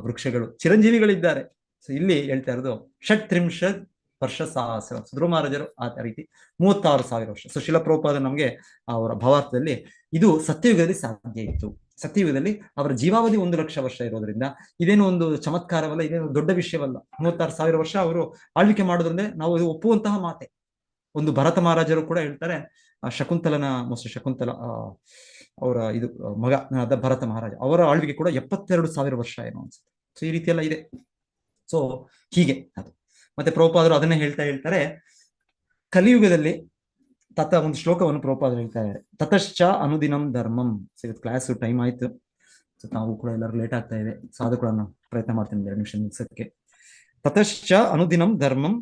ವೃಕ್ಷಗಳು, ಚಿರಂಜೀವಿಗಳಿದ್ದಾರೆ. ಸೊ ಇಲ್ಲಿ ಹೇಳ್ತಾ ಇರೋದು ಷಟ್ತ್ರಿಂಶದ್ ವರ್ಷ ಸಹಸ್ರ. ಧ್ರುವ ಮಹಾರಾಜರು ಆ ರೀತಿ 36,000 ವರ್ಷ. ಸೊ ಶಿಲ ಪ್ರಭುಪಾದ ನಮ್ಗೆ ಅವರ ಭಾವಾರ್ಥದಲ್ಲಿ ಇದು ಸತ್ಯಯುಗದಲ್ಲಿ ಸಾಧ್ಯ ಇತ್ತು. ಸತ್ಯಯುಗದಲ್ಲಿ ಅವರ ಜೀವಾವಧಿ 1,00,000 ವರ್ಷ ಇರೋದ್ರಿಂದ ಇದೇನು ಒಂದು ಚಮತ್ಕಾರವಲ್ಲ, ಇದೇನು ದೊಡ್ಡ ವಿಷಯವಲ್ಲ. 36,000 ವರ್ಷ ಅವರು ಆಳ್ವಿಕೆ ಮಾಡೋದ್ರಿಂದ ನಾವು ಇದು ಒಪ್ಪುವಂತಹ ಮಾತೆ. ಒಂದು ಭರತ ಮಹಾರಾಜರು ಕೂಡ ಹೇಳ್ತಾರೆ, ಶಕುಂತಲ ಅವರ ಇದು ಮಗ ಭರತ ಮಹಾರಾಜ, ಅವರ ಆಳ್ವಿಕೆ ಕೂಡ 72,000 ವರ್ಷ ಏನೋ ಅನ್ಸುತ್ತೆ. ಸೊ ಈ ರೀತಿ ಎಲ್ಲ ಇದೆ. ಸೊ ಹೀಗೆ ಅದು. ಮತ್ತೆ ಪ್ರಭುಪಾದರು ಅದನ್ನೇ ಹೇಳ್ತಾರೆ, ಕಲಿಯುಗದಲ್ಲಿ ಒಂದು ಶ್ಲೋಕವನ್ನು ಪ್ರಭುಪಾದರು ಹೇಳ್ತಾ ಇದ್ದಾರೆ, ತತಶ್ಚ ಅನುದಿನಂ ಧರ್ಮಂ. ಇವತ್ತು ಕ್ಲಾಸ್ ಟೈಮ್ ಆಯ್ತು. ಸೊ ನಾವು ಕೂಡ ಎಲ್ಲರೂ ಲೇಟ್ ಆಗ್ತಾ ಇದೆ. ಸೊ ಅದು ಕೂಡ ನಾನು ಪ್ರಯತ್ನ ಮಾಡ್ತೀನಿ 2 ನಿಮಿಷ ಮುಗಿಸೋಕ್ಕೆ. ತತಶ್ಚ ಅನುದಿನಂ ಧರ್ಮಂ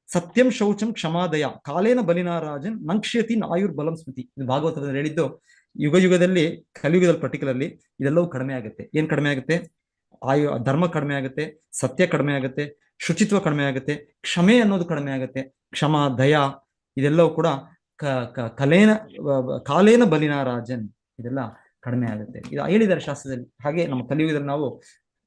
ಸತ್ಯಂ ಶೌಚಂ ಕ್ಷಮಾದಯ ಕಾಲೇನ ಬಲಿನಾರಾಜನ್ ನಂಕ್ಷ್ಯತಿ ಆಯುರ್ ಬಲಂ ಸ್ಮೃತಿ. ಇದು ಭಾಗವತದಲ್ಲಿ ಹೇಳಿದ್ದು. ಯುಗದಲ್ಲಿ, ಕಲಿಯುಗದಲ್ಲಿ ಪರ್ಟಿಕ್ಯುಲರ್ಲಿ ಇದೆಲ್ಲವೂ ಕಡಿಮೆ ಆಗುತ್ತೆ. ಏನ್ ಕಡಿಮೆ ಆಗುತ್ತೆ? ಧರ್ಮ ಕಡಿಮೆ ಆಗುತ್ತೆ, ಸತ್ಯ ಕಡಿಮೆ ಆಗುತ್ತೆ, ಶುಚಿತ್ವ ಕಡಿಮೆ ಆಗುತ್ತೆ, ಕ್ಷಮೆ ಅನ್ನೋದು ಕಡಿಮೆ ಆಗುತ್ತೆ, ಕ್ಷಮ, ದಯ ಇದೆಲ್ಲವೂ ಕೂಡ ಕಾಲೇನ ಬಲಿನಾರಾಜನ್ ಇದೆಲ್ಲ ಕಡಿಮೆ ಆಗುತ್ತೆ. ಇದು ಹೇಳಿದ್ದಾರೆ ಶಾಸ್ತ್ರದಲ್ಲಿ. ಹಾಗೆ ನಮ್ಮ ಕಲಿಯುಗದಲ್ಲಿ ನಾವು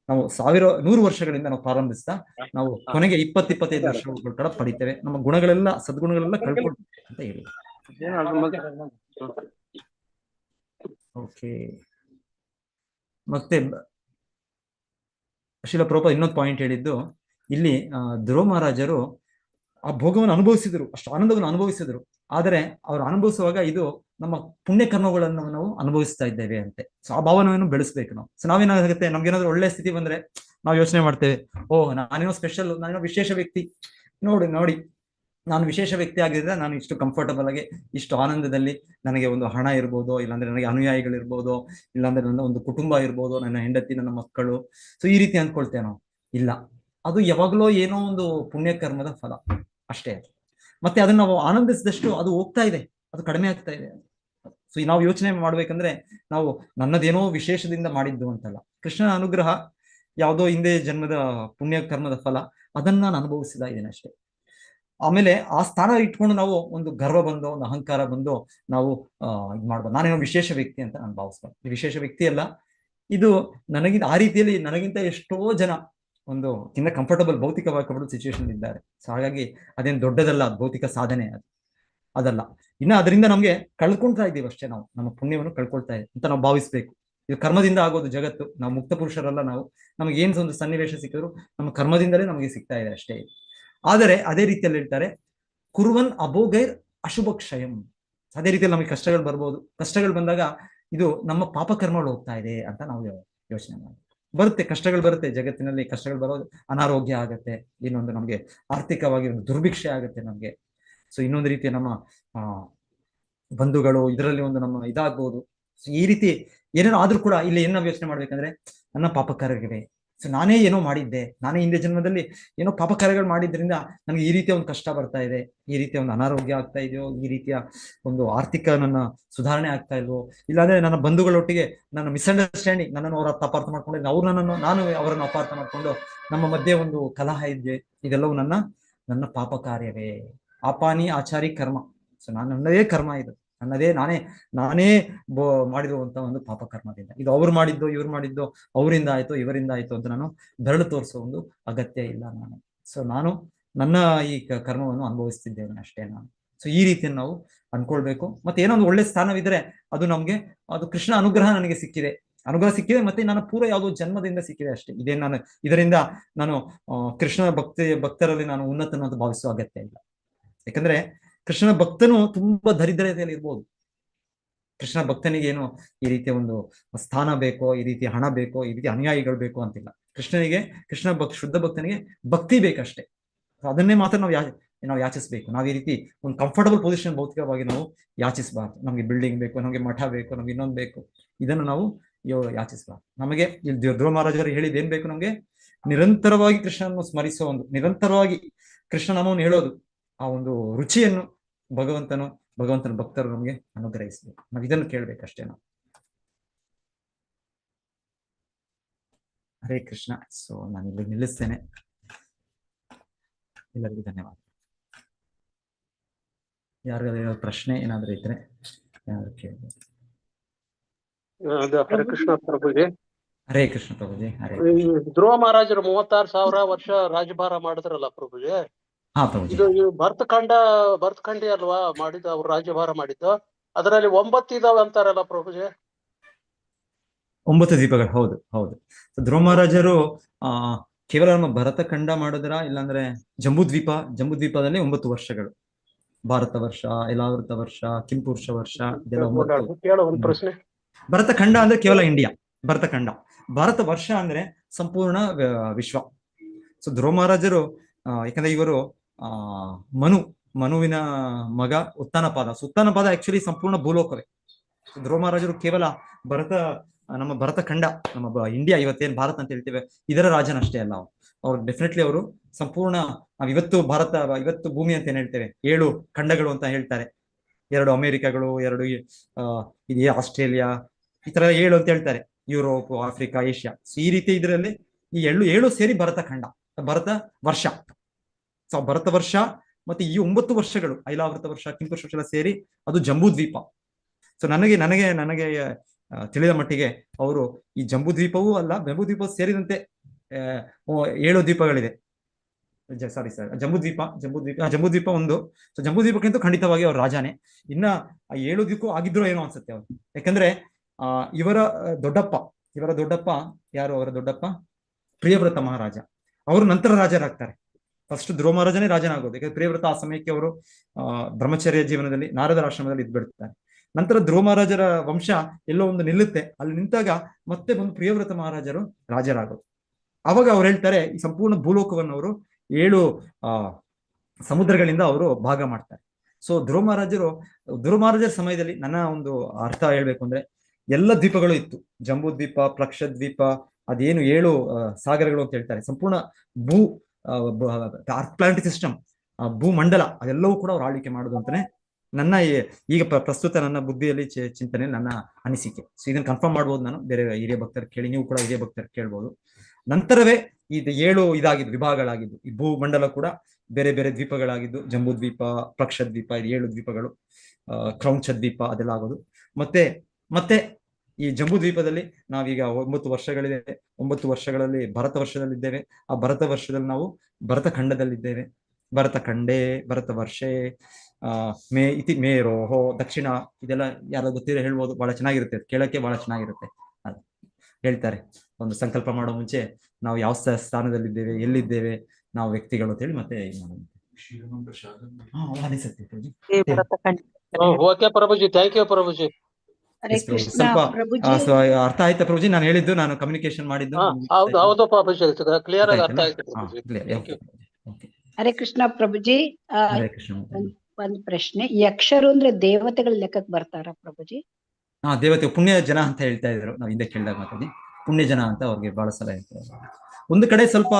100 ವರ್ಷಗಳಿಂದ ನಾವು ಪ್ರಾರಂಭಿಸ್ತಾ ನಾವು ಕೊನೆಗೆ 20-25 ವರ್ಷಗಳು ಕೂಡ ಪಡಿತೇವೆ. ನಮ್ಮ ಗುಣಗಳೆಲ್ಲ, ಸದ್ಗುಣಗಳೆಲ್ಲ ಕಳ್ಕೊಳ್ತೇವೆ ಅಂತ ಹೇಳಿ. ಓಕೆ. ಮತ್ತೆ ಶಿಲ ಪ್ರಭುಪಾದ ಇನ್ನೊಂದು ಪಾಯಿಂಟ್ ಹೇಳಿದ್ದು, ಇಲ್ಲಿ ಧ್ರುವ ಮಹಾರಾಜರು ಆ ಭೋಗವನ್ನು ಅನುಭವಿಸಿದ್ರು, ಅಷ್ಟು ಆನಂದವನ್ನು ಅನುಭವಿಸಿದ್ರು. ಆದರೆ ಅವರು ಅನುಭವಿಸುವಾಗ ಇದು ನಮ್ಮ ಪುಣ್ಯ ಕರ್ಮಗಳನ್ನು ನಾವು ಅನುಭವಿಸ್ತಾ ಇದ್ದೇವೆ ಅಂತೆ. ಸೊ ಆ ಭಾವನೆಯನ್ನು ಬೆಳೆಸ್ಬೇಕು ನಾವು. ಸೊ ನಾವೇನಾಗುತ್ತೆ, ನಮ್ಗೇನಾದ್ರೂ ಒಳ್ಳೆ ಸ್ಥಿತಿ ಬಂದ್ರೆ ನಾವು ಯೋಚನೆ ಮಾಡ್ತೇವೆ, ಓ ನಾನೇನೋ ಸ್ಪೆಷಲ್, ನಾನೇನೋ ವಿಶೇಷ ವ್ಯಕ್ತಿ, ನೋಡಿ ನಾನು ವಿಶೇಷ ವ್ಯಕ್ತಿ ಆಗಿದ್ರೆ ನಾನು ಇಷ್ಟು ಕಂಫರ್ಟಬಲ್ ಆಗಿ ಇಷ್ಟು ಆನಂದದಲ್ಲಿ ನನಗೆ ಒಂದು ಹಣ ಇರ್ಬೋದು, ಇಲ್ಲಾಂದ್ರೆ ನನಗೆ ಅನುಯಾಯಿಗಳಿರ್ಬೋದು, ಇಲ್ಲಾಂದ್ರೆ ನನ್ನ ಒಂದು ಕುಟುಂಬ ಇರ್ಬೋದು, ನನ್ನ ಹೆಂಡತಿ, ನನ್ನ ಮಕ್ಕಳು. ಸೊ ಈ ರೀತಿ ಅಂದ್ಕೊಳ್ತೇವೆ ನಾವು. ಇಲ್ಲ, ಅದು ಯಾವಾಗಲೋ ಏನೋ ಒಂದು ಪುಣ್ಯ ಕರ್ಮದ ಫಲ ಅಷ್ಟೇ. ಮತ್ತೆ ಅದನ್ನ ನಾವು ಆನಂದಿಸಿದಷ್ಟು ಅದು ಹೋಗ್ತಾ ಇದೆ, ಅದು ಕಡಿಮೆ ಆಗ್ತಾ ಇದೆ. ಸೊ ನಾವು ಯೋಚನೆ ಮಾಡ್ಬೇಕಂದ್ರೆ ನಾವು ನನ್ನದೇನೋ ವಿಶೇಷದಿಂದ ಮಾಡಿದ್ದು ಅಂತಲ್ಲ. ಕೃಷ್ಣನ ಅನುಗ್ರಹ ಯಾವುದೋ ಹಿಂದೆ ಜನ್ಮದ ಪುಣ್ಯ ಕರ್ಮದ ಫಲ, ಅದನ್ನ ನಾನು ಅನುಭವಿಸ್ತಾ ಇದ್ದೇನೆ ಅಷ್ಟೇ. ಆಮೇಲೆ ಆ ಸ್ಥಾನ ಇಟ್ಕೊಂಡು ನಾವು ಒಂದು ಗರ್ವ ಬಂದು, ಒಂದು ಅಹಂಕಾರ ಬಂದು ನಾವು ಇದು ಮಾಡ್ಬೋದು, ನಾನೇನೋ ವಿಶೇಷ ವ್ಯಕ್ತಿ ಅಂತ ನಾನು ಭಾವಿಸ್ಬಾರ್ದು. ಈ ವಿಶೇಷ ವ್ಯಕ್ತಿ ಅಲ್ಲ, ಇದು ನನಗಿಂತ ಆ ರೀತಿಯಲ್ಲಿ ನನಗಿಂತ ಎಷ್ಟೋ ಜನ ಒಂದು ಕಿಂತ ಕಂಫರ್ಟಬಲ್ ಭೌತಿಕವಾಗಿ ಕಂಫರ್ಟಬಲ್ ಸಿಚುವೇಶನ್ ಇದ್ದಾರೆ. ಸೊ ಹಾಗಾಗಿ ಅದೇನು ದೊಡ್ಡದಲ್ಲ, ಭೌತಿಕ ಸಾಧನೆ ಅದಲ್ಲ. ಇನ್ನು ಅದರಿಂದ ನಮ್ಗೆ ಕಳ್ಕೊಳ್ತಾ ಇದ್ದೀವಿ ಅಷ್ಟೇ, ನಾವು ನಮ್ಮ ಪುಣ್ಯವನ್ನು ಕಳ್ಕೊಳ್ತಾ ಇದ್ದೀವಿ ಅಂತ ನಾವು ಭಾವಿಸ್ಬೇಕು. ಇದು ಕರ್ಮದಿಂದ ಆಗೋದು ಜಗತ್ತು. ನಾವು ಮುಕ್ತ ಪುರುಷರಲ್ಲ. ನಮಗೆ ಏನ್ ಒಂದು ಸನ್ನಿವೇಶ ಸಿಕ್ಕಿದ್ರು ನಮ್ಮ ಕರ್ಮದಿಂದಲೇ ನಮಗೆ ಸಿಗ್ತಾ ಇದೆ ಅಷ್ಟೇ. ಆದರೆ ಅದೇ ರೀತಿಯಲ್ಲಿ ಹೇಳ್ತಾರೆ, ಕುರುವನ್ ಅಭೋಗೈರ್ ಅಶುಭಕ್ಷಯಂ. ಅದೇ ರೀತಿಯಲ್ಲಿ ನಮಗೆ ಕಷ್ಟಗಳು ಬರ್ಬೋದು. ಕಷ್ಟಗಳು ಬಂದಾಗ ಇದು ನಮ್ಮ ಪಾಪಕರ್ಮಗಳು ಹೋಗ್ತಾ ಇದೆ ಅಂತ ನಾವು ಯೋಚನೆ ಮಾಡಿ. ಬರುತ್ತೆ, ಕಷ್ಟಗಳು ಬರುತ್ತೆ ಜಗತ್ತಿನಲ್ಲಿ. ಕಷ್ಟಗಳು ಬರೋದು, ಅನಾರೋಗ್ಯ ಆಗತ್ತೆ, ಇನ್ನೊಂದು ನಮಗೆ ಆರ್ಥಿಕವಾಗಿ ಒಂದು ದುರ್ಭಿಕ್ಷೆ ಆಗುತ್ತೆ ನಮಗೆ. ಸೊ ಇನ್ನೊಂದು ರೀತಿಯ ನಮ್ಮ ಬಂಧುಗಳು ಇದರಲ್ಲಿ ಒಂದು ನಮ್ಮ ಇದಾಗ್ಬೋದು. ಸೊ ಈ ರೀತಿ ಏನೇನೋ ಆದ್ರೂ ಕೂಡ ಇಲ್ಲಿ ಏನ್ ನಾವು ಯೋಚನೆ ಮಾಡ್ಬೇಕಂದ್ರೆ, ನನ್ನ ಪಾಪಕಾರ್ಯಗಳಿವೆ. ಸೊ ನಾನೇ ಏನೋ ಮಾಡಿದ್ದೆ, ನಾನೇ ಹಿಂದೆ ಜನ್ಮದಲ್ಲಿ ಏನೋ ಪಾಪಕಾರ್ಯಗಳು ಮಾಡಿದ್ರಿಂದ ನನಗೆ ಈ ರೀತಿಯ ಒಂದು ಕಷ್ಟ ಬರ್ತಾ ಇದೆ, ಈ ರೀತಿಯ ಒಂದು ಅನಾರೋಗ್ಯ ಆಗ್ತಾ ಇದೆಯೋ, ಈ ರೀತಿಯ ಒಂದು ಆರ್ಥಿಕ ನನ್ನ ಸುಧಾರಣೆ ಆಗ್ತಾ ಇಲ್ವೋ, ಇಲ್ಲಾಂದ್ರೆ ನನ್ನ ಬಂಧುಗಳೊಟ್ಟಿಗೆ ನನ್ನ ಮಿಸ್ಅಂಡರ್ಸ್ಟ್ಯಾಂಡಿಂಗ್, ನನ್ನನ್ನು ಅವ್ರ ಅಪಾರ್ಥ ಮಾಡ್ಕೊಂಡು ಅವ್ರು ನನ್ನನ್ನು, ನಾನು ಅವರನ್ನು ಅಪಾರ್ಥ ಮಾಡ್ಕೊಂಡು ನಮ್ಮ ಮಧ್ಯೆ ಒಂದು ಕಲಹ ಇದೆ. ಇದೆಲ್ಲವೂ ನನ್ನ ಪಾಪ ಕಾರ್ಯವೇ. ಆಪಾನಿ ಆಚಾರಿ ಕರ್ಮ. ಸೊ ನನ್ನದೇ ಕರ್ಮ ಇದು, ನನ್ನದೇ ನಾನೇ ಮಾಡಿರುವಂತ ಒಂದು ಪಾಪ ಕರ್ಮದಿಂದ. ಇದು ಅವ್ರು ಮಾಡಿದ್ದು, ಇವ್ರು ಮಾಡಿದ್ದು, ಅವರಿಂದ ಆಯ್ತು, ಇವರಿಂದ ಆಯ್ತು ಅಂತ ನಾನು ಬೆರಳು ತೋರಿಸೋ ಒಂದು ಅಗತ್ಯ ಇಲ್ಲ ನಾನು. ಸೊ ನಾನು ನನ್ನ ಈ ಕರ್ಮವನ್ನು ಅನುಭವಿಸ್ತಿದ್ದೇನೆ ಅಷ್ಟೇ ನಾನು. ಸೊ ಈ ರೀತಿಯನ್ನು ನಾವು ಅನ್ಕೊಳ್ಬೇಕು. ಮತ್ತೆ ಏನೋ ಒಂದು ಒಳ್ಳೆ ಸ್ಥಾನವಿದ್ರೆ ಅದು ನಮ್ಗೆ, ಅದು ಕೃಷ್ಣ ಅನುಗ್ರಹ ನನಗೆ ಸಿಕ್ಕಿದೆ, ಮತ್ತೆ ನನ್ನ ಪೂರ್ವ ಯಾವುದೋ ಜನ್ಮದಿಂದ ಸಿಕ್ಕಿದೆ ಅಷ್ಟೇ. ಇದರಿಂದ ನಾನು ಕೃಷ್ಣನ ಭಕ್ತರಲ್ಲಿ ನಾನು ಉನ್ನತನ ಅಂತ ಭಾವಿಸುವ ಅಗತ್ಯ ಇಲ್ಲ. ಯಾಕಂದ್ರೆ ಕೃಷ್ಣನ ಭಕ್ತನು ತುಂಬಾ ದರಿದ್ರತೆಯಲ್ಲಿ ಇರ್ಬೋದು. ಕೃಷ್ಣ ಭಕ್ತನಿಗೆ ಏನು ಈ ರೀತಿಯ ಒಂದು ಸ್ಥಾನ ಬೇಕೋ, ಈ ರೀತಿಯ ಹಣ ಬೇಕೋ, ಈ ರೀತಿ ಅನುಯಾಯಿಗಳು ಬೇಕೋ ಅಂತಿಲ್ಲ. ಶುದ್ಧ ಭಕ್ತನಿಗೆ ಭಕ್ತಿ ಬೇಕಷ್ಟೇ. ಅದನ್ನೇ ಮಾತ್ರ ನಾವು ಯಾಚಿಸ್ಬೇಕು. ನಾವು ಈ ರೀತಿ ಒಂದು ಕಂಫರ್ಟಬಲ್ ಪೊಸಿಷನ್ ಭೌತಿಕವಾಗಿ ನಾವು ಯಾಚಿಸಬಾರ್ದು. ನಮ್ಗೆ ಬಿಲ್ಡಿಂಗ್ ಬೇಕು, ನಮ್ಗೆ ಮಠ ಬೇಕು, ನಮ್ಗೆ ಇನ್ನೊಂದು ಬೇಕು, ಇದನ್ನು ನಾವು ಯಾಚಿಸಬಾರ್ದು. ನಮಗೆ ಇಲ್ಲಿ ಧ್ರುವ ಮಹಾರಾಜರು ಹೇಳಿದ ಏನ್ ಬೇಕು, ನಮ್ಗೆ ನಿರಂತರವಾಗಿ ಕೃಷ್ಣನನ್ನು ಸ್ಮರಿಸೋ ಒಂದು, ನಿರಂತರವಾಗಿ ಕೃಷ್ಣನಾಮವನ್ನು ಹೇಳೋದು, ಆ ಒಂದು ರುಚಿಯನ್ನು ಭಗವಂತನ ಭಕ್ತರು ನಮ್ಗೆ ಅನುಗ್ರಹಿಸ್ಬೇಕು. ನಾವು ಇದನ್ನು ಕೇಳ್ಬೇಕಷ್ಟೇ ನಾವು. ಹರೇ ಕೃಷ್ಣ. ಸೊ ನಾನು ಇಲ್ಲಿ ನಿಲ್ಲಿಸ್ತೇನೆ. ಎಲ್ಲರಿಗೂ ಧನ್ಯವಾದ. ಯಾರಿಗಾದ್ರೂ ಪ್ರಶ್ನೆ ಏನಾದ್ರೂ ಇದ್ರೆ ಏನಾದ್ರು ಕೇಳ್ಬೋದು. ಹರೇ ಕೃಷ್ಣ ಪ್ರಭುಜಿ. ಹರೇ ಕೃಷ್ಣ ಪ್ರಭುಜಿ. ಹರೇ ಧ್ರುವ ಮಹಾರಾಜರು 36,000 ವರ್ಷ ರಾಜಭಾರ ಮಾಡಿದ್ರಲ್ಲ ಪ್ರಭುಜಿ. ಹಾ ಪ್ರಭುಜಿ. ಇದು ಭರತಖಂಡಿ ಅಲ್ವಾ ಮಾಡಿದ್ದು, ಅವ್ರು ರಾಜ್ಯಭಾರ ಮಾಡಿದ್ದು. ಅದರಲ್ಲಿ 9 ಇದಾವೆ ಅಂತಾರಲ್ಲ ಪ್ರಭುಜಿ. 9 ದ್ವೀಪಗಳು. ಹೌದು ಹೌದು. ಧ್ರುವ ಮಹಾರಾಜರು ಕೇವಲ ನಮ್ಮ ಭರತಖಂಡ ಮಾಡಿದ್ರ, ಇಲ್ಲಾಂದ್ರೆ ಜಂಬೂದ್ವೀಪದಲ್ಲಿ 9 ವರ್ಷಗಳು. ಭಾರತ ವರ್ಷ, ಐಲಾವೃತ ವರ್ಷ, ಕಿಂಪುರುಷ ವರ್ಷ, ಇದೆಲ್ಲ 9. ಒಂದು ಪ್ರಶ್ನೆ. ಭರತಖಂಡ ಅಂದ್ರೆ ಕೇವಲ ಇಂಡಿಯಾ. ಭರತಖಂಡ. ಭಾರತ ವರ್ಷ ಅಂದ್ರೆ ಸಂಪೂರ್ಣ ವಿಶ್ವ. ಸೊ ಧ್ರುವ ಮಹಾರಾಜರು ಯಾಕಂದ್ರೆ ಇವರು ಮನುವಿನ ಮಗ ಉತ್ತಾನಪಾದ. ಸೊ ಉತ್ತಾನಪಾದ ಆಕ್ಚುಲಿ ಸಂಪೂರ್ಣ ಭೂಲೋಕವೇ. ಧ್ರುವ ಮಹಾರಾಜರು ಕೇವಲ ನಮ್ಮ ಭರತಖಂಡ, ನಮ್ಮ ಇಂಡಿಯಾ ಇವತ್ತೇನು ಭಾರತ ಅಂತ ಹೇಳ್ತೇವೆ, ಇದರ ರಾಜನಷ್ಟೇ ಅಲ್ಲ ಅವ್ರು. ಡೆಫಿನೆಟ್ಲಿ ಅವರು ಸಂಪೂರ್ಣ, ನಾವು ಇವತ್ತು ಭೂಮಿ ಅಂತ ಏನ್ ಹೇಳ್ತೇವೆ, 7 ಖಂಡಗಳು ಅಂತ ಹೇಳ್ತಾರೆ. 2 ಅಮೆರಿಕಗಳು, 2 ಆಸ್ಟ್ರೇಲಿಯಾ, ಈ ತರ 7 ಅಂತ ಹೇಳ್ತಾರೆ. Europe, Africa, Asia. ಸೊ ಈ ರೀತಿ ಇದರಲ್ಲಿ ಈ 7 ಸೇರಿ ಭರತಖಂಡ, ಭರತ ವರ್ಷ. ಸೊ ಭರತ ವರ್ಷ ಮತ್ತೆ ಈ 9 ವರ್ಷಗಳು, ಐಲಾವೃತ ವರ್ಷ, ಕಿಂಪುರುಷ ವರ್ಷ ಸೇರಿ ಅದು ಜಂಬೂದ್ವೀಪ. ಸೊ ನನಗೆ ತಿಳಿದ ಮಟ್ಟಿಗೆ ಅವರು ಈ ಜಂಬೂದ್ವೀಪವೂ ಅಲ್ಲ, ಜಂಬೂದ್ವೀಪ ಸೇರಿದಂತೆ 7 ದ್ವೀಪಗಳಿದೆ. ಸಾರಿ ಸರ್, ಜಂಬೂದ್ವೀಪ ಒಂದು. ಸೊ ಜಂಬೂದ್ವೀಪಕ್ಕಿಂತ ಖಂಡಿತವಾಗಿ ಅವ್ರ ರಾಜಾನೇ. ಇನ್ನ 7 ದ್ವೀಪ ಆಗಿದ್ರು ಏನೋ ಅನ್ಸುತ್ತೆ ಅವ್ರು. ಯಾಕಂದ್ರೆ ಇವರ ದೊಡ್ಡಪ್ಪ ಯಾರು, ಅವರ ದೊಡ್ಡಪ್ಪ ಪ್ರಿಯವ್ರತ ಮಹಾರಾಜ. ಅವರು ನಂತರ ರಾಜರಾಗ್ತಾರೆ. ಫಸ್ಟ್ ಧ್ರುವ ಮಹಾರಾಜನೇ ರಾಜನಾಗೋದು. ಯಾಕಂದ್ರೆ ಪ್ರಿಯವ್ರತ ಆ ಸಮಯಕ್ಕೆ ಅವರು ಬ್ರಹ್ಮಚರ್ಯ ಜೀವನದಲ್ಲಿ ನಾರದರ ಆಶ್ರಮದಲ್ಲಿ ಇದ್ಬಿಡ್ತಾರೆ. ನಂತರ ಧ್ರುವ ಮಹಾರಾಜರ ವಂಶ ಎಲ್ಲೋ ಒಂದು ನಿಲ್ಲುತ್ತೆ. ಅಲ್ಲಿ ನಿಂತಾಗ ಮತ್ತೆ ಬಂದು ಪ್ರಿಯವ್ರತ ಮಹಾರಾಜರು ರಾಜರಾಗೋದು. ಅವಾಗ ಅವ್ರು ಹೇಳ್ತಾರೆ, ಈ ಸಂಪೂರ್ಣ ಭೂಲೋಕವನ್ನು ಅವರು 7 ಸಮುದ್ರಗಳಿಂದ ಅವರು ಭಾಗ ಮಾಡ್ತಾರೆ. ಸೊ ಧ್ರುವ ಮಹಾರಾಜರ ಸಮಯದಲ್ಲಿ ನನ್ನ ಒಂದು ಅರ್ಥ ಹೇಳ್ಬೇಕು ಅಂದ್ರೆ ಎಲ್ಲ ದ್ವೀಪಗಳು ಇತ್ತು. ಜಂಬೂ ದ್ವೀಪ, ಪ್ಲಕ್ಷ ದ್ವೀಪ, ಅದೇನು 7 ಸಾಗರಗಳು ಅಂತ ಹೇಳ್ತಾರೆ, ಸಂಪೂರ್ಣ ಭೂ ಅರ್ತ್ ಪ್ಲಾನೆಟರಿ ಸಿಸ್ಟಮ್, ಭೂಮಂಡಲ, ಅದೆಲ್ಲವೂ ಕೂಡ ಅವ್ರು ಆಳ್ವಿಕೆ ಮಾಡುದು ಅಂತಾನೆ ನನ್ನ ಈಗ ಪ್ರಸ್ತುತ ನನ್ನ ಬುದ್ಧಿಯಲ್ಲಿ ಚಿಂತನೆ, ನನ್ನ ಅನಿಸಿಕೆ. ಸೊ ಇದನ್ನ ಕನ್ಫರ್ಮ್ ಮಾಡ್ಬೋದು ನಾನು, ಬೇರೆ ಹಿರಿಯ ಭಕ್ತರು ಕೇಳಿ, ನೀವು ಕೂಡ ಹಿರಿಯ ಭಕ್ತರು ಕೇಳ್ಬೋದು. ನಂತರವೇ ಇದು 7 ಇದಾಗಿದ್ದು, ವಿಭಾಗಗಳಾಗಿದ್ದು. ಈ ಭೂಮಂಡಲ ಕೂಡ ಬೇರೆ ಬೇರೆ ದ್ವೀಪಗಳಾಗಿದ್ದು, ಜಂಬೂ ದ್ವೀಪ, ಪ್ಲಕ್ಷ ದ್ವೀಪ, ಇದು 7 ದ್ವೀಪಗಳು, ಕ್ರೌಂಚ ದ್ವೀಪ ಅದೆಲ್ಲ ಆಗೋದು. ಮತ್ತೆ ಈ ಜಂಬೂ ದ್ವೀಪದಲ್ಲಿ ನಾವೀಗ 9 ವರ್ಷಗಳಿದೆ. 9 ವರ್ಷಗಳಲ್ಲಿ ಭರತ ವರ್ಷದಲ್ಲಿದ್ದೇವೆ. ಆ ಭರತ ವರ್ಷದಲ್ಲಿ ನಾವು ಭರತ ಖಂಡದಲ್ಲಿದ್ದೇವೆ. ಭರತ ಖಂಡೇ, ಭರತ ವರ್ಷೆ, ಮೇರೋಹೋ, ದಕ್ಷಿಣ, ಇದೆಲ್ಲ ಯಾರು ಗೊತ್ತಿರೋ ಹೇಳ್ಬೋದು. ಬಹಳ ಚೆನ್ನಾಗಿರುತ್ತೆ, ಕೇಳಕ್ಕೆ ಬಹಳ ಚೆನ್ನಾಗಿರುತ್ತೆ. ಹೇಳ್ತಾರೆ ಒಂದು ಸಂಕಲ್ಪ ಮಾಡೋ ಮುಂಚೆ ನಾವು ಯಾವ ಸ್ಥಾನದಲ್ಲಿದ್ದೇವೆ, ಎಲ್ಲಿದ್ದೇವೆ, ನಾವು ವ್ಯಕ್ತಿಗಳು ಅಂತ ಹೇಳಿ ಮತ್ತೆ okay ಪ್ರಭುಜಿ, thank you ಪ್ರಭುಜಿ. Hare Krishna ಸ್ವಲ್ಪ ಪ್ರಭುಜಿ. ಅರ್ಥ ಆಯ್ತಾ ಪ್ರಭುಜಿ? ನಾನು ಹೇಳಿದ್ದು, ನಾನು ಕಮ್ಯುನಿಕೇಶನ್ ಮಾಡಿದ್ದು ಹೌದು ಪ್ರಭುಜಿ, ಕ್ಲಿಯರ್ ಆಗಿ ಅರ್ಥ ಆಯ್ತು ಪ್ರಭುಜಿ. ಹರೇ ಕೃಷ್ಣ ಪ್ರಭುಜಿ. ಹರೇ ಕೃಷ್ಣ. ಒಂದ್ ಪ್ರಶ್ನೆ, ಯಕ್ಷರು ಅಂದ್ರೆ ದೇವತೆಗಳ ಲೆಕ್ಕಕ್ಕೆ ಬರ್ತಾರ ಪ್ರಭುಜಿ? ದೇವತೆ ಪುಣ್ಯ ಜನ ಅಂತ ಹೇಳ್ತಾ ಇದ್ರು ನಾವು ಹಿಂದೆ ಕೇಳಿದಾಗ ಮಾತಾಡಿ. ಪುಣ್ಯ ಜನ ಅಂತ ಅವ್ರಿಗೆ ಬಹಳ ಸಲ ಹೇಳ್ತಾರೆ. ಒಂದು ಕಡೆ ಸ್ವಲ್ಪ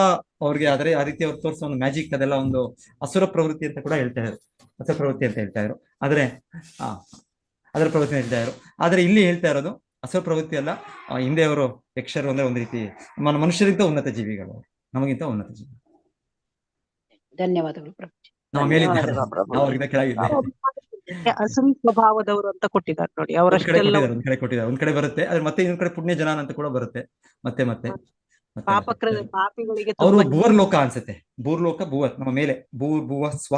ಅವ್ರಿಗೆ ಆದ್ರೆ ಆ ರೀತಿ ಅವ್ರು ತೋರಿಸೋ ಒಂದು ಮ್ಯಾಜಿಕ್, ಅದೆಲ್ಲ ಒಂದು ಅಸುರ ಪ್ರವೃತ್ತಿ ಅಂತ ಕೂಡ ಹೇಳ್ತಾ ಇದ್ರು, ಅಸುರ ಪ್ರವೃತ್ತಿ ಅಂತ ಹೇಳ್ತಾ ಇದ್ರು. ಆದ್ರೆ ಅದರ ಪ್ರವೃತ್ತಿ ಹೇಳ್ತಾ ಇದ್ರು. ಆದ್ರೆ ಇಲ್ಲಿ ಹೇಳ್ತಾ ಇರೋದು ಅಸುರ ಪ್ರವೃತ್ತಿ ಅಲ್ಲ. ಹಿಂದೆ ಅವರು ಯಕ್ಷರು ಅಂದ್ರೆ ಒಂದು ರೀತಿ ಮನುಷ್ಯರಿಗಿಂತ ಉನ್ನತ ಜೀವಿಗಳು, ನಮಗಿಂತ ಉನ್ನತ ಜೀವಿ. ಧನ್ಯವಾದಗಳು ಪ್ರಭುಜಿ. ನಾವು ಮೇಲಿದ್ದಾರೆ, ನಾವು ಅವ್ರಿಗಿಂತ ಕೆಳಗಿದ್ದಾರೆ. ಅಸುರಿ ಸ್ವಭಾವದವರು ಅಂತ ಕೊಟ್ಟಿದ್ದಾರೆ ನೋಡಿ, ಅವರಷ್ಟೆಲ್ಲ ಒಂದ್ ಕಡೆ ಕೊಟ್ಟಿದ್ದಾರೆ, ಒಂದ್ ಕಡೆ ಬರುತ್ತೆ. ಆದ್ರೆ ಮತ್ತೆ ಇನ್ನೊಂದ್ ಕಡೆ ಪುಣ್ಯ ಜನ ಅಂತ ಕೂಡ ಬರುತ್ತೆ. ಮತ್ತೆ ಪಾಪಿಗಳಿಗೆ ಅವರು ಭುವರ್ಲೋಕ ಅನ್ಸುತ್ತೆ. ಭೂರ್ಲೋಕ, ಭುವರ್ ನಮ್ಮ ಮೇಲೆ, ಭುವ ಸ್ವ,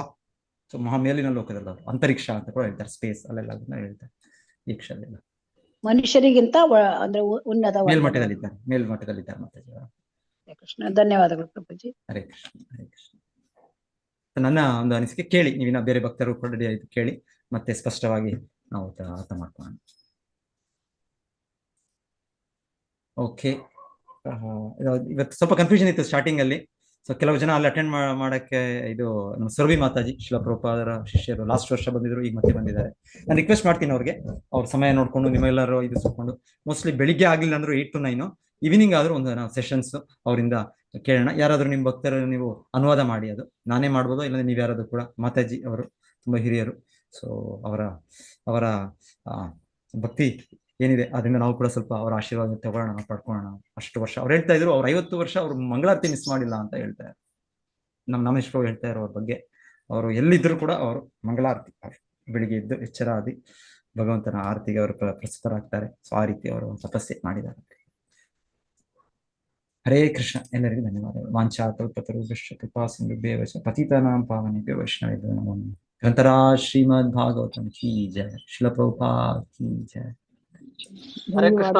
ಸೊ ಮಹಾ ಮೇಲಿನ ಲೋಕದಲ್ಲಿ ಅವರು ಅಂತರಿಕ್ಷ ಅಂತ ಕೂಡ ಹೇಳ್ತಾರೆ, ಸ್ಪೇಸ್ ಅಲ್ಲೆಲ್ಲ ಹೇಳ್ತಾರೆ. ಯಕ್ಷಲೆಲ್ಲ ಮನುಷ್ಯರಿಗಿಂತ ಅಂದ್ರೆ ಉನ್ನತ ಮೇಲ್ಮಟ್ಟದಲ್ಲಿದ್ದಾರೆ ಮತ್ತೆ. ಕೃಷ್ಣ, ಧನ್ಯವಾದಗಳು ಪ್ರಭುಜಿ. ಹರೇ ಕೃಷ್ಣ, ಹರೇ ಕೃಷ್ಣ. ನನ್ನ ಒಂದು ಅನಿಸಿಕೆ ಕೇಳಿ, ನೀವಿನ ಬೇರೆ ಭಕ್ತರು ಕೂಡ ಆಯ್ತು ಕೇಳಿ, ಮತ್ತೆ ಸ್ಪಷ್ಟವಾಗಿ ನಾವು ಅರ್ಥ ಮಾಡ್ಕೊಳ್ಳೋಣ. ಓಕೆ, ಇವತ್ತು ಸ್ವಲ್ಪ ಕನ್ಫ್ಯೂಷನ್ ಇತ್ತು ಸ್ಟಾರ್ಟಿಂಗ್ ಅಲ್ಲಿ. ಸೊ ಕೆಲವು ಜನ ಅಲ್ಲಿ ಅಟೆಂಡ್ ಮಾಡಕ್ಕೆ, ಇದು ನಮ್ಮ ಸುರಭಿ ಮಾತಾಜಿ, ಶಿಲ ಪ್ರಭುಪಾದರ ಶಿಷ್ಯರು, ಲಾಸ್ಟ್ ವರ್ಷ ಬಂದಿದ್ರು, ಈಗ ಮತ್ತೆ ಬಂದಿದ್ದಾರೆ. ನಾನು ರಿಕ್ವೆಸ್ಟ್ ಮಾಡ್ತೀನಿ ಅವ್ರಿಗೆ, ಅವ್ರ ಸಮಯ ನೋಡ್ಕೊಂಡು ನಿಮ್ಮೆಲ್ಲರೂ ಇದು ಸುಕೊಂಡು, ಮೋಸ್ಟ್ಲಿ ಬೆಳಿಗ್ಗೆ ಆಗ್ಲಿಲ್ಲ ಅಂದ್ರೂ 8 to 9 ಈವ್ನಿಂಗ್ ಆದ್ರೂ ಒಂದು ನಾವು ಸೆಷನ್ಸ್ ಅವರಿಂದ ಕೇಳೋಣ. ಯಾರಾದ್ರೂ ನಿಮ್ ಭಕ್ತರು ನೀವು ಅನುವಾದ ಮಾಡಿ, ಅದು ನಾನೇ ಮಾಡ್ಬೋದು, ಇಲ್ಲಾಂದ್ರೆ ನೀವ್ ಯಾರಾದ್ರೂ ಕೂಡ, ಮಾತಾಜಿ ಅವರು ತುಂಬಾ ಹಿರಿಯರು. ಸೊ ಅವರ ಭಕ್ತಿ ಏನಿದೆ ಅದರಿಂದ ನಾವು ಕೂಡ ಸ್ವಲ್ಪ ಅವರ ಆಶೀರ್ವಾದ ತಗೊಳ್ಳೋಣ, ಪಡ್ಕೊಳ್ಳೋಣ. ಅಷ್ಟು ವರ್ಷ ಅವ್ರು ಹೇಳ್ತಾ ಇದ್ರು, ಅವ್ರು 50 ವರ್ಷ ಅವ್ರು ಮಂಗಳಾರತಿ ಮಿಸ್ ಮಾಡಿಲ್ಲ ಅಂತ ಹೇಳ್ತಾರೆ. ನಮ್ಮೆಷ್ಟರು ಹೇಳ್ತಾ ಇರೋ ಅವ್ರ ಬಗ್ಗೆ. ಅವರು ಎಲ್ಲಿದ್ರು ಕೂಡ ಅವರು ಮಂಗಳಾರತಿ, ಬೆಳಿಗ್ಗೆ ಎದ್ದು ಎಚ್ಚರ ಆದಿ ಭಗವಂತನ ಆರತಿಗೆ ಅವರು ಪ್ರಸ್ತುತರಾಗ್ತಾರೆ. ಸೊ ಆ ರೀತಿ ಅವರು ತಪಸ್ಸೆ ಮಾಡಿದ್ದಾರೆ. ಹರೇ ಕೃಷ್ಣ. ಎಲ್ಲರಿಗೂ ಧನ್ಯವಾದಗಳು. ವಾಂಛಾ ಕಲ್ಪತರುಭ್ಯಶ್ಚ ಕೃಪಾ ಸಿಂಧುಭ್ಯೋ ವೈಷ್ಣವ ಪತಿತಾನಾಂ ಪಾವನೇಭ್ಯೋ ವೈಷ್ಣವೇಭ್ಯೋ ನಮೋ ನಮಃ. ಗ್ರಂಥರಾಜ್ ಶ್ರೀಮದ್ ಭಾಗವತಂ ಕೀ ಜಯ. ಶಿಲ ಪ್ರಭುಪಾದ್ ಕೀ ಜಯ. ಹರೇ ಕೃಷ್ಣ.